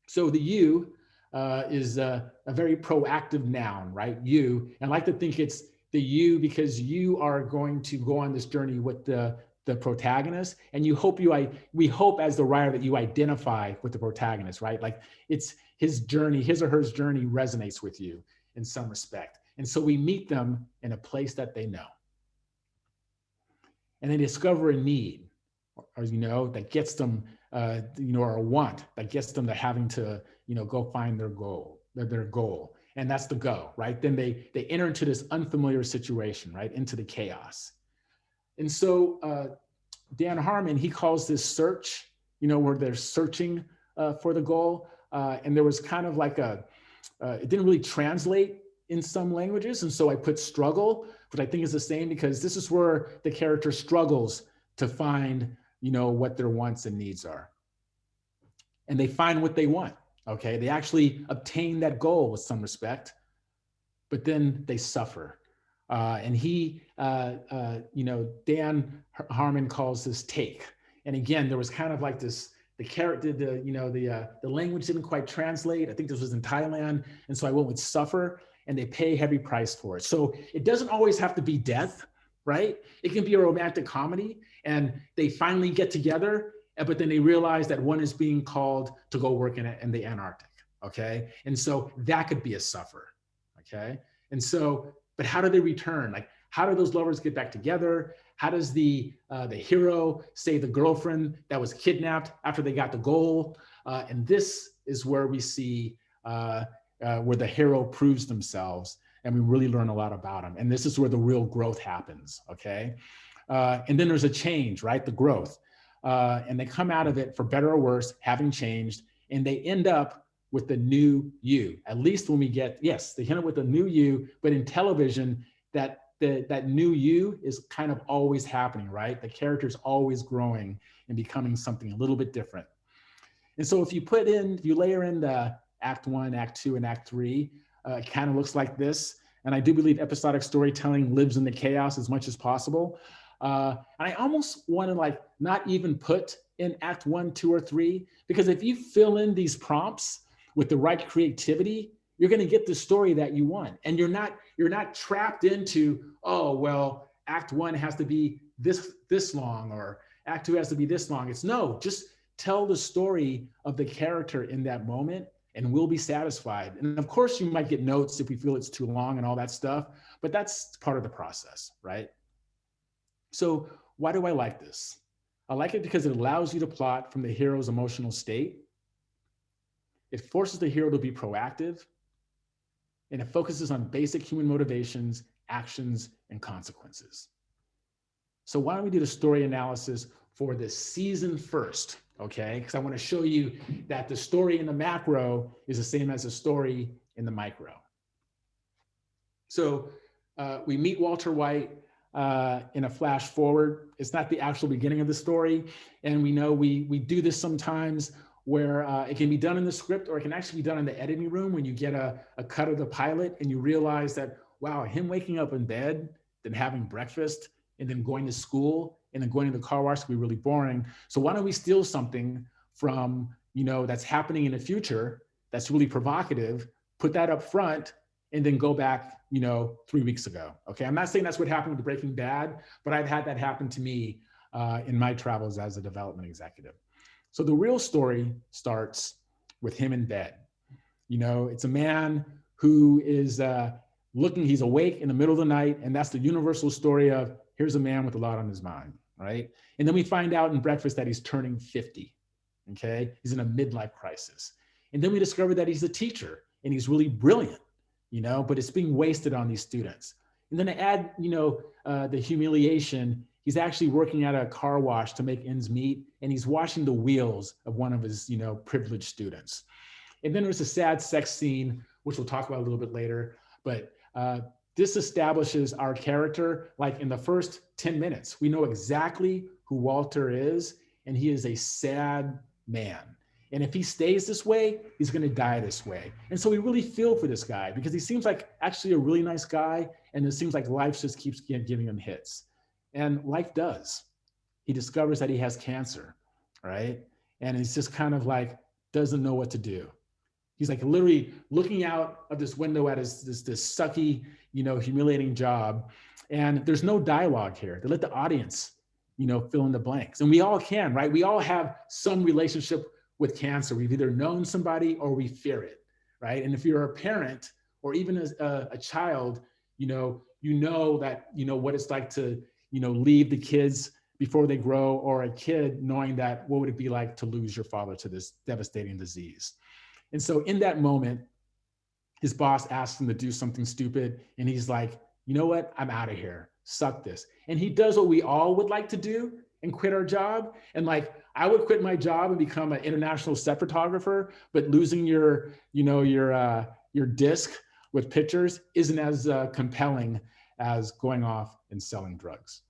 So the you is a very proactive noun, right? You. And I like to think it's the you because you are going to go on this journey with the protagonist, and we hope as the writer that you identify with the protagonist, right? Like it's his or her journey resonates with you in some respect. And so we meet them in a place that they know. And they discover a need, or that gets them, or a want that gets them to having to, go find their goal. And that's the go, right? Then they enter into this unfamiliar situation, right? Into the chaos. And so Dan Harmon, he calls this search, where they're searching for the goal. And there was kind of like it didn't really translate in some languages. And so I put struggle, which I think is the same, because this is where the character struggles to find, what their wants and needs are. And they find what they want, okay? They actually obtain that goal with some respect, but then they suffer. And Dan Harmon calls this take. And again, there was kind of like this, the language didn't quite translate. I think this was in Thailand. And so I went with suffer, and they pay a heavy price for it. So it doesn't always have to be death, right? It can be a romantic comedy, and they finally get together, but then they realize that one is being called to go work in the Antarctic, okay? And so that could be a suffer, okay? And so, but how do they return? Like, how do those lovers get back together? How does the hero save the girlfriend that was kidnapped after they got the goal? And this is where we see where the hero proves themselves, and we really learn a lot about them. And this is where the real growth happens, okay? And then there's a change, right? The growth. And they come out of it, for better or worse, having changed, and they end up with the new you. At least when we get, yes, they end up with a new you, but in television, that new you is kind of always happening, right? The character's always growing and becoming something a little bit different. And so if you layer in the Act 1, Act 2, and Act 3, it kind of looks like this. And I do believe episodic storytelling lives in the chaos as much as possible. And I almost want to like not even put in Act 1, 2, or 3, because if you fill in these prompts with the right creativity, you're going to get the story that you want. And you're not trapped into, oh, well, Act 1 has to be this long, or Act 2 has to be this long. It's no, just tell the story of the character in that moment, and we'll be satisfied. And of course, you might get notes if we feel it's too long and all that stuff, but that's part of the process, right? So why do I like this? I like it because it allows you to plot from the hero's emotional state. It forces the hero to be proactive, and it focuses on basic human motivations, actions, and consequences. So why don't we do the story analysis for the season first, okay? Because I want to show you that the story in the macro is the same as the story in the micro. So we meet Walter White in a flash forward. It's not the actual beginning of the story. And we know we do this sometimes where it can be done in the script, or it can actually be done in the editing room when you get a cut of the pilot and you realize that, wow, him waking up in bed, then having breakfast, and then going to school, and then going to the car wash can be really boring. So why don't we steal something from, that's happening in the future that's really provocative, put that up front, and then go back, 3 weeks ago. Okay, I'm not saying that's what happened with Breaking Bad, but I've had that happen to me in my travels as a development executive. So the real story starts with him in bed. It's a man who is he's awake in the middle of the night, and that's the universal story of, here's a man with a lot on his mind, right? And then we find out in Breakfast that he's turning 50, okay? He's in a midlife crisis. And then we discover that he's a teacher, and he's really brilliant, but it's being wasted on these students. And then to add, the humiliation, he's actually working at a car wash to make ends meet, and he's washing the wheels of one of his, privileged students. And then there's a sad sex scene, which we'll talk about a little bit later, but this establishes our character like in the first 10 minutes. We know exactly who Walter is, and he is a sad man. And if he stays this way, he's going to die this way. And so we really feel for this guy because he seems like actually a really nice guy, and it seems like life just keeps giving him hits. And life does. He discovers that he has cancer, right? And he's just kind of like, doesn't know what to do. He's like literally looking out of this window at this sucky, humiliating job. And there's no dialogue here. They let the audience, fill in the blanks. And we all can, right? We all have some relationship with cancer. We've either known somebody or we fear it, right? And if you're a parent or even a child, you know that, what it's like to, leave the kids before they grow, or a kid knowing that what would it be like to lose your father to this devastating disease. And so in that moment, his boss asks him to do something stupid, and he's like, you know what? I'm out of here. Suck this. And he does what we all would like to do and quit our job. And like, I would quit my job and become an international set photographer, but losing your disc with pictures isn't as compelling as going off and selling drugs.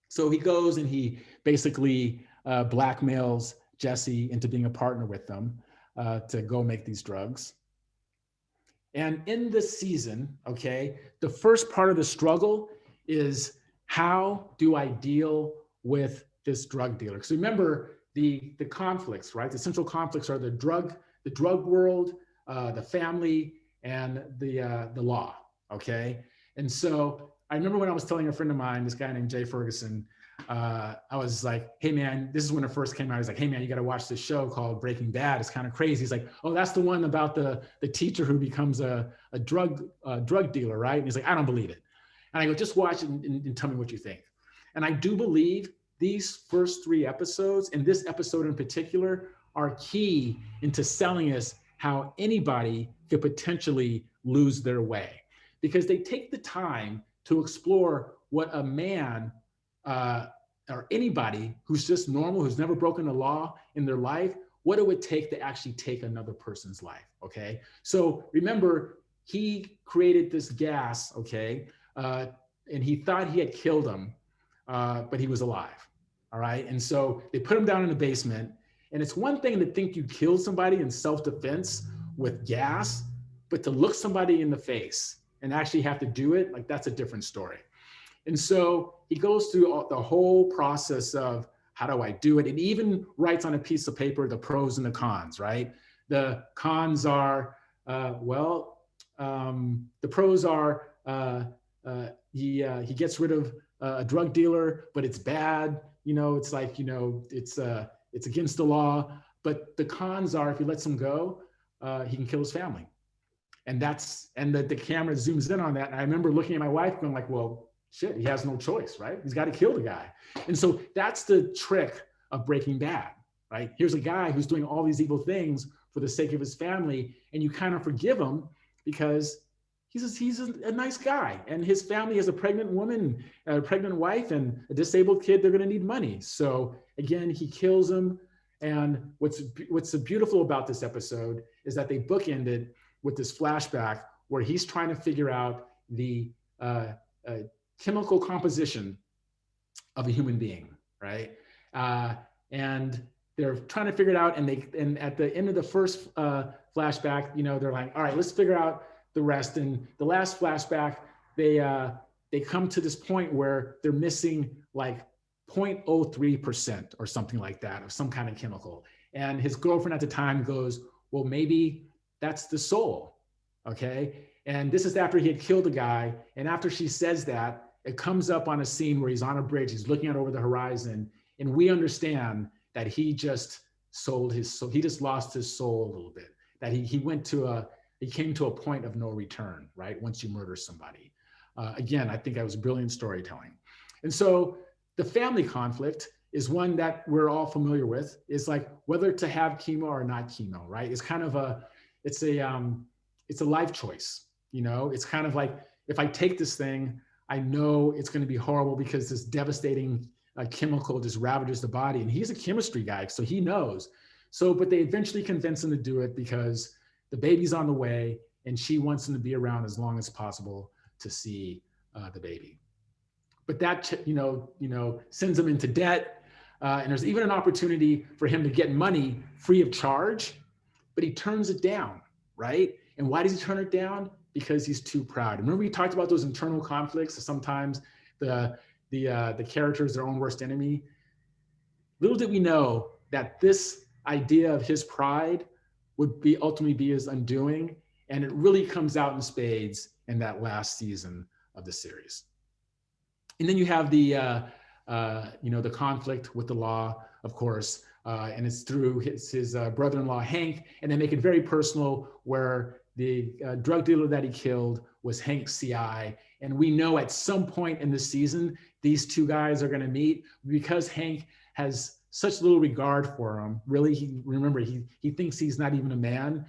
So he goes and he basically blackmails Jesse into being a partner with them to go make these drugs. And in this season, okay, the first part of the struggle is, how do I deal with this drug dealer? Because remember the conflicts, right? The central conflicts are the drug world, the family, and the law, okay? And so I remember when I was telling a friend of mine, this guy named Jay Ferguson, I was like, hey man, this is when it first came out. He's like, hey man, you got to watch this show called Breaking Bad. It's kind of crazy. He's like, oh, that's the one about the teacher who becomes a drug dealer, right? And he's like, I don't believe it. And I go, just watch it and tell me what you think. And I do believe these first 3 episodes, and this episode in particular, are key into selling us how anybody could potentially lose their way, because they take the time to explore what a man or anybody who's just normal, who's never broken a law in their life, what it would take to actually take another person's life, okay? So remember, he created this gas, okay? And he thought he had killed him, but he was alive, all right? And so they put him down in the basement, and it's one thing to think you killed somebody in self-defense with gas, but to look somebody in the face and actually have to do it, like that's a different story. And so he goes through the whole process of, how do I do it? And even writes on a piece of paper the pros and the cons, right? The cons are, the pros are he gets rid of a drug dealer, but it's bad. You know, it's like, you know, it's against the law. But the cons are, if he lets him go, he can kill his family. And the camera zooms in on that. And I remember looking at my wife going like, well, shit, he has no choice, right? He's got to kill the guy. And so that's the trick of Breaking Bad, right? Here's a guy who's doing all these evil things for the sake of his family, and you kind of forgive him because he's a nice guy, and his family has a pregnant woman, a pregnant wife, and a disabled kid. They're going to need money. So again, he kills him. And what's so beautiful about this episode is that they bookended with this flashback where he's trying to figure out the chemical composition of a human being, right? And they're trying to figure it out. And at the end of the first flashback, you know, they're like, all right, let's figure out the rest. And the last flashback, they come to this point where they're missing like 0.03% or something like that of some kind of chemical. And his girlfriend at the time goes, well, maybe that's the soul, okay? And this is after he had killed a guy. And after she says that, it comes up on a scene where he's on a bridge, he's looking out over the horizon, and we understand that he just sold his soul. He just lost his soul a little bit, that he came to a point of no return, right? Once you murder somebody. Again, I think that was brilliant storytelling. And so the family conflict is one that we're all familiar with. It's like whether to have chemo or not chemo, right? It's kind of it's a life choice, you know? It's kind of like, if I take this thing, I know it's going to be horrible because this devastating chemical just ravages the body. And he's a chemistry guy, so he knows. So, but they eventually convince him to do it because the baby's on the way and she wants him to be around as long as possible to see the baby. But that, you know, sends him into debt. And there's even an opportunity for him to get money free of charge, but he turns it down, right? And why does he turn it down? Because he's too proud. Remember we talked about those internal conflicts. Sometimes the character is their own worst enemy. Little did we know that this idea of his pride would ultimately be his undoing. And it really comes out in spades in that last season of the series. And then you have the conflict with the law, of course, and it's through his brother-in-law, Hank, and they make it very personal where the drug dealer that he killed was Hank's CI. And we know at some point in the season, these two guys are going to meet because Hank has such little regard for him. Really, he thinks he's not even a man.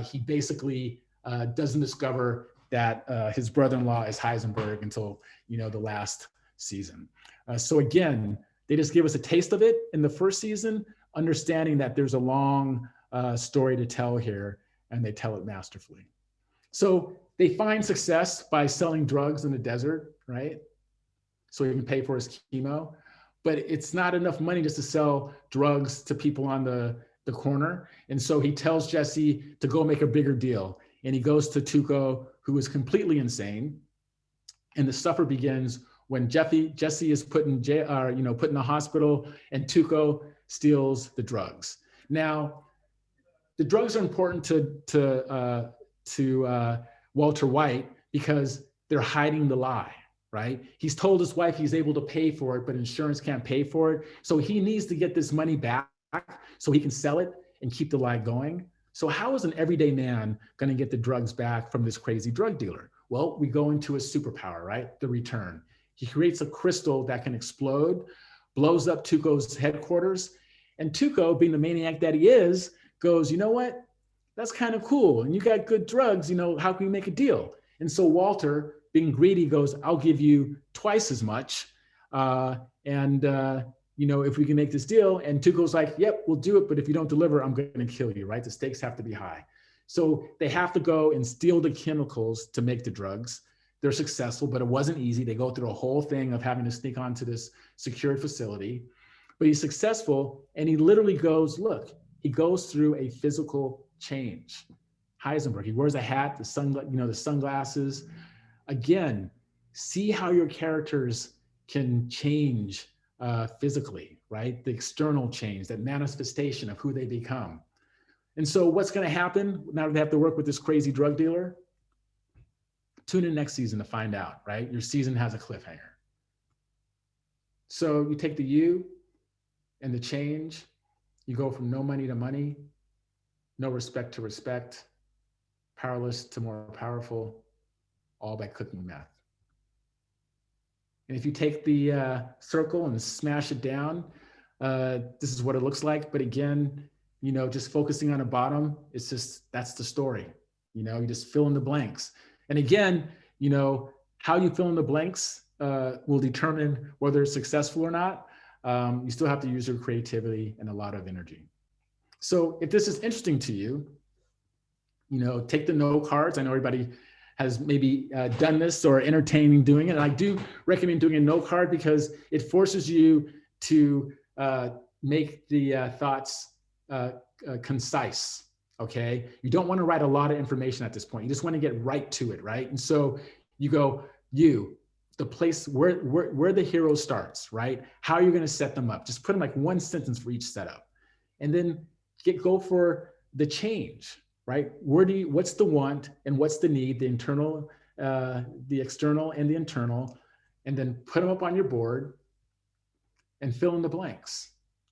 He basically doesn't discover that his brother-in-law is Heisenberg until, you know, the last season. So again, they just give us a taste of it in the first season, understanding that there's a long story to tell here, and they tell it masterfully. So they find success by selling drugs in the desert, right? So he can pay for his chemo, but it's not enough money just to sell drugs to people on the corner. And so he tells Jesse to go make a bigger deal. And he goes to Tuco, who is completely insane. And the suffer begins when Jesse is put in jail, put in the hospital, and Tuco steals the drugs. Now, the drugs are important to Walter White because they're hiding the lie, right? He's told his wife he's able to pay for it, but insurance can't pay for it. So he needs to get this money back so he can sell it and keep the lie going. So how is an everyday man going to get the drugs back from this crazy drug dealer? Well, we go into a superpower, right? The return. He creates a crystal that can explode, blows up Tuco's headquarters. And Tuco, being the maniac that he is, goes, you know what? That's kind of cool. And you got good drugs, how can we make a deal? And so Walter, being greedy, goes, I'll give you twice as much. If we can make this deal. And Tuco's like, yep, we'll do it. But if you don't deliver, I'm going to kill you, right? The stakes have to be high. So they have to go and steal the chemicals to make the drugs. They're successful, but it wasn't easy. They go through a whole thing of having to sneak onto this secured facility, but he's successful. And he literally goes, look, he goes through a physical change. Heisenberg, he wears a hat, the sunglasses. Again, see how your characters can change physically, right? The external change, that manifestation of who they become. And so what's going to happen now that they have to work with this crazy drug dealer? Tune in next season to find out, right? Your season has a cliffhanger. So you take the you and the change, you go from no money to money, no respect to respect, powerless to more powerful, all by cooking meth. And if you take the circle and smash it down, this is what it looks like. But again, just focusing on the bottom, that's the story. You just fill in the blanks. And again, how you fill in the blanks will determine whether it's successful or not. You still have to use your creativity and a lot of energy. So if this is interesting to you, take the no cards. I know everybody has maybe done this or entertaining doing it. And I do recommend doing a no card because it forces you to make the thoughts concise, okay? You don't want to write a lot of information at this point. You just want to get right to it, right? And so you go, the place where the hero starts, right? How are you going to set them up? Just put them like one sentence for each setup. And then go for the change, right? What's the want and what's the need, the internal, the external and the internal, and then put them up on your board and fill in the blanks.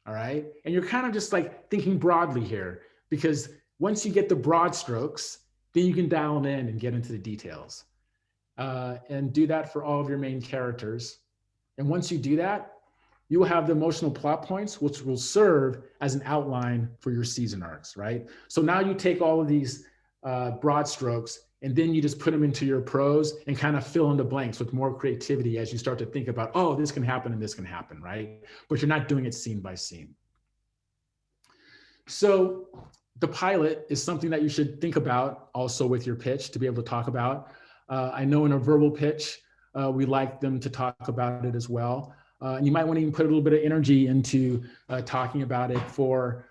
All right. And you're kind of just like thinking broadly here, because once you get the broad strokes, then you can dial them in and get into the details. And do that for all of your main characters. And once you do that, you will have the emotional plot points, which will serve as an outline for your season arcs, right? So now you take all of these broad strokes and then you just put them into your prose and kind of fill in the blanks with more creativity as you start to think about, oh, this can happen and this can happen, right? But you're not doing it scene by scene. So the pilot is something that you should think about also with your pitch to be able to talk about. I know in a verbal pitch, we like them to talk about it as well. And you might want to even put a little bit of energy into talking about it for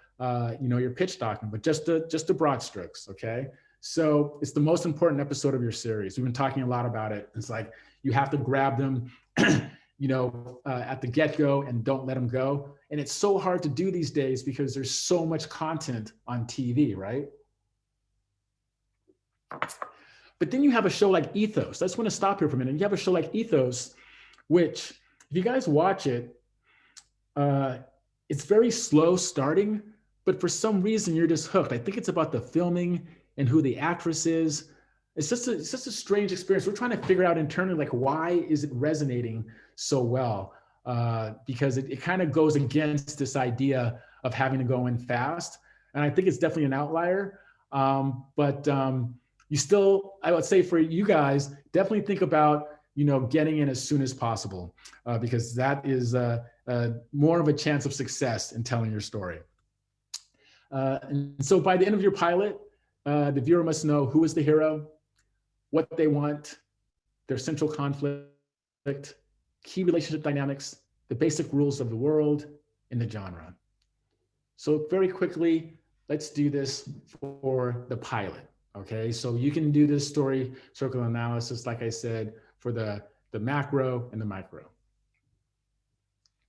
your pitch document, but just the broad strokes, okay? So it's the most important episode of your series. We've been talking a lot about it. It's like you have to grab them, at the get-go and don't let them go. And it's so hard to do these days because there's so much content on TV, right? But then you have a show like Ethos. I just want to stop here for a minute. You have a show like Ethos, which if you guys watch it, it's very slow starting, but for some reason you're just hooked. I think it's about the filming and who the actress is. It's just a strange experience. We're trying to figure out internally, like, why is it resonating so well? Because it kind of goes against this idea of having to go in fast. And I think it's definitely an outlier. You still, I would say for you guys, definitely think about, getting in as soon as possible, because that is more of a chance of success in telling your story. And so by the end of your pilot, the viewer must know who is the hero, what they want, their central conflict, key relationship dynamics, the basic rules of the world, and the genre. So very quickly, let's do this for the pilot. Okay, so you can do this story circle analysis, like I said, for the macro and the micro.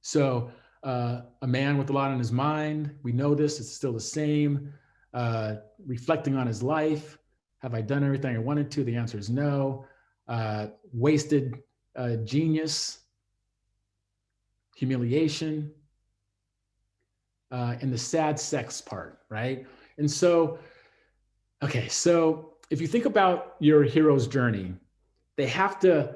So a man with a lot on his mind, we know this, it's still the same. Reflecting on his life, have I done everything I wanted to? The answer is no. Wasted genius, humiliation, and the sad sex part, right? And so, okay, so if you think about your hero's journey, they have to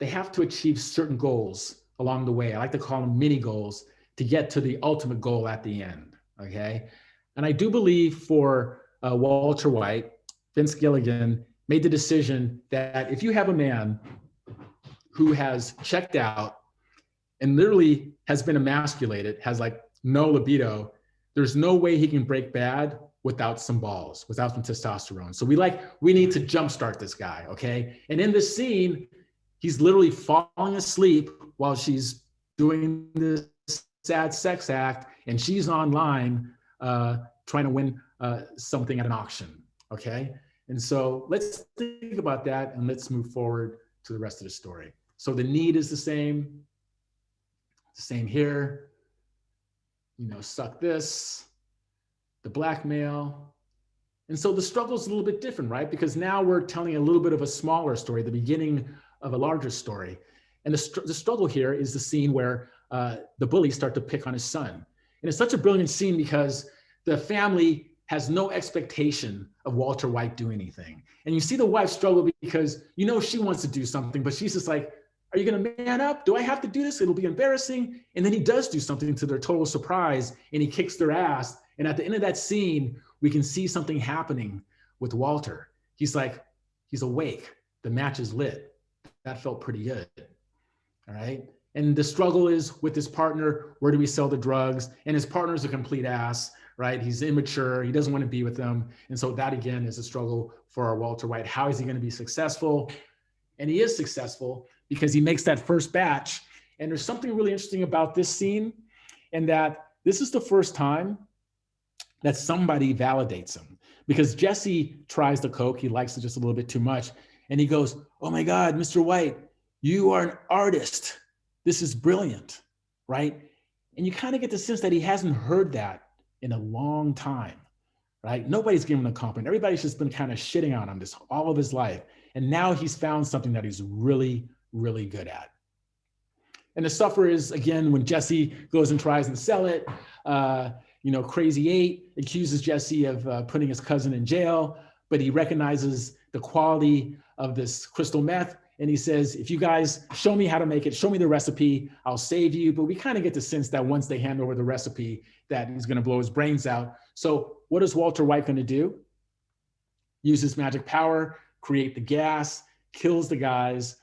they have to achieve certain goals along the way. I like to call them mini goals to get to the ultimate goal at the end. Okay. And I do believe for Walter White, Vince Gilligan made the decision that if you have a man who has checked out and literally has been emasculated, has like no libido, there's no way he can break bad without some balls, without some testosterone. So we need to jumpstart this guy, okay? And in this scene, he's literally falling asleep while she's doing this sad sex act, and she's online trying to win something at an auction, okay? And so let's think about that and let's move forward to the rest of the story. So the need is the same here, you know, suck this, the blackmail. And so the struggle is a little bit different, right? Because now we're telling a little bit of a smaller story, the beginning of a larger story. And the struggle here is the scene where the bullies start to pick on his son. And it's such a brilliant scene because the family has no expectation of Walter White doing anything. And you see the wife struggle because, you know, she wants to do something, but she's just like, are you going to man up? Do I have to do this? It'll be embarrassing. And then he does do something to their total surprise and he kicks their ass. And at the end of that scene, we can see something happening with Walter. He's like, he's awake. The match is lit. That felt pretty good. All right. And the struggle is with his partner. Where do we sell the drugs? And his partner's a complete ass, right? He's immature. He doesn't want to be with them. And so that again is a struggle for our Walter White. How is he going to be successful? And he is successful because he makes that first batch. And there's something really interesting about this scene, and that this is the first time that somebody validates him, because Jesse tries the coke. He likes it just a little bit too much. And he goes, oh my God, Mr. White, you are an artist. This is brilliant, right? And you kind of get the sense that he hasn't heard that in a long time, right? Nobody's giving him a compliment. Everybody's just been kind of shitting on him this all of his life. And now he's found something that he's really, really good at. And the suffer is, again, when Jesse goes and tries and sell it, you know, Crazy 8 accuses Jesse of putting his cousin in jail, but he recognizes the quality of this crystal meth. And he says, if you guys show me how to make it, show me the recipe, I'll save you. But we kind of get the sense that once they hand over the recipe, that he's going to blow his brains out. So what is Walter White going to do? Use his magic power, create the gas, kills the guys,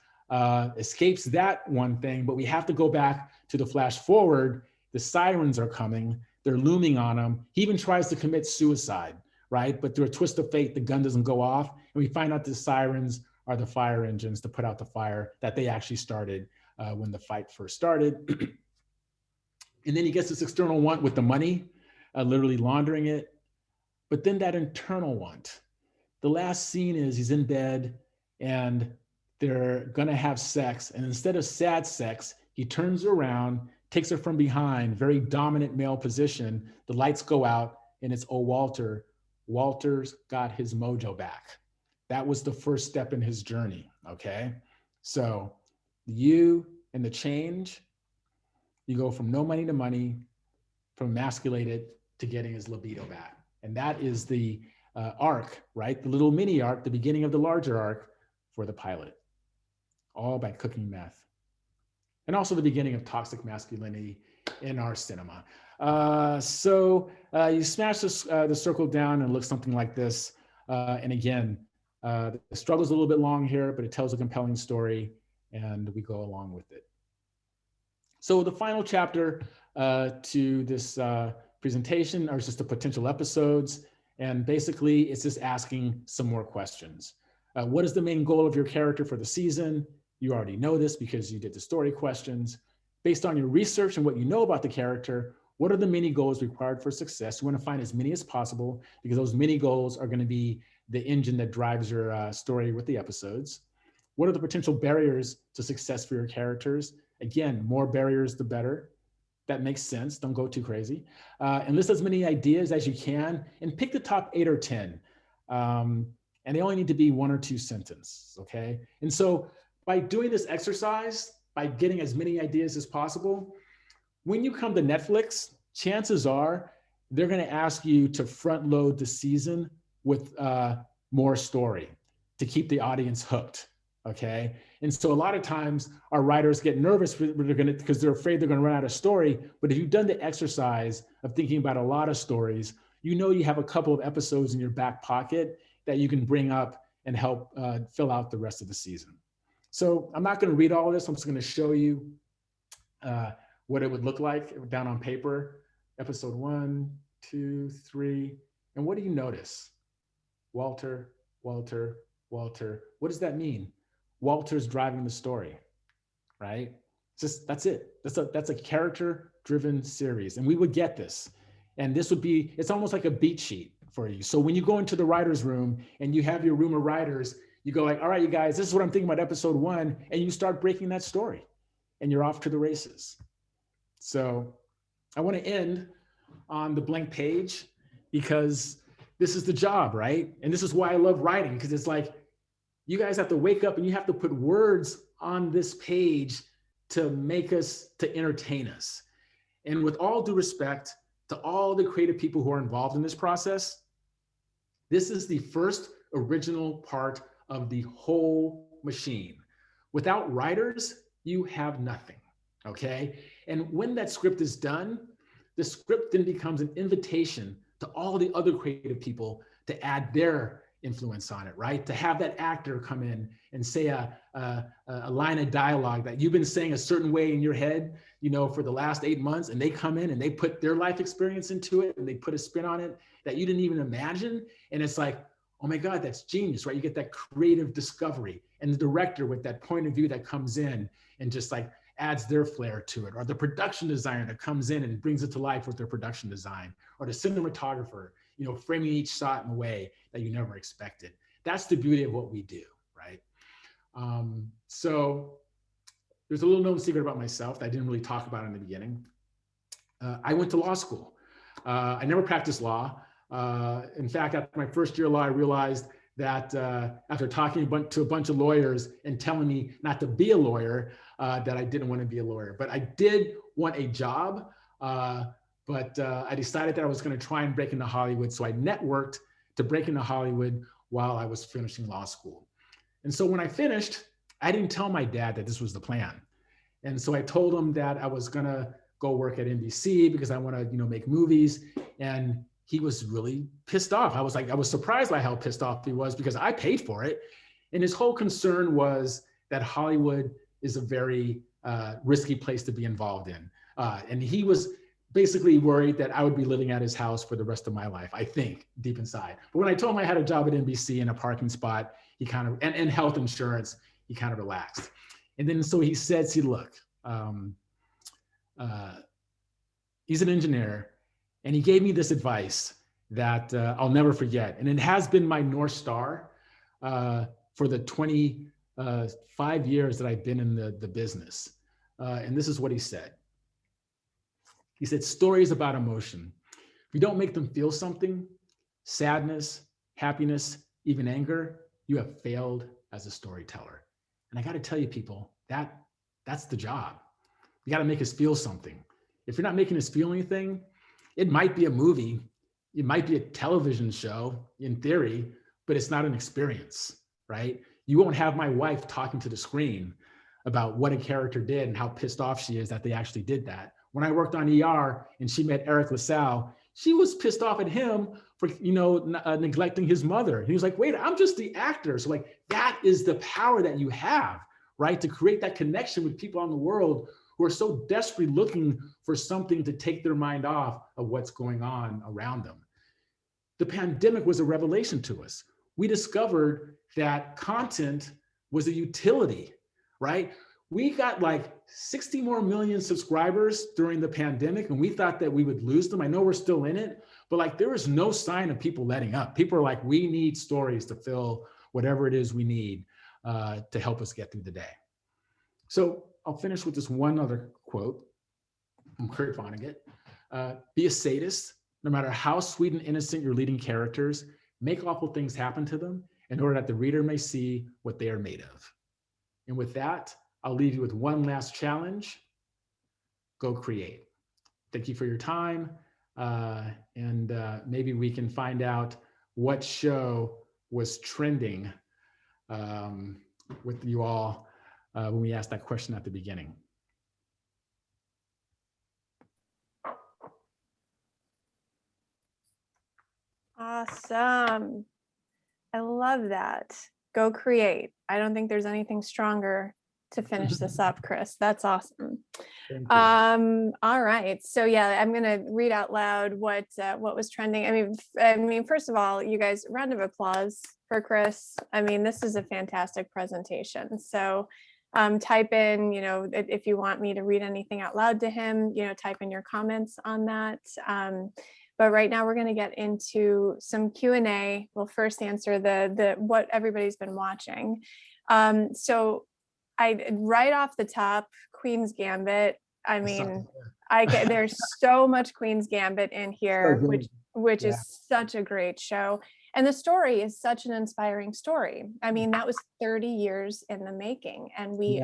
escapes that one thing. But we have to go back to the flash forward. The sirens are coming. They're looming on him. He even tries to commit suicide, right? But through a twist of fate, the gun doesn't go off. And we find out the sirens are the fire engines to put out the fire that they actually started when the fight first started. And then he gets this external want with the money, literally laundering it. But then that internal want. The last scene is he's in bed and they're gonna have sex. And instead of sad sex, he turns around, takes her from behind, very dominant male position. The lights go out and it's, oh, Walter. Walter's got his mojo back. That was the first step in his journey, okay? So you and the change, you go from no money to money, from emasculated to getting his libido back. And that is the arc, right? The little mini arc, the beginning of the larger arc for the pilot, all by cooking meth. And also the beginning of toxic masculinity in our cinema. So you smash the circle down and it looks something like this. And again, the struggle's a little bit long here, but it tells a compelling story and we go along with it. So the final chapter to this presentation are just the potential episodes. And basically it's just asking some more questions. What is the main goal of your character for the season? You already know this because you did the story questions. Based on your research and what you know about the character, what are the mini goals required for success? You want to find as many as possible because those mini goals are going to be the engine that drives your story with the episodes. What are the potential barriers to success for your characters? Again, more barriers, the better. That makes sense. Don't go too crazy. And list as many ideas as you can and pick the top 8 or 10. And they only need to be 1 or 2 sentences, okay? And so by doing this exercise, by getting as many ideas as possible, when you come to Netflix, chances are they're going to ask you to front load the season with more story to keep the audience hooked, okay? And so a lot of times our writers get nervous because they're afraid they're going to run out of story. But if you've done the exercise of thinking about a lot of stories, you know you have a couple of episodes in your back pocket that you can bring up and help fill out the rest of the season. So I'm not going to read all of this. I'm just going to show you what it would look like down on paper. Episode 1, 2, 3. And what do you notice? Walter, Walter, Walter. What does that mean? Walter's driving the story, right? That's it. That's a character-driven series. And we would get this. And this would be, it's almost like a beat sheet for you. So when you go into the writer's room and you have your room of writers, you go like, all right, you guys, this is what I'm thinking about episode 1. And you start breaking that story and you're off to the races. So I want to end on the blank page because this is the job, right? And this is why I love writing, because it's like, you guys have to wake up and you have to put words on this page to make us, to entertain us. And with all due respect to all the creative people who are involved in this process, this is the first original part of the whole machine. Without writers, you have nothing, okay? And when that script is done, the script then becomes an invitation to all the other creative people to add their influence on it, right? To have that actor come in and say a line of dialogue that you've been saying a certain way in your head, you know, for the last 8 months, and they come in and they put their life experience into it and they put a spin on it that you didn't even imagine. And it's like, oh my God, that's genius, right? You get that creative discovery, and the director with that point of view that comes in and just like adds their flair to it, or the production designer that comes in and brings it to life with their production design, or the cinematographer, you know, framing each shot in a way that you never expected. That's the beauty of what we do, right? So there's a little known secret about myself that I didn't really talk about in the beginning. I went to law school. I never practiced law. In fact, after my first year of law, I realized that after talking to a bunch of lawyers and telling me not to be a lawyer, that I didn't want to be a lawyer. But I did want a job. But I decided that I was going to try and break into Hollywood. So I networked to break into Hollywood while I was finishing law school. And so when I finished, I didn't tell my dad that this was the plan. And so I told him that I was going to go work at NBC because I want to, you know, make movies. And he was really pissed off. I was surprised by how pissed off he was because I paid for it. And his whole concern was that Hollywood is a very risky place to be involved in. And he was basically worried that I would be living at his house for the rest of my life, I think, deep inside. But when I told him I had a job at NBC in a parking spot, he kind of, and health insurance, he kind of relaxed. And then so he said, see, look, he's an engineer, and he gave me this advice that I'll never forget. And it has been my North Star for the 25 years that I've been in the business. And this is what he said. He said, stories about emotion. If you don't make them feel something, sadness, happiness, even anger, you have failed as a storyteller. And I got to tell you, people, that's the job. You got to make us feel something. If you're not making us feel anything, it might be a movie, it might be a television show in theory, but it's not an experience, right? You won't have my wife talking to the screen about what a character did and how pissed off she is that they actually did that. When I worked on ER and she met Eric LaSalle, she was pissed off at him for, you know, neglecting his mother. He was like, wait, I'm just the actor. So like, that is the power that you have, right? To create that connection with people in the world who are so desperately looking for something to take their mind off of what's going on around them. The pandemic was a revelation to us. We discovered that content was a utility, right? We got like 60 more million subscribers during the pandemic, and we thought that we would lose them. I know we're still in it, but like there is no sign of people letting up. People are like, we need stories to fill whatever it is we need to help us get through the day. So I'll finish with this one other quote from Kurt Vonnegut. Be a sadist, no matter how sweet and innocent your leading characters, make awful things happen to them in order that the reader may see what they are made of. And with that, I'll leave you with one last challenge. Go create. Thank you for your time. And maybe we can find out what show was trending with you all when we asked that question at the beginning. Awesome. I love that. Go create. I don't think there's anything stronger to finish this up, Chris. That's awesome. Thank you. All right. So yeah, I'm gonna read out loud what was trending. I mean, first of all, you guys, round of applause for Chris. I mean, this is a fantastic presentation. So type in, you know, if you want me to read anything out loud to him, you know, type in your comments on that. But right now we're going to get into some Q&A. We'll first answer the what everybody's been watching. So right off the top, Queen's Gambit. I mean, there's so much Queen's Gambit in here, which is such a great show. And the story is such an inspiring story. I mean, that was 30 years in the making. And we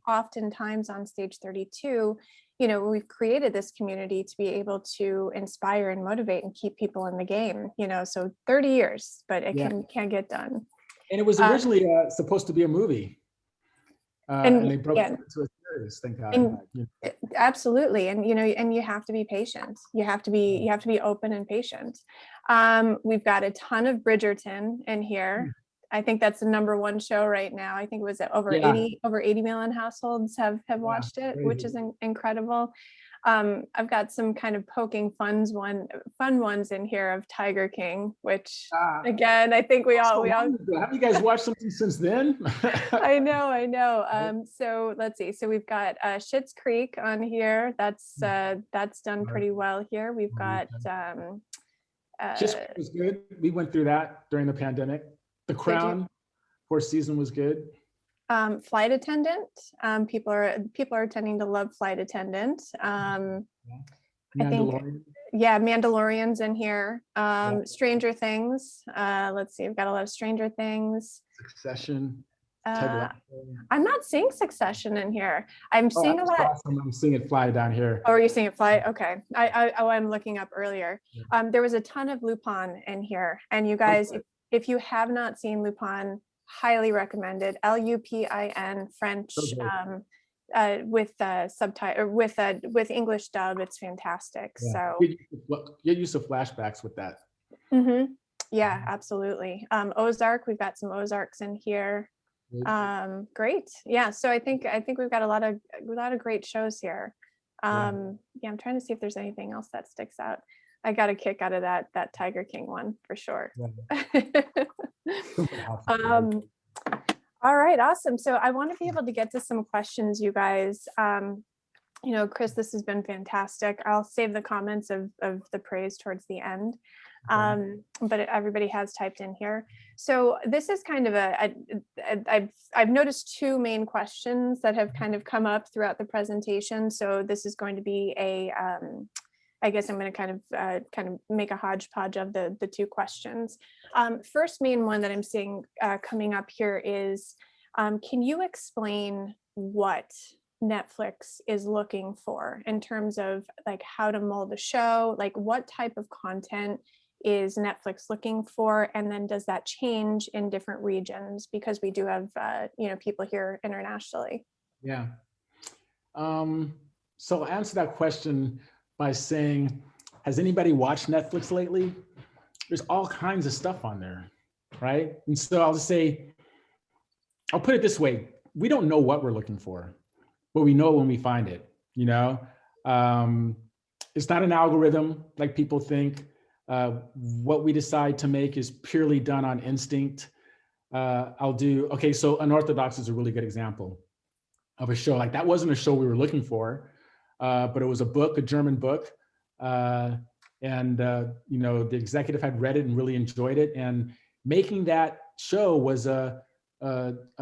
oftentimes on Stage 32, you know, we've created this community to be able to inspire and motivate and keep people in the game, you know, so 30 years, but it can get done. And it was originally supposed to be a movie. And they broke it into a series, thank God. Absolutely. And, you know, and you have to be patient. You have to be open and patient. We've got a ton of Bridgerton in here. I think that's the #1 show right now. I think it was over 80 million households have watched it, crazy. Which is incredible. I've got some kind of poking fun ones in here of Tiger King, which again, I think we all have you guys watched something since then? I know. So let's see. So we've got Schitt's Creek on here. That's done pretty well here. We've got Schitt's Creek was good. We went through that during the pandemic. The Crown, fourth season was good. Flight Attendant. People are tending to love Flight Attendant. I think, Mandalorian's in here. Stranger Things. Let's see, we've got a lot of Stranger Things. Succession. I'm not seeing Succession in here. I'm seeing a lot. Awesome. I'm seeing it fly down here. Oh, are you seeing it fly? Okay. I'm looking up earlier. There was a ton of Lupin in here, and you guys, if you have not seen Lupin, highly recommended. Lupin, French, with subtitle with English dub. It's fantastic. So get use of flashbacks with that. Yeah, absolutely. Ozark. We've got some Ozarks in here. Great. Yeah. So I think we've got a lot of great shows here. I'm trying to see if there's anything else that sticks out. I got a kick out of that Tiger King one for sure. All right, awesome. So I want to be able to get to some questions, you guys. You know, Chris, this has been fantastic. I'll save the comments of the praise towards the end. But everybody has typed in here. So this is kind of I've noticed two main questions that have kind of come up throughout the presentation. So this is going to be I guess I'm going to kind of make a hodgepodge of the two questions. First main one that I'm seeing coming up here is, can you explain what Netflix is looking for in terms of like how to mold a show, like what type of content is Netflix looking for, and then does that change in different regions, because we do have you know, people here internationally? Yeah. So I'll answer that question by saying, has anybody watched Netflix lately? There's all kinds of stuff on there, right? And so I'll just say, I'll put it this way: we don't know what we're looking for, but we know when we find it. You know, it's not an algorithm like people think. What we decide to make is purely done on instinct. So Unorthodox is a really good example of a show. Like, that wasn't a show we were looking for, but it was a book, a German book. You know, the executive had read it and really enjoyed it. And making that show was a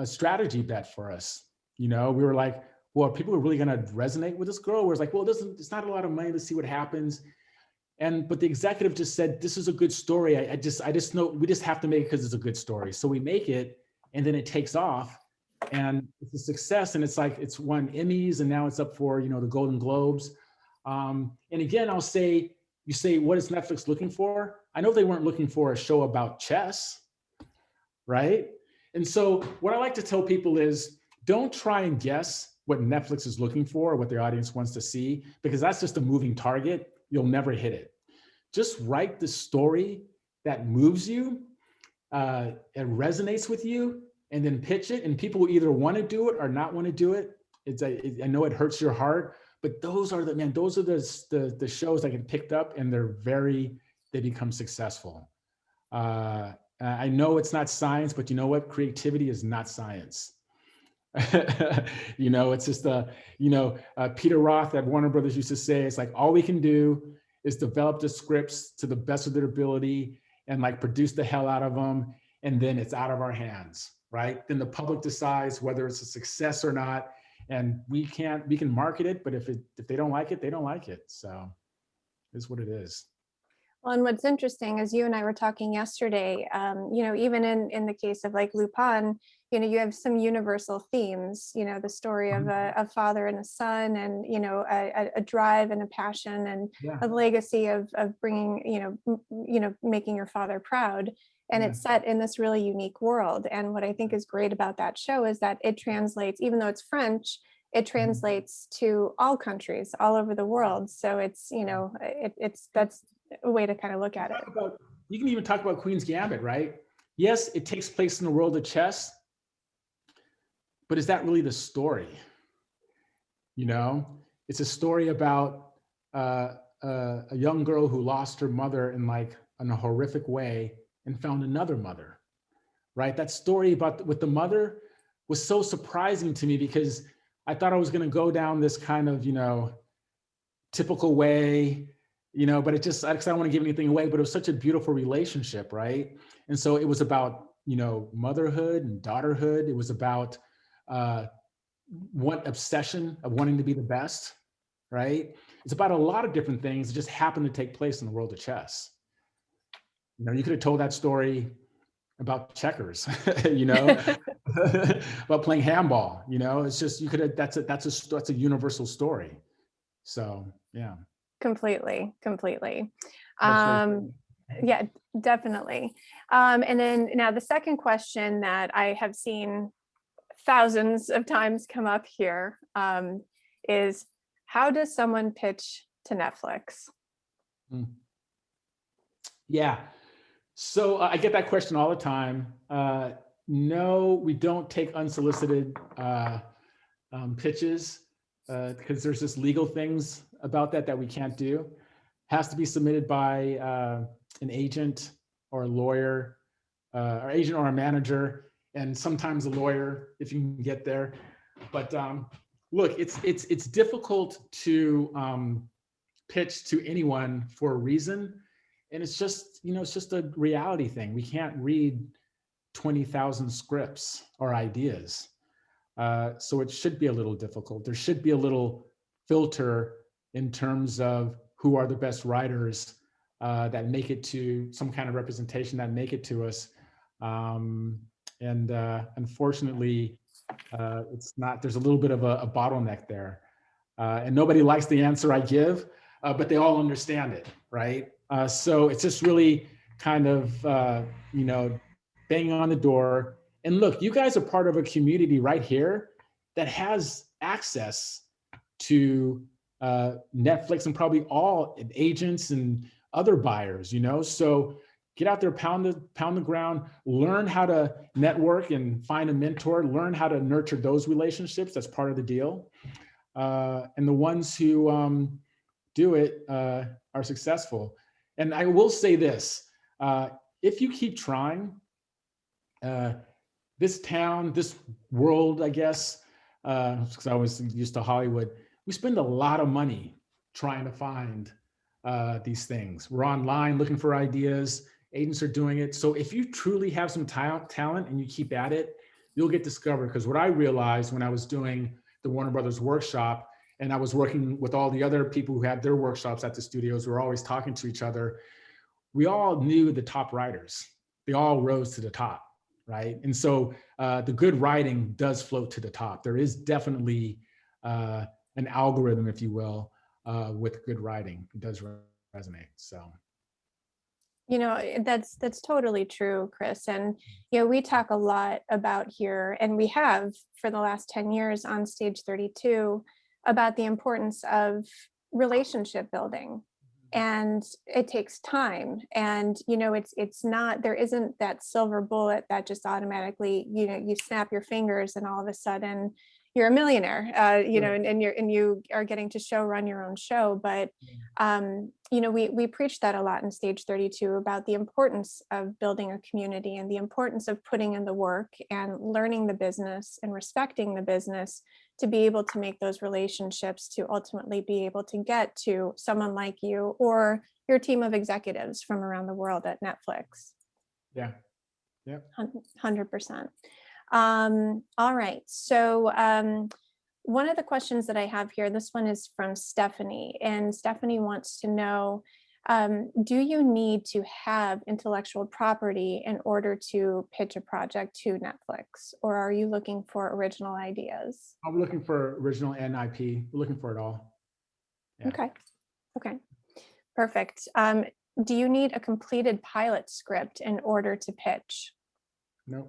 strategy bet for us. You know, we were like, well, are people really going to resonate with this girl? Where it's like, well, it's not a lot of money. Let's see what happens. But the executive just said, this is a good story. I just know we just have to make it because it's a good story. So we make it, and then it takes off, and it's a success. And it's like, it's won Emmys, and now it's up for, you know, the Golden Globes. And again, I'll say, you say, what is Netflix looking for? I know they weren't looking for a show about chess, right? And so what I like to tell people is, don't try and guess what Netflix is looking for or what their audience wants to see, because that's just a moving target. You'll never hit it. Just write the story that moves you, and resonates with you, and then pitch it. And people will either want to do it or not want to do it. I know it hurts your heart, but those are the shows that get picked up, and they become successful. I know it's not science, but you know what? Creativity is not science. It's just Peter Roth at Warner Brothers used to say, it's like, all we can do is develop the scripts to the best of their ability and like produce the hell out of them, and then it's out of our hands, right? Then the public decides whether it's a success or not, and we can market it, but if they don't like it, they don't like it. So it's what it is. Well, and what's interesting is you and I were talking yesterday, even in the case of like Lupin, you have some universal themes, the story of a father and a son, and, a drive and a passion and Yeah. a legacy of bringing, making your father proud. And it's set in this really unique world. And what I think is great about that show is that it translates, even though it's French, it translates to all countries all over the world. So it's, that's a way to kind of look at it. You can even talk about Queen's Gambit, right? Yes, it takes place in the world of chess, but is that really the story? It's a story about a young girl who lost her mother in a horrific way and found another mother, right? That story with the mother was so surprising to me, because I thought I was going to go down this kind of, typical way, but it just, I don't want to give anything away, but it was such a beautiful relationship, right? And so it was about, motherhood and daughterhood. It was about one obsession of wanting to be the best, right? It's about a lot of different things that just happen to take place in the world of chess. You could have told that story about checkers, about playing handball. It's just, that's a universal story. So yeah. Completely. Yeah, definitely. And then now the second question that I have seen thousands of times come up here is, how does someone pitch to Netflix? Yeah. So I get that question all the time. No, we don't take unsolicited pitches because there's just legal things about that we can't do. Has to be submitted by an agent or a lawyer, or agent or a manager, and sometimes a lawyer if you can get there. But look, it's difficult to pitch to anyone for a reason. And it's just, it's just a reality thing. We can't read 20,000 scripts or ideas. So it should be a little difficult. There should be a little filter in terms of who are the best writers that make it to some kind of representation, that make it to us. Unfortunately, it's not, there's a little bit of a bottleneck there. And nobody likes the answer I give, but they all understand it, right? So it's just really kind of, banging on the door. And look, you guys are part of a community right here that has access to Netflix and probably all agents and other buyers, so get out there, pound the ground, learn how to network and find a mentor, learn how to nurture those relationships. That's part of the deal. And the ones who do it are successful. And I will say this, if you keep trying, this town, this world, I guess, because I was used to Hollywood, we spend a lot of money trying to find these things. We're online looking for ideas. Agents are doing it. So if you truly have some talent and you keep at it, you'll get discovered. Because what I realized when I was doing the Warner Brothers workshop, and I was working with all the other people who had their workshops at the studios, we were always talking to each other. We all knew the top writers. They all rose to the top, right? And so the good writing does float to the top. There is definitely an algorithm, if you will, with good writing. It does resonate. So. That's totally true, Chris. And, we talk a lot about here, and we have for the last 10 years on Stage 32 about the importance of relationship building. And it takes time. And, it's not, there isn't that silver bullet that just automatically, you snap your fingers and all of a sudden you're a millionaire, and you are getting to run your own show. But, we preach that a lot in Stage 32 about the importance of building a community and the importance of putting in the work and learning the business and respecting the business to be able to make those relationships to ultimately be able to get to someone like you or your team of executives from around the world at Netflix. Yeah. Yep. 100%. All right. So one of the questions that I have here, this one is from Stephanie, and Stephanie wants to know, do you need to have intellectual property in order to pitch a project to Netflix, or are you looking for original ideas? I'm looking for original and IP. We're looking for it all. Yeah. Okay. Perfect. Do you need a completed pilot script in order to pitch? No.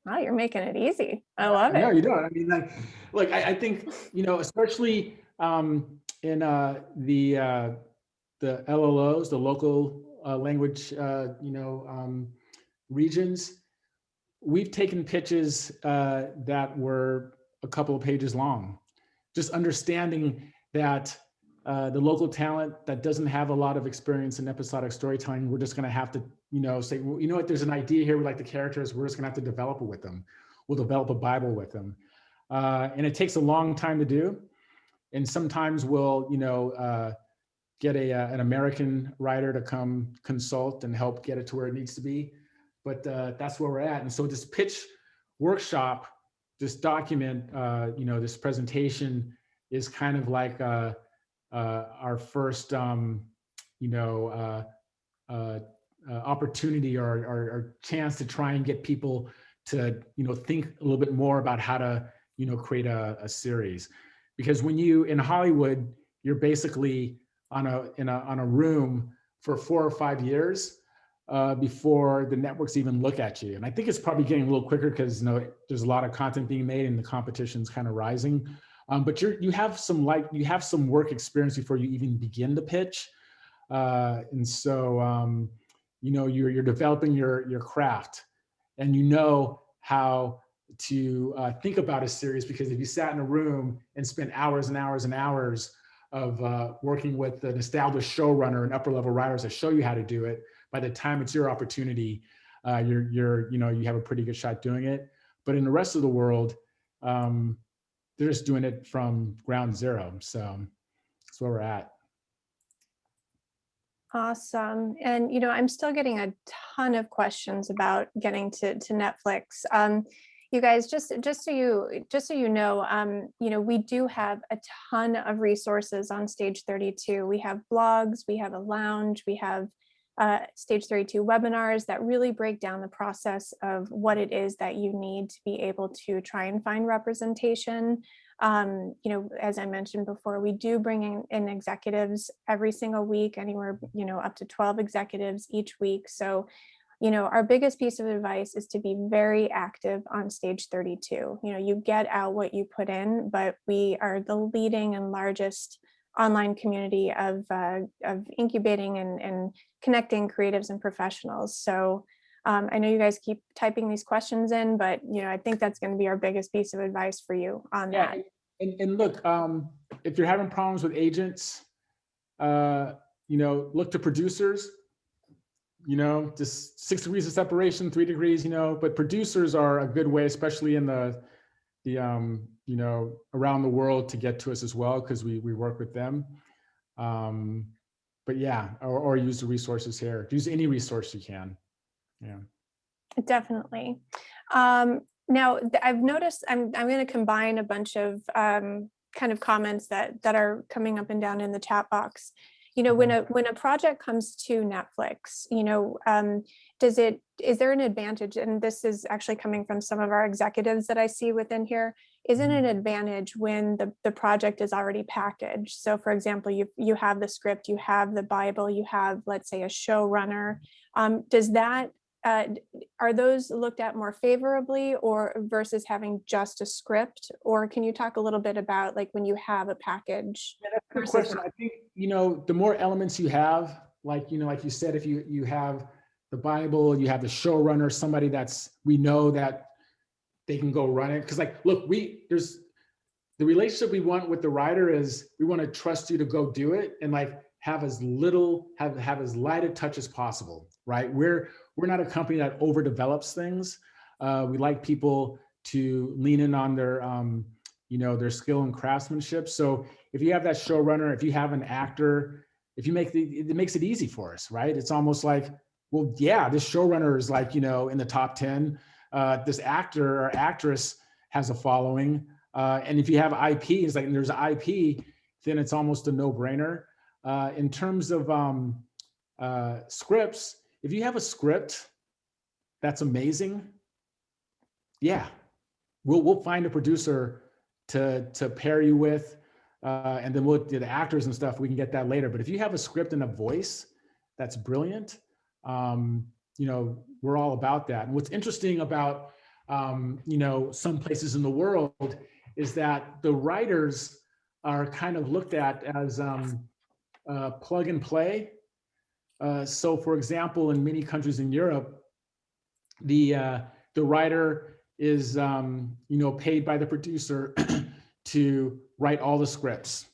Wow, you're making it easy. I love it. No, you don't. I mean, look, I think, especially in the LLOs, the local language, regions, we've taken pitches that were a couple of pages long. Just understanding that the local talent that doesn't have a lot of experience in episodic storytelling, we're just going to have to, say, well, you know what, there's an idea here. We like the characters. We're just going to have to develop it with them. We'll develop a Bible with them. And it takes a long time to do. And sometimes we'll, get an American writer to come consult and help get it to where it needs to be. But that's where we're at. And so this pitch workshop, this document, this presentation is kind of like our first, opportunity or chance to try and get people to, think a little bit more about how to, create a series. Because when in Hollywood, you're basically on a room for 4 or 5 years before the networks even look at you. And I think it's probably getting a little quicker because there's a lot of content being made and the competition's kind of rising. But you have some work experience before you even begin to pitch, and so you're developing your craft, and how to think about a series, because if you sat in a room and spent hours and hours and hours of working with an established showrunner and upper level writers that show you how to do it, by the time it's your opportunity, you have a pretty good shot doing it. But in the rest of the world, they're just doing it from ground zero. So that's where we're at. Awesome. And, I'm still getting a ton of questions about getting to Netflix. You guys, just so you know, we do have a ton of resources on Stage 32. We have blogs, we have a lounge, we have Stage 32 webinars that really break down the process of what it is that you need to be able to try and find representation. As I mentioned before, we do bring in executives every single week, anywhere, up to 12 executives each week. So, our biggest piece of advice is to be very active on Stage 32. You get out what you put in, but we are the leading and largest online community of incubating and connecting creatives and professionals. So I know you guys keep typing these questions in, but I think that's going to be our biggest piece of advice for you on that. And look, if you're having problems with agents, look to producers. Just 6 degrees of separation, 3 degrees. But producers are a good way, especially in the around the world, to get to us as well, because we work with them. But yeah, or use the resources here. Use any resource you can. Yeah, definitely. Now I've noticed I'm going to combine a bunch of kind of comments that are coming up and down in the chat box. When a project comes to Netflix, is there an advantage? And this is actually coming from some of our executives that I see within here. isn't an advantage when the project is already packaged. So for example, you have the script, you have the Bible, you have, let's say, a showrunner. Does that, are those looked at more favorably or versus having just a script? Or can you talk a little bit about like when you have a package? Yeah, that's a good versus question. not? I think, the more elements you have, like, like you said, if you have the Bible, you have the showrunner, somebody we know that they can go run it. Because like, look, there's the relationship we want with the writer is we want to trust you to go do it and like have as light a touch as possible, right? We're not a company that overdevelops things. We like people to lean in on their their skill and craftsmanship. So if you have that showrunner, if you have an actor, if you it makes it easy for us, right? It's almost like, well, yeah, this showrunner is like, in the top 10. This actor or actress has a following. And if you have IP, it's like, and there's IP, then it's almost a no-brainer. In terms of scripts, if you have a script that's amazing, yeah, we'll find a producer to pair you with, and then we'll do the actors and stuff. We can get that later. But if you have a script and a voice that's brilliant, we're all about that. And what's interesting about some places in the world is that the writers are kind of looked at as plug and play. So, for example, in many countries in Europe, the writer is paid by the producer to write all the scripts,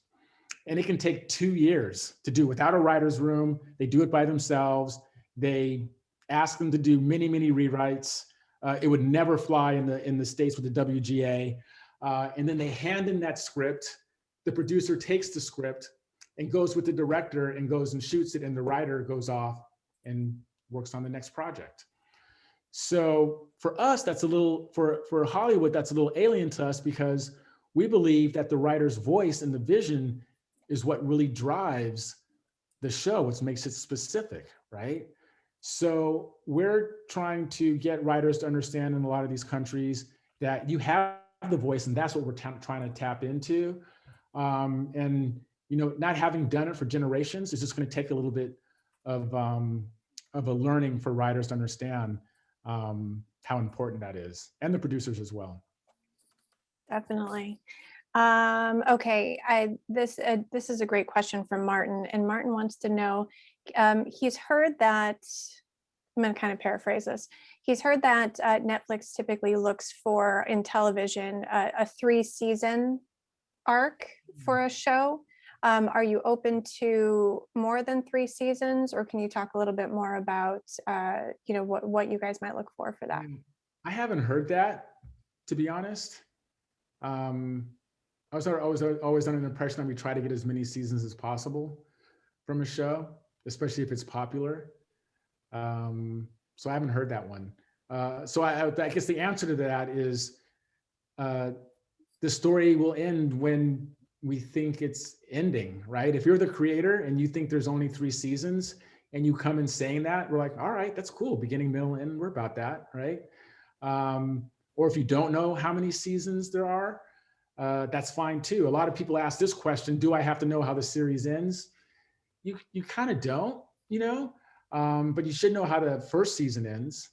and it can take 2 years to do without a writer's room. They do it by themselves. They ask them to do many rewrites. It would never fly in the States with the WGA. And then they hand in that script. The producer takes the script and goes with the director and goes and shoots it, and the writer goes off and works on the next project. So for us, that's a little, for Hollywood, that's a little alien to us because we believe that the writer's voice and the vision is what really drives the show, which makes it specific, right? So we're trying to get writers to understand in a lot of these countries that you have the voice, and that's what we're trying to tap into. And not having done it for generations, it's just going to take a little bit of a learning for writers to understand how important that is, and the producers as well. Definitely. Okay, this is a great question from Martin, and Martin wants to know, he's heard that, I'm going to kind of paraphrase this. He's heard that Netflix typically looks for, in television, a 3-season arc for a show. Are you open to more than 3 seasons, or can you talk a little bit more about what you guys might look for that? I haven't heard that, to be honest. I was always under the impression that we try to get as many seasons as possible from a show, especially if it's popular. So I haven't heard that one. So I guess the answer to that is the story will end when we think it's ending, right? If you're the creator and you think there's only 3 seasons and you come in saying that, we're like, all right, that's cool. Beginning, middle, end, we're about that, right? Or if you don't know how many seasons there are, that's fine too. A lot of people ask this question, do I have to know how the series ends? You kind of don't, but you should know how the first season ends.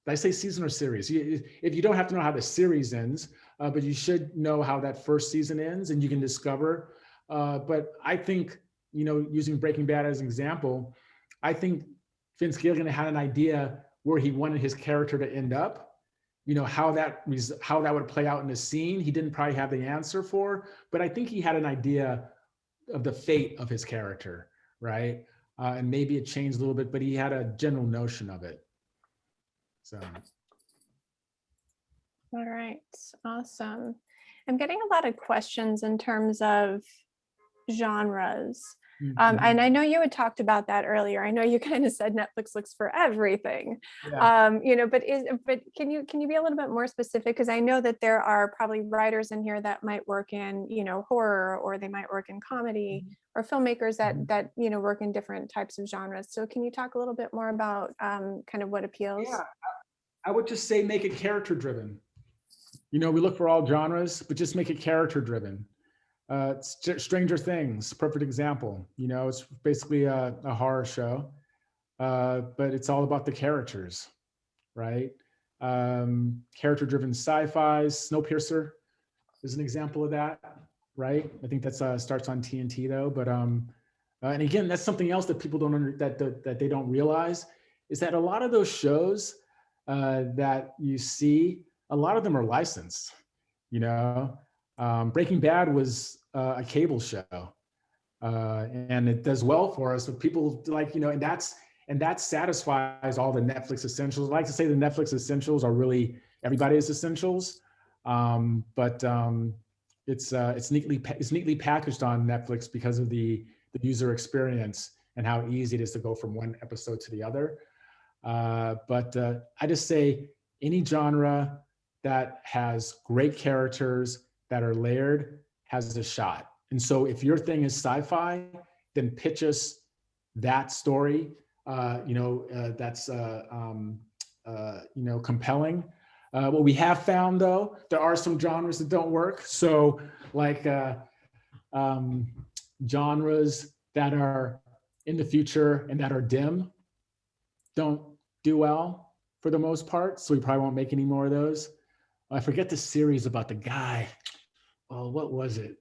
Did I say season or series? If you don't have to know how the series ends, but you should know how that first season ends, and you can discover. But I think, using Breaking Bad as an example, I think Vince Gilligan had an idea where he wanted his character to end up. How that would play out in the scene, he didn't probably have the answer for, but I think he had an idea of the fate of his character, right? And maybe it changed a little bit, but he had a general notion of it. So. All right, awesome. I'm getting a lot of questions in terms of genres. And I know you had talked about that earlier. I know you kind of said Netflix looks for everything, Yeah. But can you be a little bit more specific? Because I know that there are probably writers in here that might work in, horror, or they might work in comedy, or filmmakers that work in different types of genres. So can you talk a little bit more about kind of what appeals? Yeah, I would just say make it character driven. You know, we look for all genres, but just make it character driven. Stranger Things, perfect example. You know, it's basically a horror show, but it's all about the characters, right? Character-driven sci-fi. Snowpiercer is an example of that, right? I think that's starts on TNT though, but and again, that's something else that people don't that they don't realize is that a lot of those shows that you see, a lot of them are licensed. You know, Breaking Bad was a cable show, and it does well for us. But people like, you know, and that satisfies all the Netflix essentials. I like to say the Netflix essentials are really everybody's essentials, but it's neatly packaged on Netflix because of the user experience and how easy it is to go from one episode to the other. But I just say any genre that has great characters that are layered has a shot. And so if your thing is sci-fi, then pitch us that story. That's compelling. What we have found though, there are some genres that don't work. So like genres that are in the future and that are dim don't do well for the most part. So we probably won't make any more of those. I forget the series about the guy. Oh, what was it?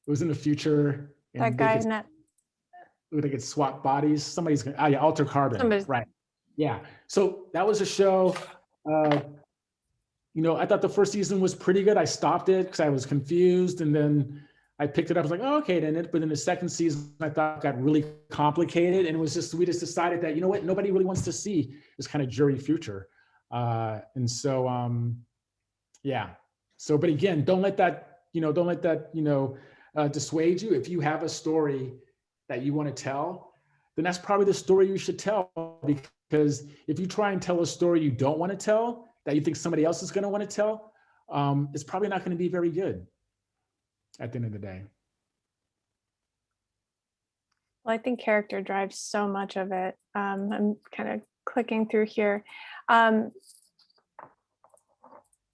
It was in the future. And That guy in that. They could swap bodies. Somebody's gonna, oh yeah, Alter Carbon. Right. Yeah. So that was a show. I thought the first season was pretty good. I stopped it because I was confused, and then I picked it up. I was like, oh, okay, then but in the second season, I thought it got really complicated, and it was just we just decided that, you know what, nobody really wants to see this kind of jury future, and so yeah. So, but again, don't let that dissuade you. If you have a story that you want to tell, then that's probably the story you should tell. Because if you try and tell a story you don't want to tell, that you think somebody else is going to want to tell, it's probably not going to be very good at the end of the day. Well, I think character drives so much of it. I'm kind of clicking through here.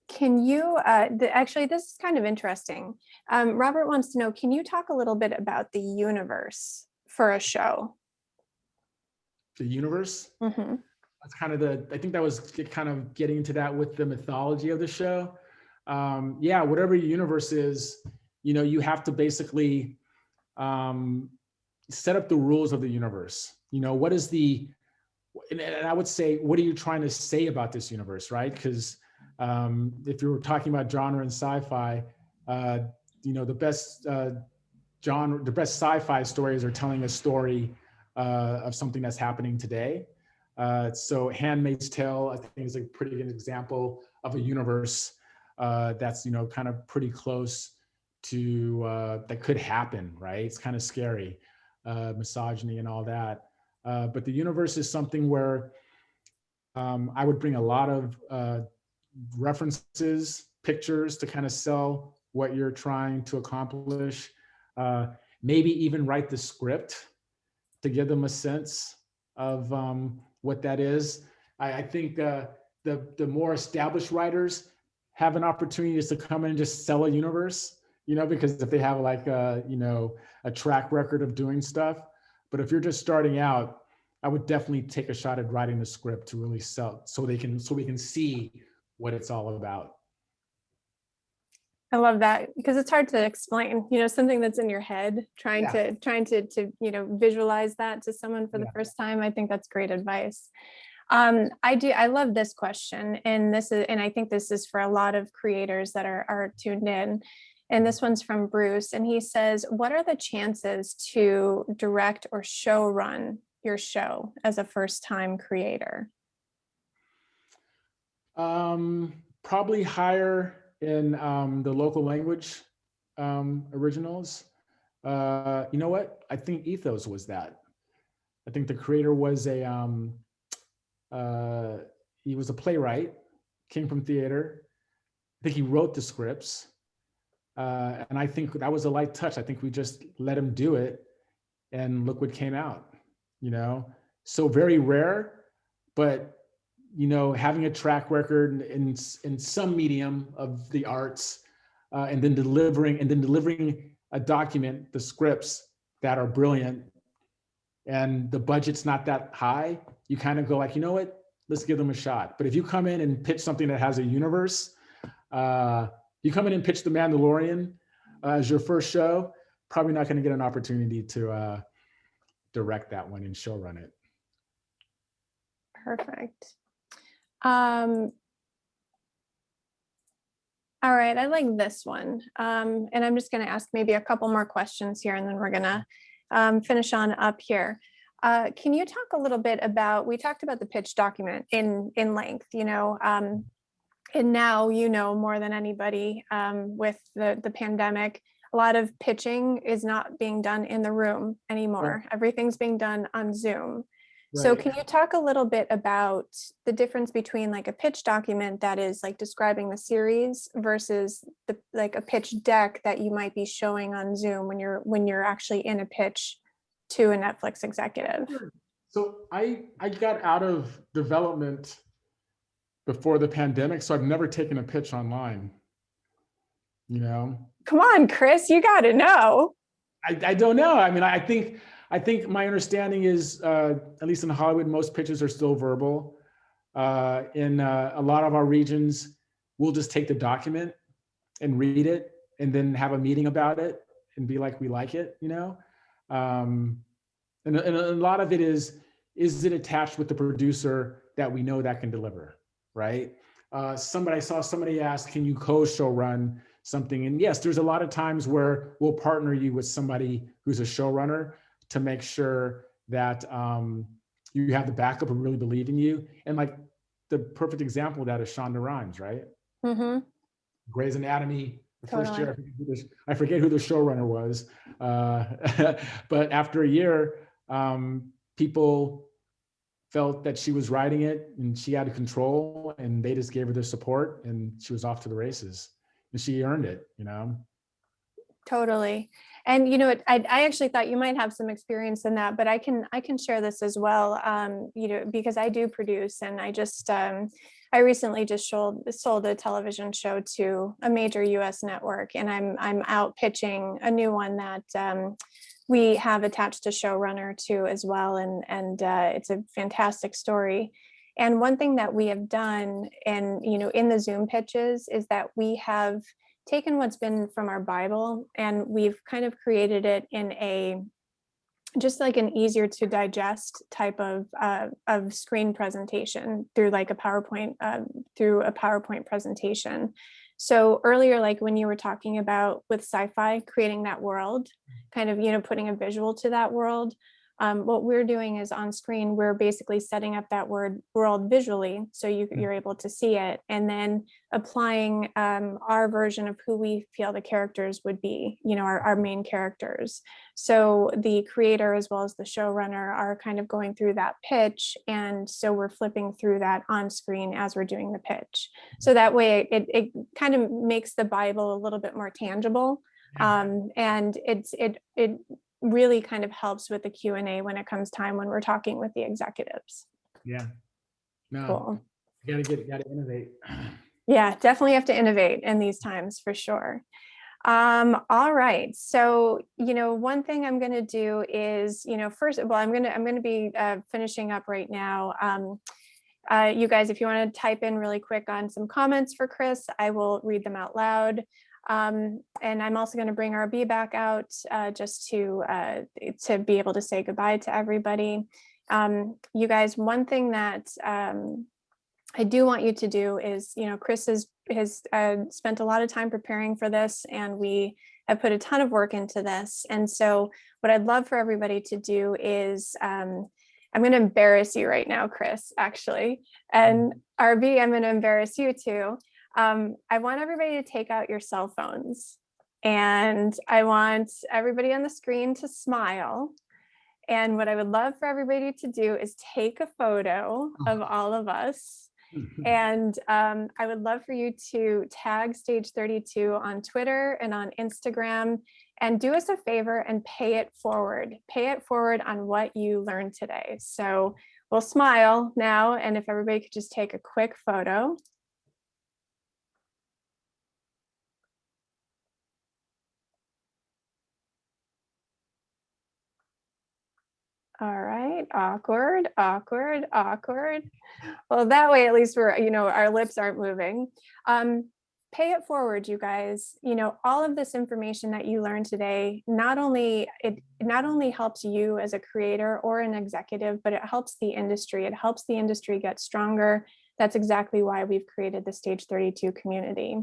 Can you, actually, this is kind of interesting. Robert wants to know, can you talk a little bit about the universe for a show? The universe? Mm-hmm. That's kind of I think that was kind of getting into that with the mythology of the show. Yeah, whatever your universe is, you have to basically set up the rules of the universe. What is and I would say, what are you trying to say about this universe, right? Because if you were talking about genre and sci-fi, the best genre, the best sci-fi stories are telling a story of something that's happening today. So Handmaid's Tale, I think, is a pretty good example of a universe that's, kind of pretty close to that could happen, right? It's kind of scary, misogyny and all that. But the universe is something where I would bring a lot of references, pictures to kind of sell what you're trying to accomplish. Maybe even write the script to give them a sense of what that is. I think the more established writers have an opportunity just to come in and just sell a universe, because if they have like a track record of doing stuff. But if you're just starting out, I would definitely take a shot at writing the script to really sell, so we can see what it's all about. I love that, because it's hard to explain, something that's in your head, trying to visualize that to someone for the first time. I think that's great advice. I love this question, and I think this is for a lot of creators that are tuned in. And this one's from Bruce, and he says, what are the chances to direct or show run your show as a first-time creator? Probably higher in the local language originals. You know what? I think Ethos was that. I think the creator was he was a playwright, came from theater. I think he wrote the scripts. And I think that was a light touch. I think we just let him do it, and look what came out, So very rare, but having a track record in some medium of the arts, and then delivering a document, the scripts that are brilliant, and the budget's not that high, you kind of go like, you know what, let's give them a shot. But if you come in and pitch something that has a universe, you come in and pitch The Mandalorian as your first show, probably not going to get an opportunity to direct that one and showrun it. Perfect. All right, I like this one. And I'm just going to ask maybe a couple more questions here, and then we're going to finish on up here. Can you talk a little bit about, we talked about the pitch document in length, and now, more than anybody, with the pandemic, a lot of pitching is not being done in the room anymore. Right. Everything's being done on Zoom. Right. So can you talk a little bit about the difference between like a pitch document that is like describing the series versus like a pitch deck that you might be showing on Zoom when you're actually in a pitch to a Netflix executive? So I got out of development before the pandemic, so I've never taken a pitch online. Come on, Chris, you got to know. I don't know. I mean, I think my understanding is, at least in Hollywood, most pitches are still verbal. In a lot of our regions, we'll just take the document and read it and then have a meeting about it and be like, we like it, And a lot of it is it attached with the producer that we know that can deliver, right? I saw somebody ask, can you co-show run something? And yes, there's a lot of times where we'll partner you with somebody who's a showrunner to make sure that you have the backup and really believe in you. And like the perfect example of that is Shonda Rhimes, right? Mm-hmm. Grey's Anatomy, the Totally. first year, I forget who the showrunner was. But after a year, people felt that she was writing it and she had control, and they just gave her the support and she was off to the races. And she earned it, Totally. And I actually thought you might have some experience in that, but I can share this as well. Because I do produce, and I recently just sold a television show to a major US network, and I'm out pitching a new one that we have attached a showrunner to as well. And it's a fantastic story. And one thing that we have done in the Zoom pitches is that we have taken what's been from our Bible, and we've kind of created it in just like an easier to digest type of screen presentation through like a PowerPoint presentation. So earlier, like when you were talking about with sci-fi, creating that world, kind of, putting a visual to that world, what we're doing is on screen, we're basically setting up that world visually, so you're able to see it, and then applying our version of who we feel the characters would be, our main characters. So the creator as well as the showrunner are kind of going through that pitch, and so we're flipping through that on screen as we're doing the pitch. So that way it kind of makes the Bible a little bit more tangible, and it really kind of helps with the Q&A when it comes time when we're talking with the executives. Yeah. No. Cool. You gotta innovate. Yeah, definitely have to innovate in these times for sure. All right. So, one thing I'm going to do is, first of all, I'm going to be finishing up right now. You guys, if you want to type in really quick on some comments for Chris, I will read them out loud. And I'm also going to bring RB back out just to be able to say goodbye to everybody. You guys, one thing that I do want you to do is, Chris has spent a lot of time preparing for this, and we have put a ton of work into this. And so what I'd love for everybody to do is, I'm going to embarrass you right now, Chris, actually, and RB, I'm going to embarrass you too. I want everybody to take out your cell phones, and I want everybody on the screen to smile. And what I would love for everybody to do is take a photo of all of us. And I would love for you to tag Stage 32 on Twitter and on Instagram, and do us a favor and pay it forward. Pay it forward on what you learned today. So we'll smile now. And if everybody could just take a quick photo. All right, awkward, awkward, awkward. Well, that way at least we're, our lips aren't moving. Pay it forward, you guys. All of this information that you learned today, not only helps you as a creator or an executive, but it helps the industry. It helps the industry get stronger. That's exactly why we've created the Stage 32 community.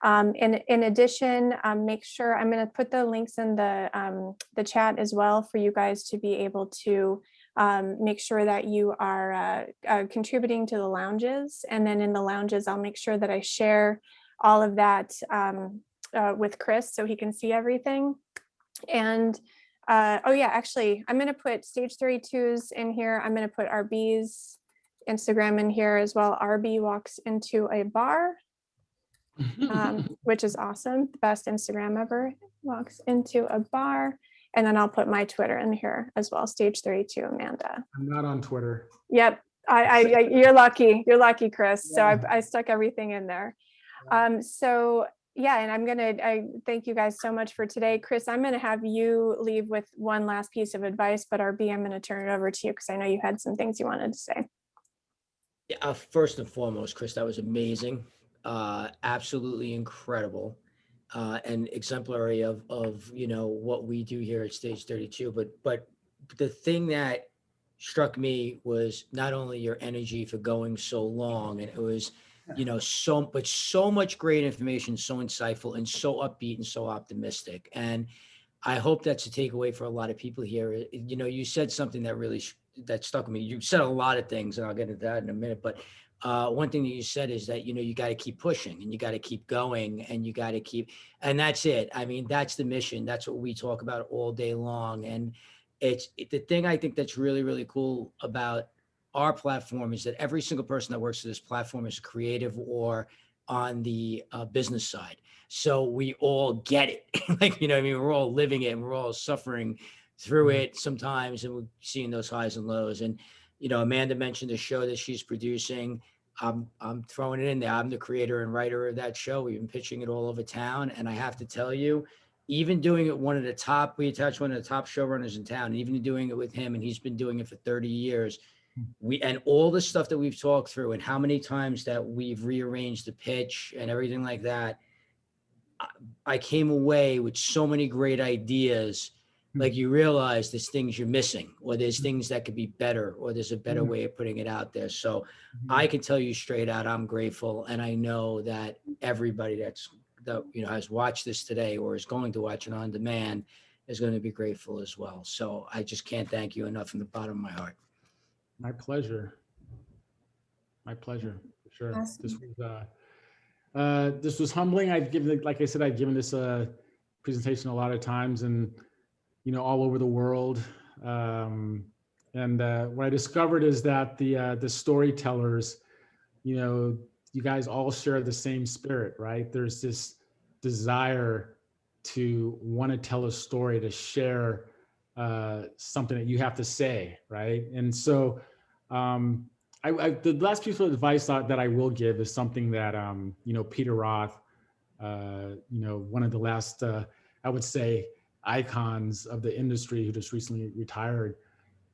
In addition, make sure I'm going to put the links in the chat as well for you guys to be able to make sure that you are contributing to the lounges. And then in the lounges, I'll make sure that I share all of that with Chris so he can see everything. And oh yeah, actually, I'm going to put Stage 32's in here. I'm going to put RB's Instagram in here as well. RB walks into a bar. Which is awesome. The best Instagram ever. Walks into a bar. And then I'll put my Twitter in here as well. Stage 32 Amanda. I'm not on Twitter. Yep. You're lucky. You're lucky, Chris. Yeah. So I stuck everything in there. So yeah, and I thank you guys so much for today. Chris, I'm going to have you leave with one last piece of advice, but RB, I'm going to turn it over to you because I know you had some things you wanted to say. Yeah, first and foremost, Chris, that was amazing. Absolutely incredible, and exemplary of what we do here at Stage 32. But the thing that struck me was not only your energy for going so long, and it was so much great information, so insightful and so upbeat and so optimistic. And I hope that's a takeaway for a lot of people here. You said something that really that stuck with me. You said a lot of things, and I'll get into that in a minute, but one thing that you said is that, you got to keep pushing and you got to keep going and you got to keep, and that's it. I mean, that's the mission. That's what we talk about all day long. And the thing I think that's really, really cool about our platform is that every single person that works for this platform is creative or on the business side. So we all get it. Like, we're all living it and we're all suffering through it sometimes, and we're seeing those highs and lows. And Amanda mentioned the show that she's producing. I'm throwing it in there. I'm the creator and writer of that show. We've been pitching it all over town. And I have to tell you, even doing it we attached one of the top showrunners in town, and even doing it with him, and he's been doing it for 30 years. And all the stuff that we've talked through and how many times that we've rearranged the pitch and everything like that, I came away with so many great ideas. Like, you realize there's things you're missing, or there's things that could be better, or there's a better way of putting it out there. So I can tell you straight out, I'm grateful. And I know that everybody that has watched this today or is going to watch it on demand is going to be grateful as well. So I just can't thank you enough from the bottom of my heart. My pleasure. My pleasure, for sure. Awesome. This was humbling. Like I said, I've given this presentation a lot of times, and all over the world. And what I discovered is that the storytellers, you guys all share the same spirit, right? There's this desire to want to tell a story, to share something that you have to say, right? And so the last piece of advice that I will give is something that Peter Roth, one of the last I would say icons of the industry who just recently retired,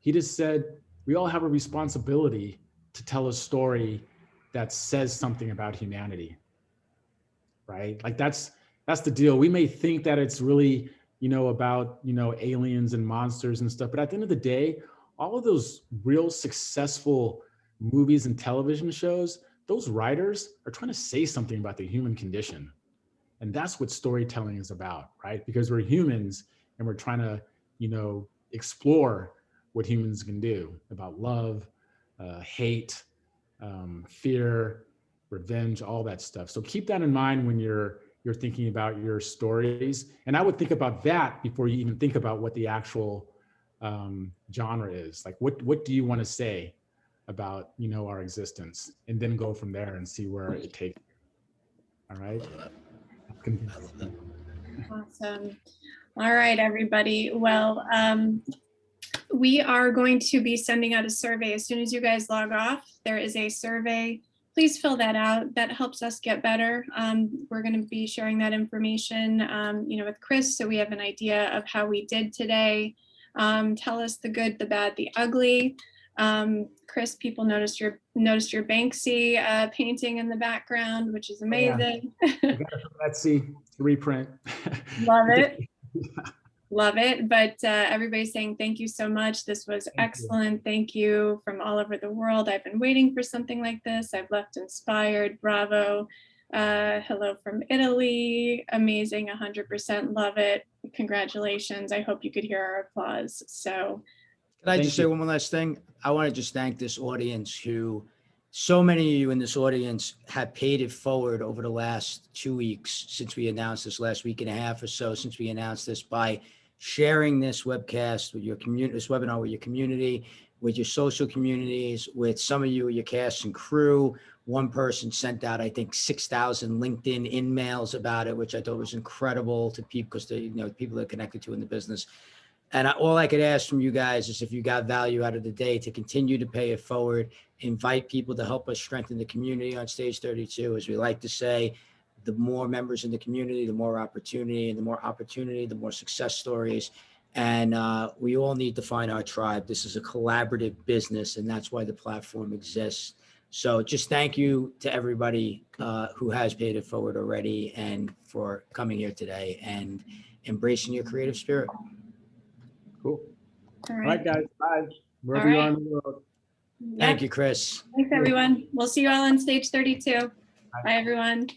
he just said, we all have a responsibility to tell a story that says something about humanity, right? Like that's the deal. We may think that it's really, about, aliens and monsters and stuff, but at the end of the day, all of those real successful movies and television shows, those writers are trying to say something about the human condition. And that's what storytelling is about, right? Because we're humans and we're trying to, explore what humans can do about love, hate, fear, revenge, all that stuff. So keep that in mind when you're thinking about your stories. And I would think about that before you even think about what the actual genre is. Like, what do you want to say about, our existence? And then go from there and see where it takes you. All right. I love that. Awesome. All right, everybody. Well, we are going to be sending out a survey as soon as you guys log off. There is a survey. Please fill that out. That helps us get better. We're going to be sharing that information, with Chris, so we have an idea of how we did today. Tell us the good, the bad, the ugly. Chris, people noticed your Banksy painting in the background, which is amazing. Let's see, reprint. Love it. Love it. But everybody's saying thank you so much. This was excellent. Thank you from all over the world. I've been waiting for something like this. I've left inspired. Bravo. Hello from Italy. Amazing. 100% love it. Congratulations. I hope you could hear our applause. So Can I Thank just say one more last thing? I want to just thank this audience who, so many of you in this audience have paid it forward over the last 2 weeks since we announced this, last week and a half or so since we announced this, by sharing this webcast with your community, this webinar with your community, with your social communities, with some of you, your cast and crew. One person sent out, I think, 6,000 LinkedIn in-mails about it, which I thought was incredible to people, because they, people they're connected to in the business. And all I could ask from you guys is, if you got value out of the day, to continue to pay it forward, invite people to help us strengthen the community on Stage 32. As we like to say, the more members in the community, the more opportunity, and the more opportunity, the more success stories. And we all need to find our tribe. This is a collaborative business, and that's why the platform exists. So just thank you to everybody who has paid it forward already, and for coming here today and embracing your creative spirit. Cool. all All right. right, guys. Bye. Wherever All you are right. in the world. Thank you, Chris. Thanks, everyone. We'll see you all on Stage 32. Bye, everyone.